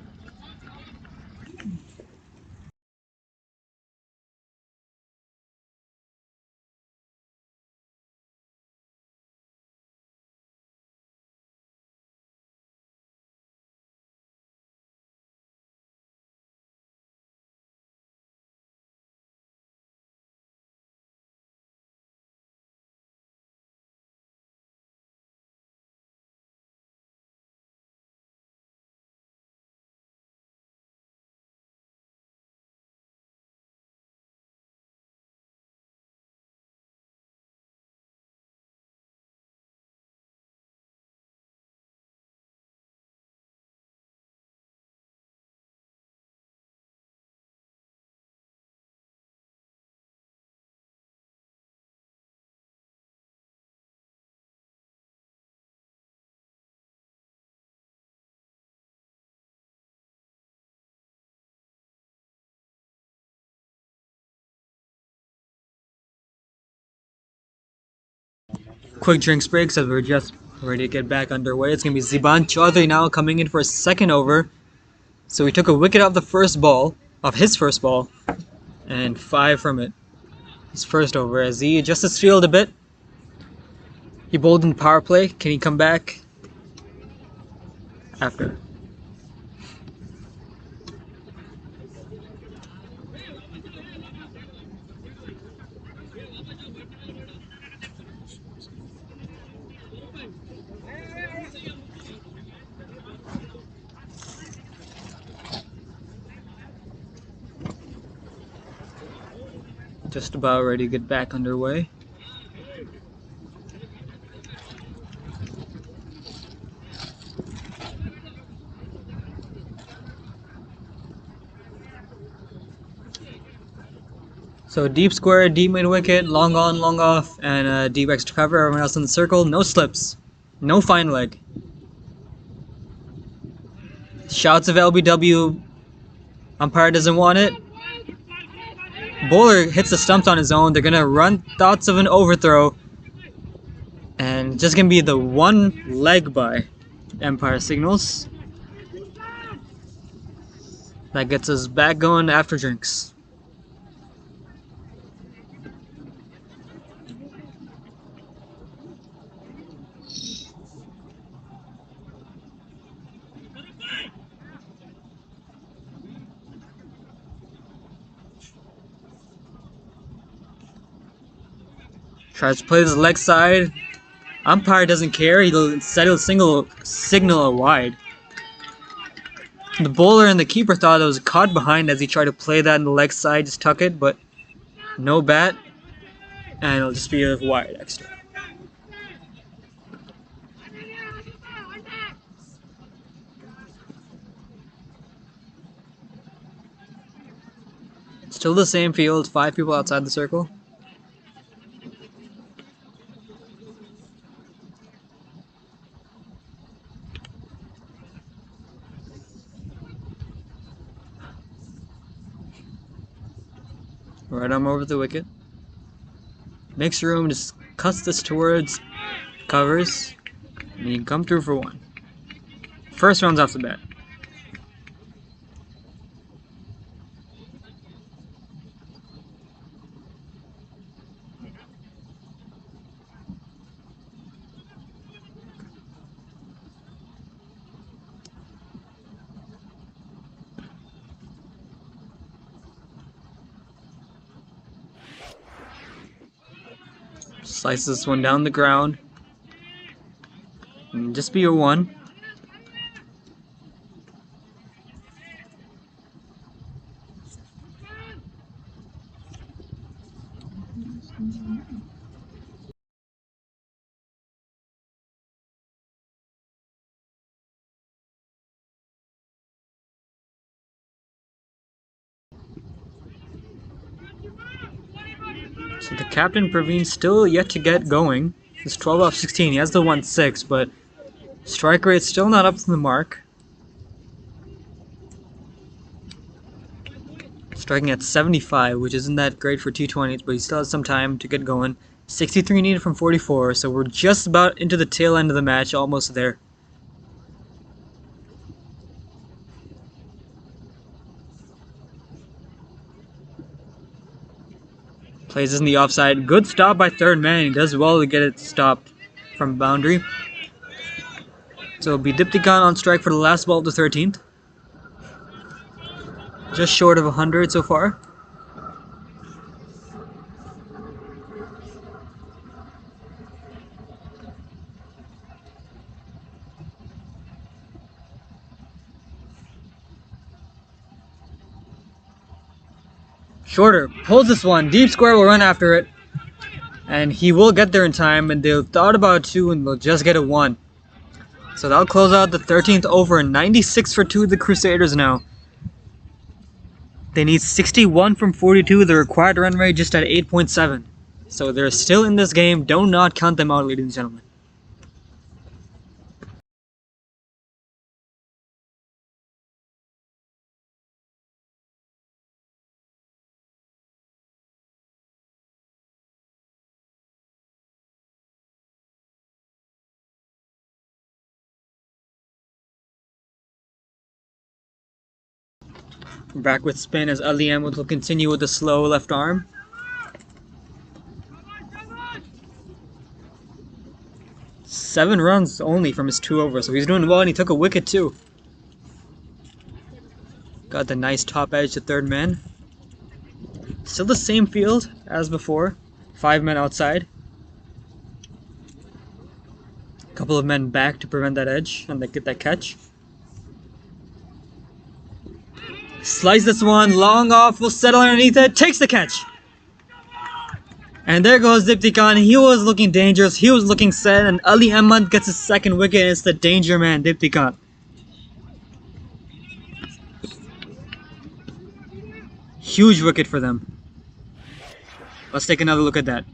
quick drinks break as we're just ready to get back underway. It's going to be Ziban Chaudhry now coming in for a second over. So he took a wicket off his first ball, and 5 from it. His first over as he adjusts his field a bit. He bowled in power play. Can he come back after? Just about ready to get back underway. So deep square, deep mid wicket, long on, long off, and deep extra cover. Everyone else in the circle. No slips. No fine leg. Shouts of LBW. Umpire doesn't want it. Bowler hits the stumps on his own. They're going to run thoughts of an overthrow. And just going to be the one leg by Empire signals. That gets us back going after drinks. Tries to play this leg side. Umpire doesn't care. He'll signal a wide. The bowler and the keeper thought it was caught behind as he tried to play that in the leg side, just tuck it, but no bat, and it'll just be a wide extra. Still the same field, 5 people outside the circle. Right arm over the wicket. Makes room, just cuts this towards covers, and you can come through for 1. First round's off the bat. Slices this one down the ground. And just be a 1. So the captain Praveen still yet to get going. He's 12 off 16. He has the 1-6, but strike rate's still not up to the mark. Striking at 75, which isn't that great for T20s, but he still has some time to get going. 63 needed from 44, so we're just about into the tail end of the match, almost there. Plays this in the offside. Good stop by third man. He does well to get it stopped from boundary. So it'll be Diptychon on strike for the last ball of the 13th. Just short of 100 so far. Shorter pulls this one. Deep square will run after it. And he will get there in time. And they'll thought about 2 and they'll just get a 1. So that'll close out the 13th over. 96 for 2 of the Crusaders now. They need 61 from 42. The required run rate just at 8.7. So they're still in this game. Do not count them out, ladies and gentlemen. Back with spin as Ali Ahmed will continue with the slow left arm. Seven runs only from his 2 overs, so he's doing well, and he took a wicket too. Got the nice top edge to third man. Still the same field as before. 5 men outside. A couple of men back to prevent that edge and they get that catch. Slice this one, long off, will settle underneath it, takes the catch. And there goes Dipti Khan. He was looking dangerous, he was looking set, and Ali Ahmed gets his 2nd wicket, and it's the danger man, Dipti Khan. Huge wicket for them. Let's take another look at that.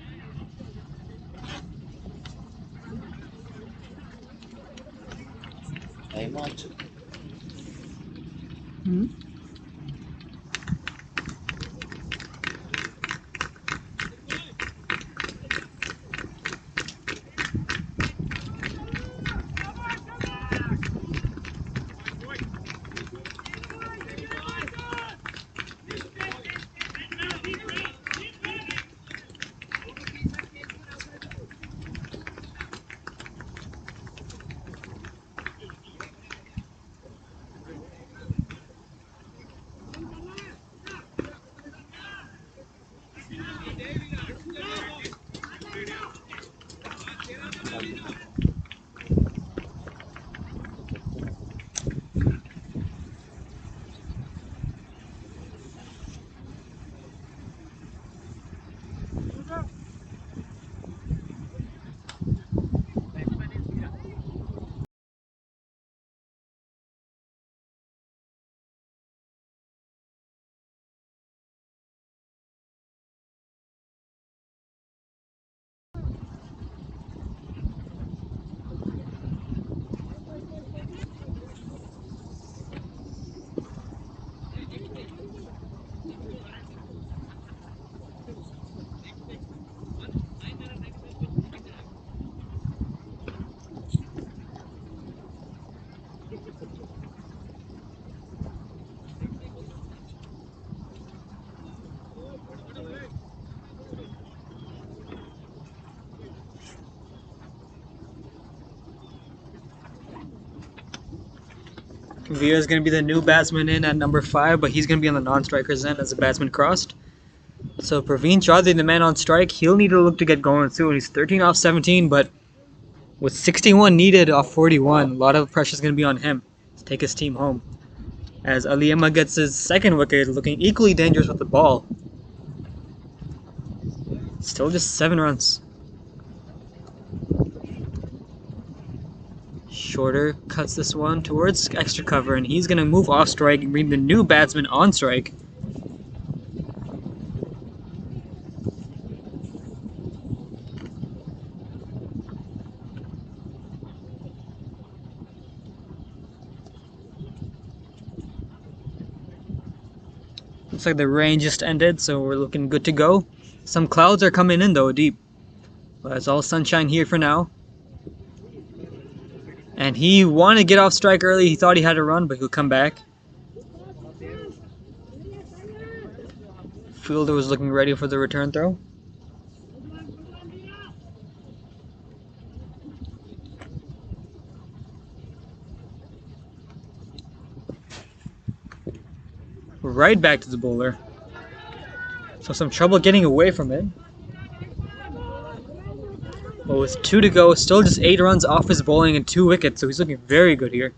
Villa is going to be the new batsman in at number 5, but he's going to be on the non-striker's end as the batsman crossed. So Praveen Chaudhary, the man on strike, he'll need to look to get going soon. He's 13 off 17, but with 61 needed off 41, a lot of pressure is going to be on him to take his team home. As Ali Ahmed gets his 2nd wicket, looking equally dangerous with the ball. Still just 7 runs. Shorter cuts this one towards extra cover, and he's going to move off strike and bring the new batsman on strike. Looks like the rain just ended, so we're looking good to go. Some clouds are coming in though, deep. But it's all sunshine here for now. And he wanted to get off strike early. He thought he had a run, but he'll come back. Fielder was looking ready for the return throw. Right back to the bowler. So some trouble getting away from it. But with 2 to go, still just 8 runs off his bowling and 2 wickets, so he's looking very good here.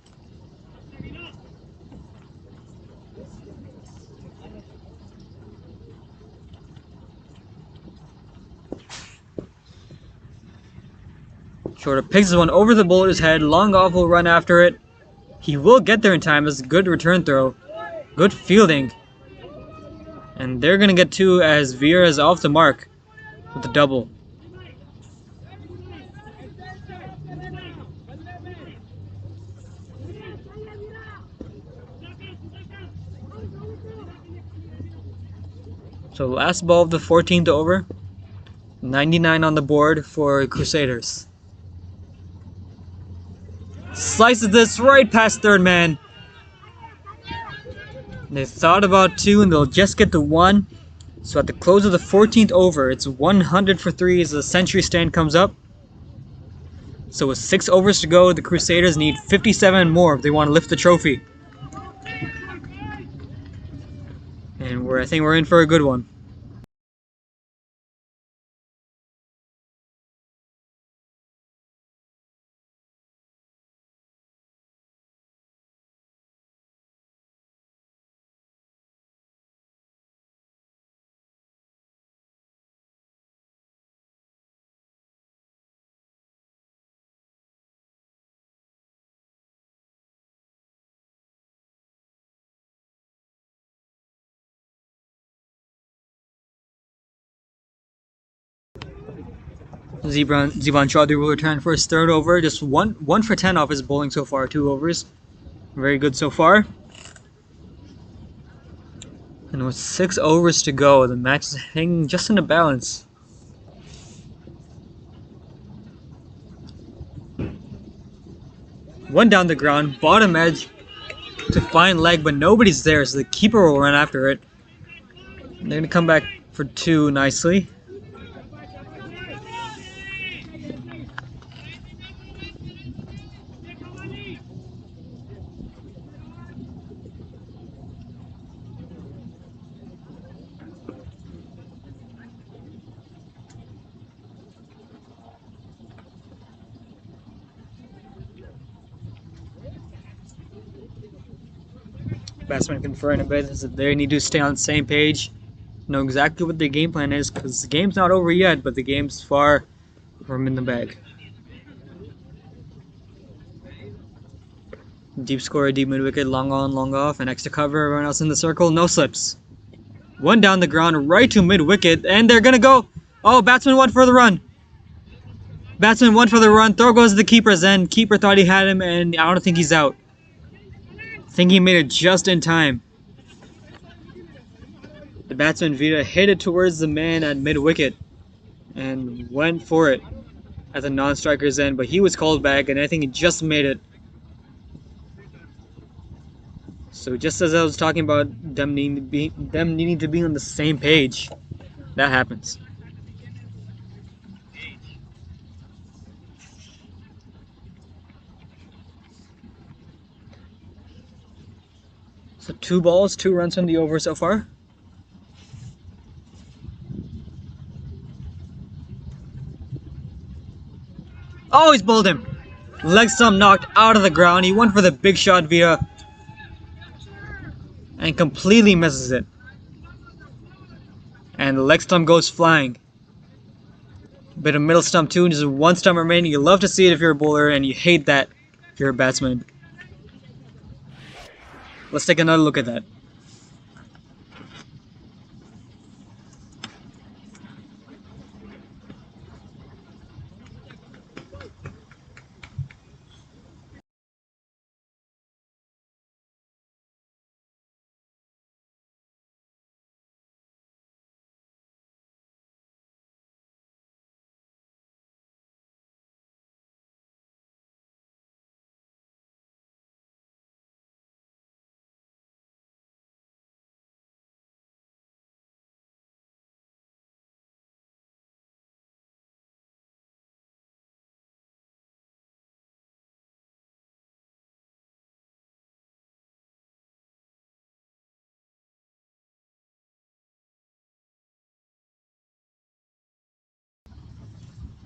Shorter picks this one over the bowler's head. Long off will run after it. He will get there in time. It's a good return throw. Good fielding. And they're going to get 2 as Vieira is off the mark with the double. So last ball of the 14th over. 99 on the board for Crusaders. Slices this right past third man. They thought about 2 and they'll just get the 1. So at the close of the 14th over, it's 100 for 3 as the century stand comes up. So with 6 overs to go, the Crusaders need 57 more if they want to lift the trophy. And I think we're in for a good one. Zebran Chaudhary will return for his 3rd over. Just 1 for 10 off his bowling so far, 2 overs. Very good so far. And with 6 overs to go, the match is hanging just in a balance. One down the ground, bottom edge to fine leg, but nobody's there, so the keeper will run after it. They're going to come back for 2 nicely. Batsman conferring a bit. They need to stay on the same page. Know exactly what their game plan is, because the game's not over yet, but the game's far from in the bag. Deep score, deep mid wicket, long on, long off, and extra cover. Everyone else in the circle, no slips. 1 down the ground, right to mid wicket, and they're gonna go. Oh, batsman 1 for the run. Batsman 1 for the run. Throw goes to the keeper's end. Keeper thought he had him, and I don't think he's out. I think he made it just in time. The batsman Vita hit it towards the man at mid-wicket and went for it at the non-striker's end, but he was called back, and I think he just made it. So just as I was talking about them needing to be on the same page, that happens. So 2 balls, 2 runs from the over so far. Oh, he's bowled him. Leg stump knocked out of the ground. He went for the big shot Vita and completely misses it. And the leg stump goes flying. Bit of middle stump too, and just 1 stump remaining. You love to see it if you're a bowler, and you hate that if you're a batsman. Let's take another look at that.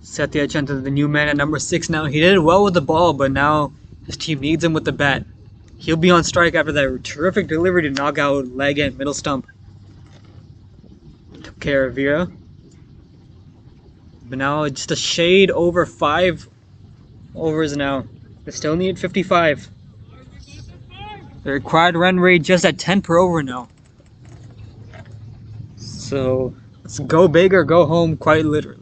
Satya Chanta, the new man at number 6 now. He did well with the ball, but now his team needs him with the bat. He'll be on strike after that terrific delivery to knock out leg and middle stump. Took care of Vera. But now just a shade over 5 overs now. They still need 55. The required run rate just at 10 per over now. So let's go big or go home, quite literally.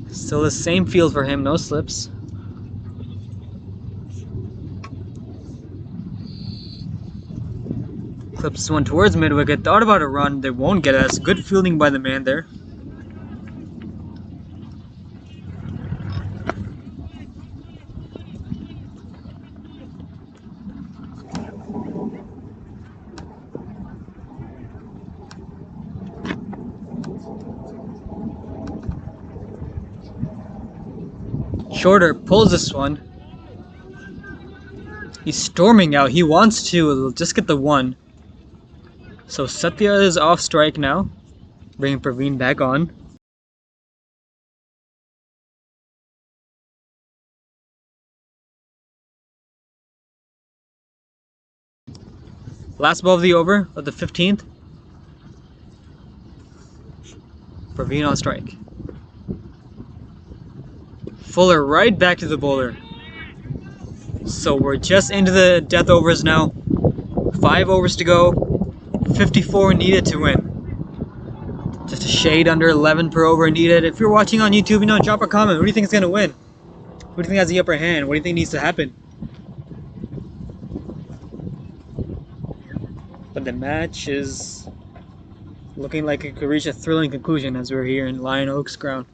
Still the same field for him, no slips. Clips one towards mid-wicket, thought about a run, they won't get it. That's good fielding by the man there. Shorter pulls this one. He's storming out. He wants to just get the one. So Satya is off strike now. Bringing Praveen back on. Last ball of the over, of the 15th. Praveen on strike. Fuller right back to the bowler. So we're just into the death overs now. 5 overs to go. 54 needed to win. Just a shade under 11 per over needed. If you're watching on YouTube, drop a comment. Who do you think is going to win? Who do you think has the upper hand? What do you think needs to happen? But the match is looking like it could reach a thrilling conclusion as we're here in Lion Oaks ground.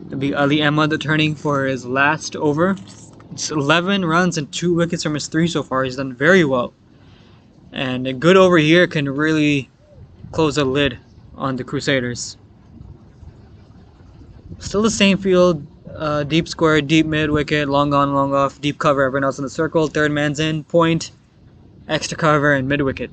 It'll be Ali Ahmad turning for his last over. It's 11 runs and 2 wickets from his 3 so far. He's done very well. And a good over here can really close the lid on the Crusaders. Still the same field, deep square, deep mid wicket, long on, long off, deep cover, everyone else in the circle, third man's in, point, extra cover, and mid wicket.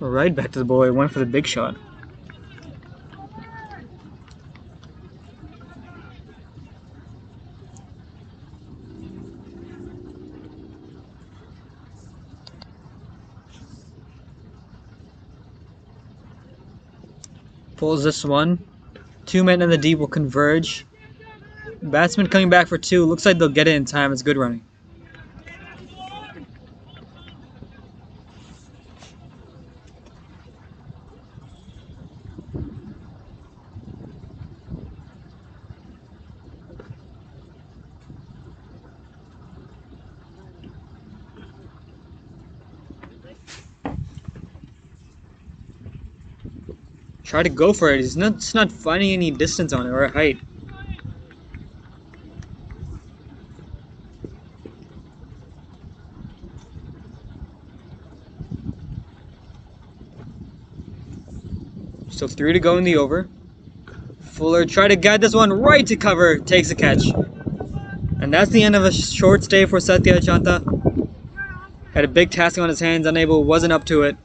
Right back to the bowler, went for the big shot. Pulls this one. 2 men in the deep will converge. Batsman coming back for 2. Looks like they'll get it in time. It's good running. Try to go for it. He's not finding any distance on it or height. So 3 to go in the over. Fuller try to guide this one right to cover. Takes a catch. And that's the end of a short stay for Satya Chanta. Had a big task on his hands. Unable, wasn't up to it.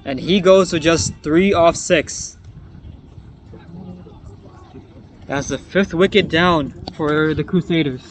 And he goes to just 3 off 6. That's the 5th wicket down for the Crusaders.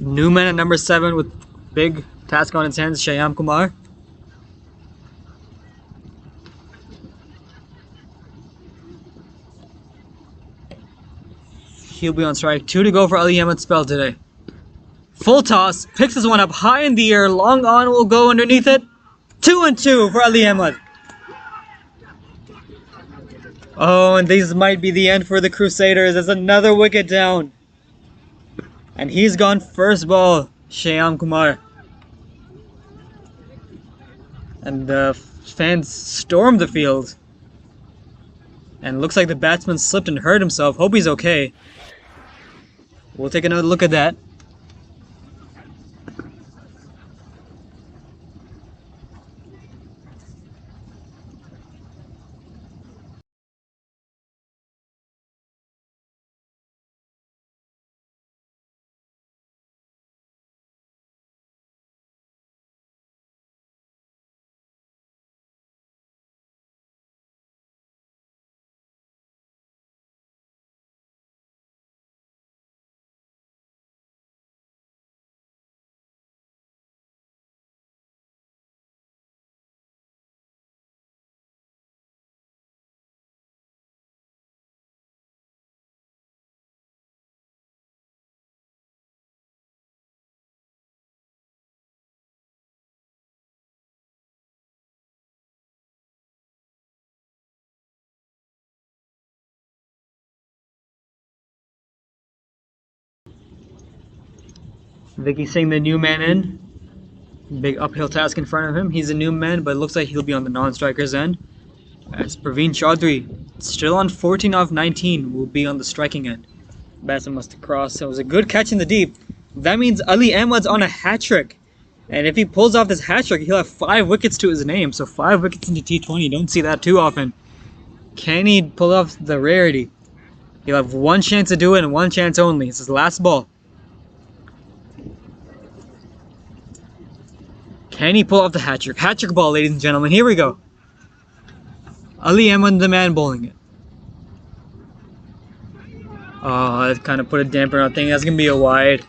Newman at number 7 with big task on his hands, Shyam Kumar. He'll be on strike. 2 to go for Ali Ahmed's spell today. Full toss, picks this one up high in the air, long on will go underneath it. 2 and 2 for Ali Ahmed. Oh, and these might be the end for the Crusaders. There's another wicket down. And he's gone first ball, Shyam Kumar. And the fans stormed the field. And looks like the batsman slipped and hurt himself. Hope he's okay. We'll take another look at that. Vicky Singh, the new man in. Big uphill task in front of him. He's a new man, but it looks like he'll be on the non-striker's end. As Praveen Chaudhary, still on 14 off 19, will be on the striking end. Batsman must cross. It was a good catch in the deep. That means Ali Ahmed's on a hat-trick. And if he pulls off this hat-trick, he'll have 5 wickets to his name. So 5 wickets into T20. Don't see that too often. Can he pull off the rarity? He'll have 1 chance to do it and 1 chance only. It's his last ball. Can he pull off the hat-trick? Hat-trick ball, ladies and gentlemen. Here we go. Ali Ahmed, the man bowling it. Oh, that kind of put a damper on thing. That's going to be a wide.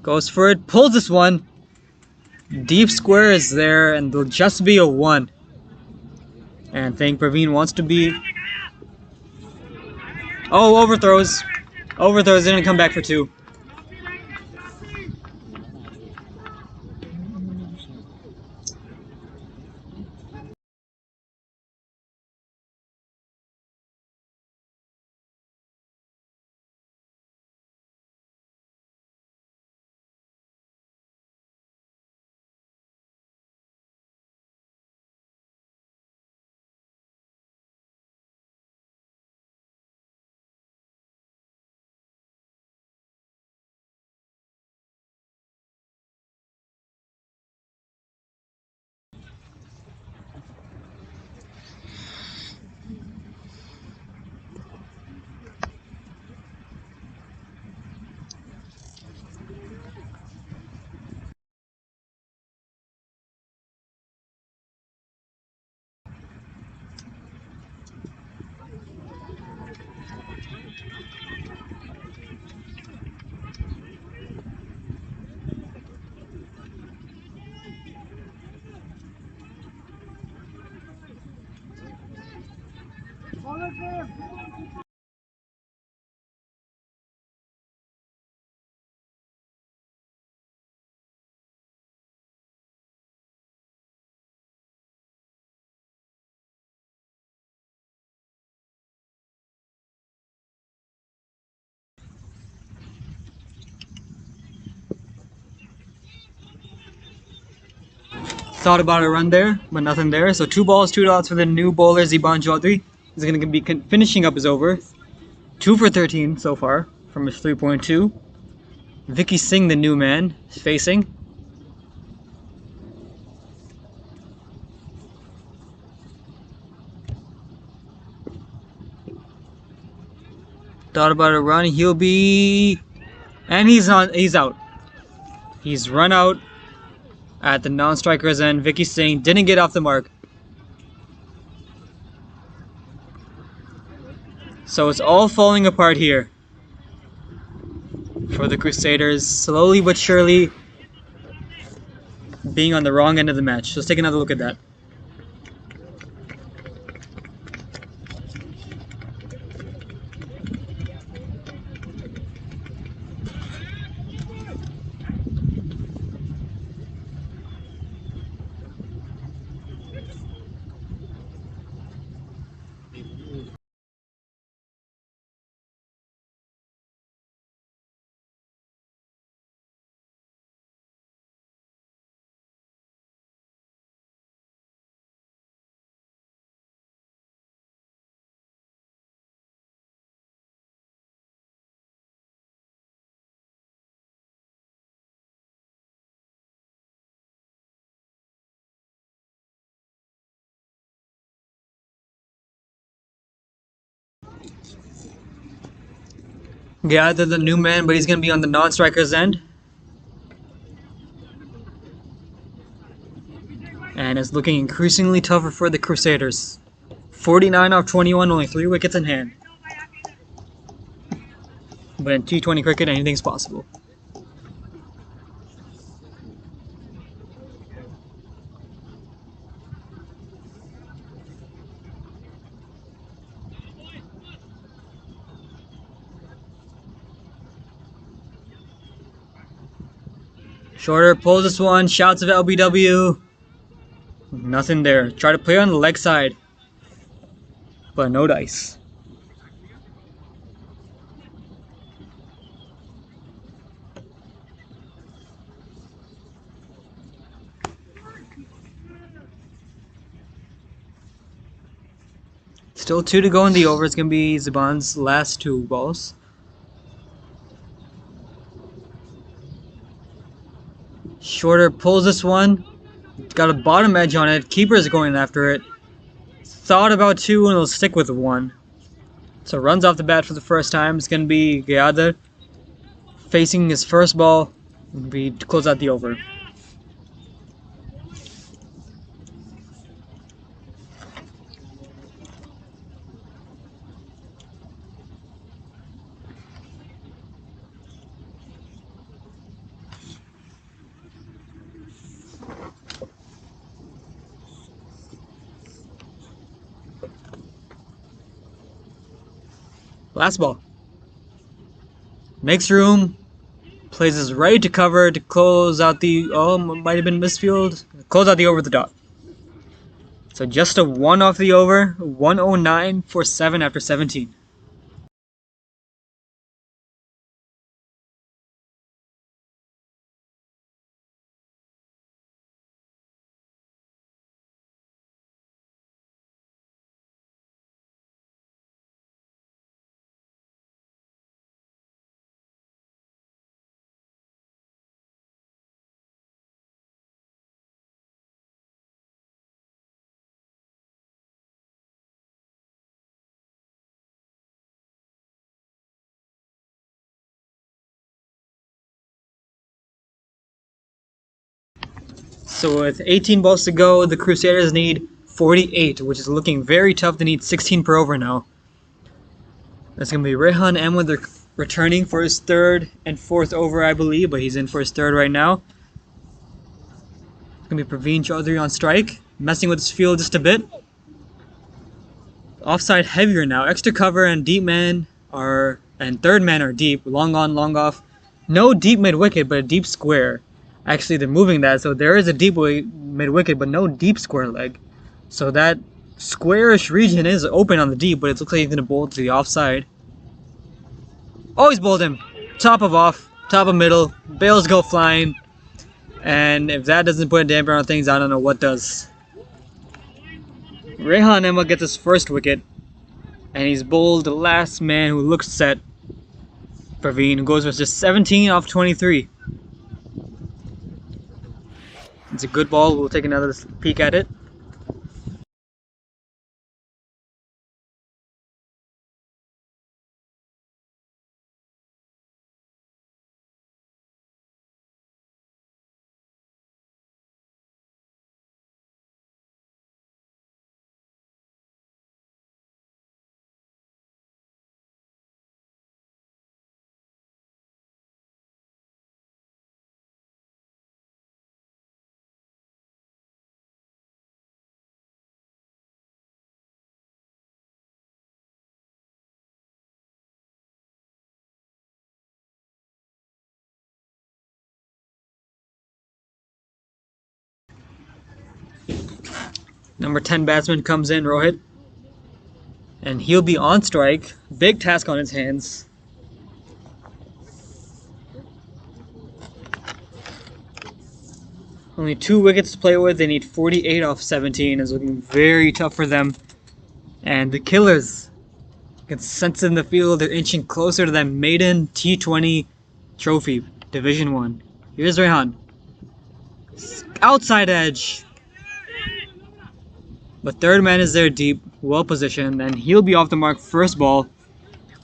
Goes for it. Pulls this one. Deep square is there, and there'll just be a 1. And I think Praveen wants to be... Oh, overthrows. Overthrows, didn't come back for 2. Thought about a run there, but nothing there. So 2 balls, 2 dots for the new bowler, Ziban Chaudhary. He's going to be finishing up his over. 2 for 13 so far from his 3.2. Vicky Singh, the new man, is facing. Thought about a run. He'll be... And he's out. He's run out at the non-striker's end. Vicky Singh didn't get off the mark. So it's all falling apart here for the Crusaders, slowly but surely being on the wrong end of the match. Let's take another look at that. Gather the new man, but he's going to be on the non-striker's end. And it's looking increasingly tougher for the Crusaders. 49 off 21, only 3 wickets in hand. But in T20 cricket, anything's possible. Shorter pulls this one, shouts of LBW. Nothing there. Try to play on the leg side, but no dice. Still 2 to go in the over. It's going to be Zuban's last 2 balls. Shorter pulls this one. Got a bottom edge on it. Keeper's going after it. Thought about 2 and he'll stick with 1. So runs off the bat for the first time. It's going to be Gayada facing his first ball. We close out the over. Last ball. Makes room. Plays his right to cover to close out the... Oh, might have been misfield. Close out the over with the dot. So just a 1 off the over. 109 for 7 after 17. So with 18 balls to go, the Crusaders need 48, which is looking very tough. They need 16 per over now. That's going to be Rehan Ahmed returning for his 3rd and 4th over, I believe, but he's in for his 3rd right now. It's going to be Praveen Chaudhary on strike, messing with his field just a bit. Offside heavier now. Extra cover and deep man are, and 3rd man are deep. Long on, long off. No deep mid-wicket, but a deep square. Actually, they're moving that, so there is a deep mid-wicket, but no deep square leg. So that squarish region is open on the deep, but it looks like he's going to bowl to the offside. Oh, he's bowled him. Top of off, top of middle. Bails go flying. And if that doesn't put a damper on things, I don't know what does. Rehan Ahmed gets his 1st wicket. And he's bowled the last man who looks set. Praveen, who goes with just 17 off 23. It's a good ball. We'll take another peek at it. Number 10 batsman comes in, Rohit. And he'll be on strike. Big task on his hands. Only 2 wickets to play with. They need 48 off 17. It's looking very tough for them. And the Killers can sense it in the field. They're inching closer to that maiden T20 trophy, Division 1. Here's Rehan. Outside edge. But 3rd man is there deep, well positioned, and he'll be off the mark 1st ball.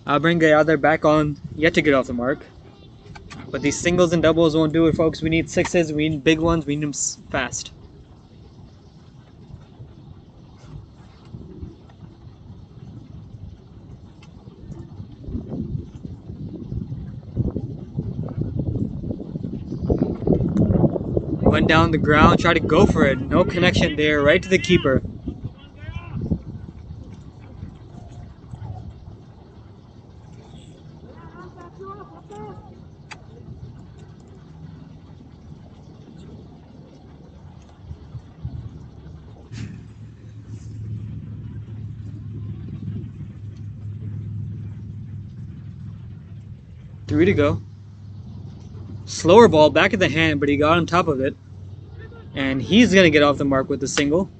I'll bring Gayadar back on, yet to get off the mark. But these singles and doubles won't do it, folks. We need 6s, we need big ones, we need them fast. Went down the ground, tried to go for it. No connection there, right to the keeper. 3 to go. Slower ball back at the hand, but he got on top of it. And he's going to get off the mark with the single.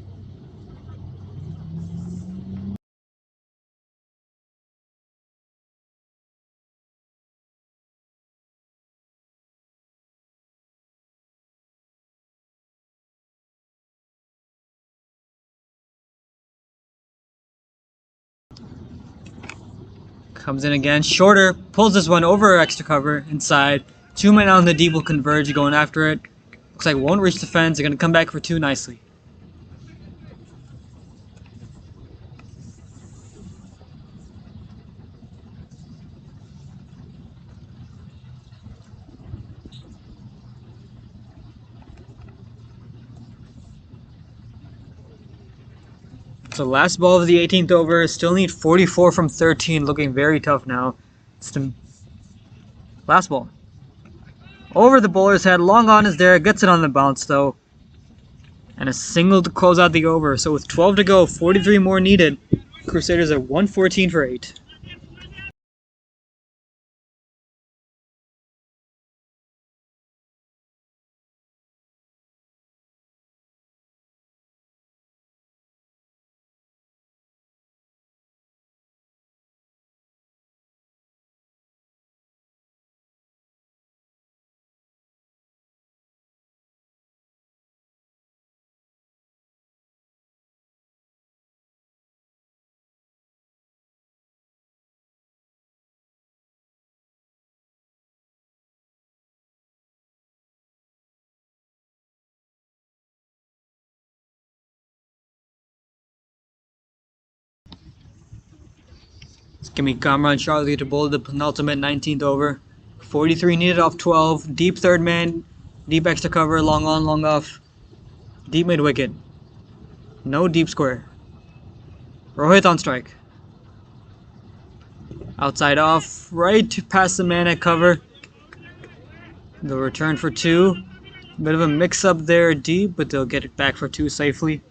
Comes in again, shorter, pulls this one over extra cover, inside. 2 men on the deep will converge, going after it. Looks like won't reach the fence, they're going to come back for 2 nicely. So last ball of the 18th over, still need 44 from 13, looking very tough now. It's the last ball. Over the bowler's head, long on is there, gets it on the bounce though. And a single to close out the over. So with 12 to go, 43 more needed. Crusaders are 114 for 8. It's gonna be Gamra and Charlie to bowl the penultimate 19th over. 43 needed off 12. Deep third man. Deep extra cover. Long on, long off. Deep mid wicket. No deep square. Rohit on strike. Outside off. Right past the man at cover. They'll return for 2. Bit of a mix up there deep, but they'll get it back for 2 safely.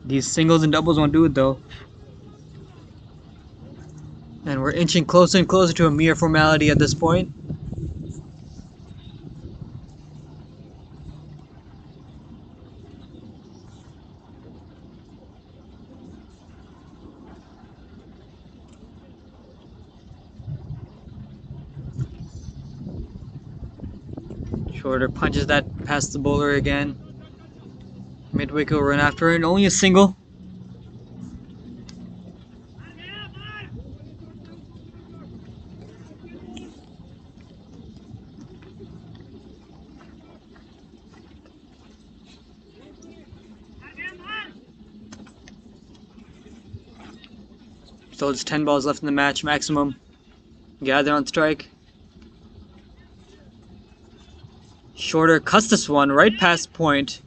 These singles and doubles won't do it though. And we're inching closer and closer to a mere formality at this point. Shorter punches that past the bowler again. Midwick will run after it. Only a single. Still just 10 balls left in the match, maximum. Gather on strike. Shorter cuts this one right past point.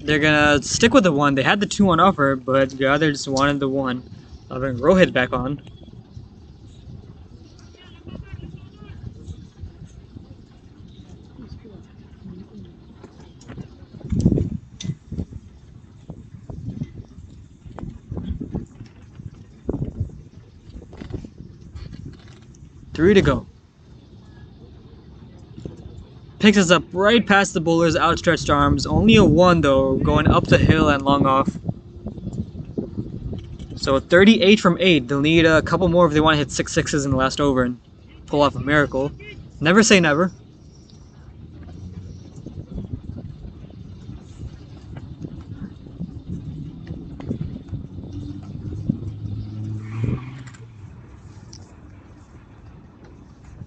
They're gonna stick with the 1. They had the 2 on offer, but Gather just wanted the 1. I'll bring Rohit back on. Three to go. Picks us up right past the bowler's outstretched arms. Only a 1 though, going up the hill and long off. So 38 from 8. They'll need a couple more if they want to hit 6 sixes in the last over and pull off a miracle. Never say never.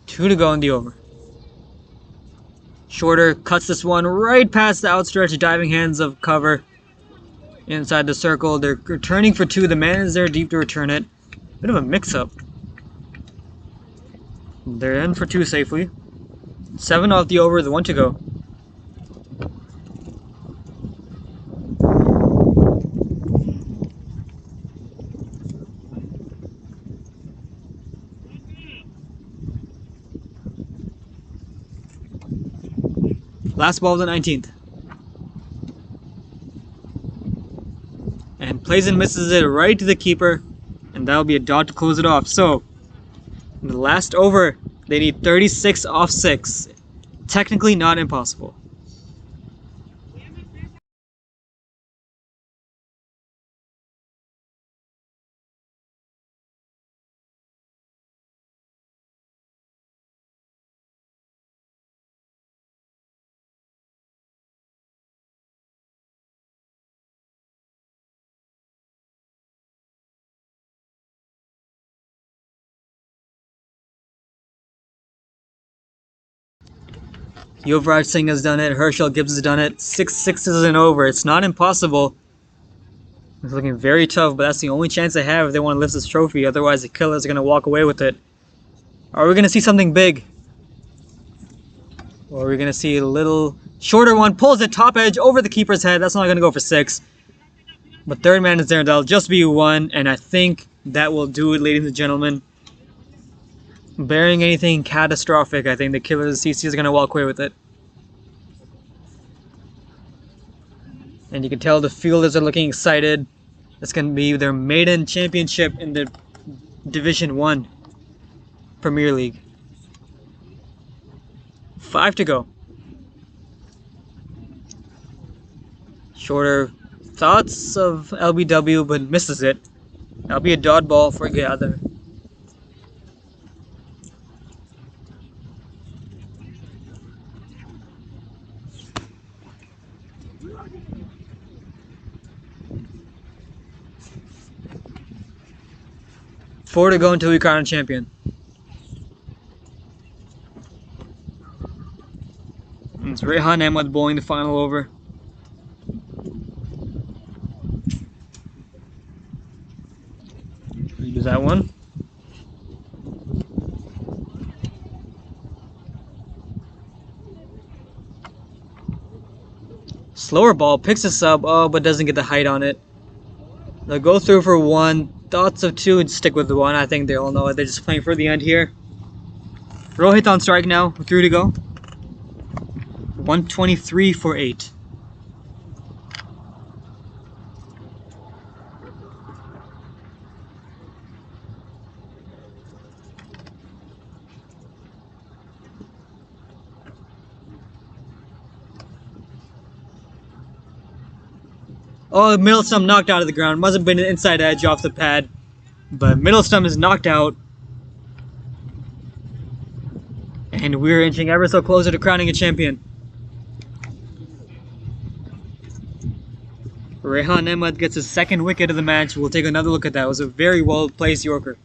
Two to go in the over. Shorter cuts this one right past the outstretched diving hands of cover. Inside the circle, they're returning for 2. The man is there deep to return it. Bit of a mix-up. They're in for 2 safely. 7 off the over, the 1 to go. Last ball of the 19th. And plays and misses it right to the keeper. And that'll be a dot to close it off. So, In the last over, they need 36 off 6. Technically not impossible. Yuvraj Singh has done it. Herschel Gibbs has done it. 6 sixes and over. It's not impossible. It's looking very tough, but that's the only chance they have if they want to lift this trophy. Otherwise, the Killers are going to walk away with it. Are we going to see something big? Or are we going to see a little shorter one? Pulls the top edge over the keeper's head. That's not going to go for 6. But third man is there. That'll just be 1. And I think that will do it, ladies and gentlemen. Bearing anything catastrophic, I think the Killers CC is going to walk away with it. And you can tell the fielders are looking excited. It's going to be their maiden championship in the Division 1 Premier League. 5 to go. Shorter thoughts of LBW, but misses it. That'll be a dot ball for Gather. Four to go until we crown a champion. And it's Rehan Ahmed bowling the final over. Use that one. Slower ball, picks a sub, oh, but doesn't get the height on it. They'll go through for 1. Thoughts of 2 and stick with the 1. I think they all know it. They're just playing for the end here. Rohit on strike now, 3 to go. 123 for 8. Oh, middle stump knocked out of the ground. Must have been an inside edge off the pad. But middle stump is knocked out. And we're inching ever so closer to crowning a champion. Rehan Ahmed gets his second wicket of the match. We'll take another look at that. It was a very well placed Yorker.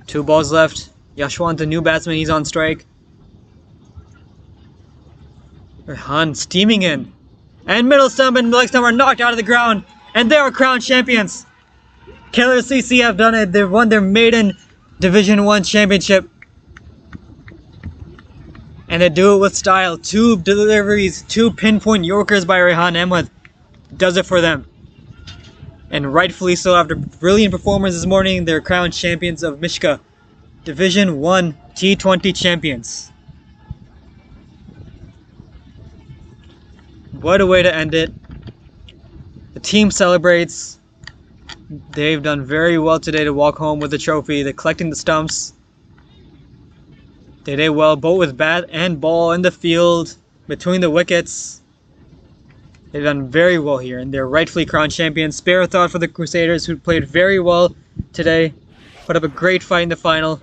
Two balls left. Yashwant, the new batsman, he's on strike. Rehan steaming in. And middle stump and leg stump are knocked out of the ground. And they are crowned champions. Killers CC have done it. They've won their maiden Division 1 championship. And they do it with style. 2 deliveries, 2 pinpoint Yorkers by Rehan Ahmed. Does it for them. And rightfully so, after brilliant performance this morning, they're crowned champions of MichCA. Division 1 T20 champions. What a way to end it. The team celebrates. They've done very well today to walk home with the trophy. They're collecting the stumps. They did well both with bat and ball in the field, between the wickets. They've done very well here, and they're rightfully crowned champions. Spare a thought for the Crusaders, who played very well today. Put up a great fight in the final.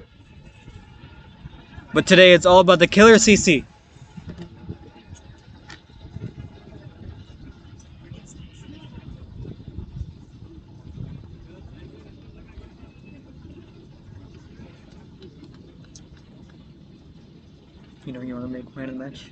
But today it's all about the Killer CC. You know you want to make man of the match?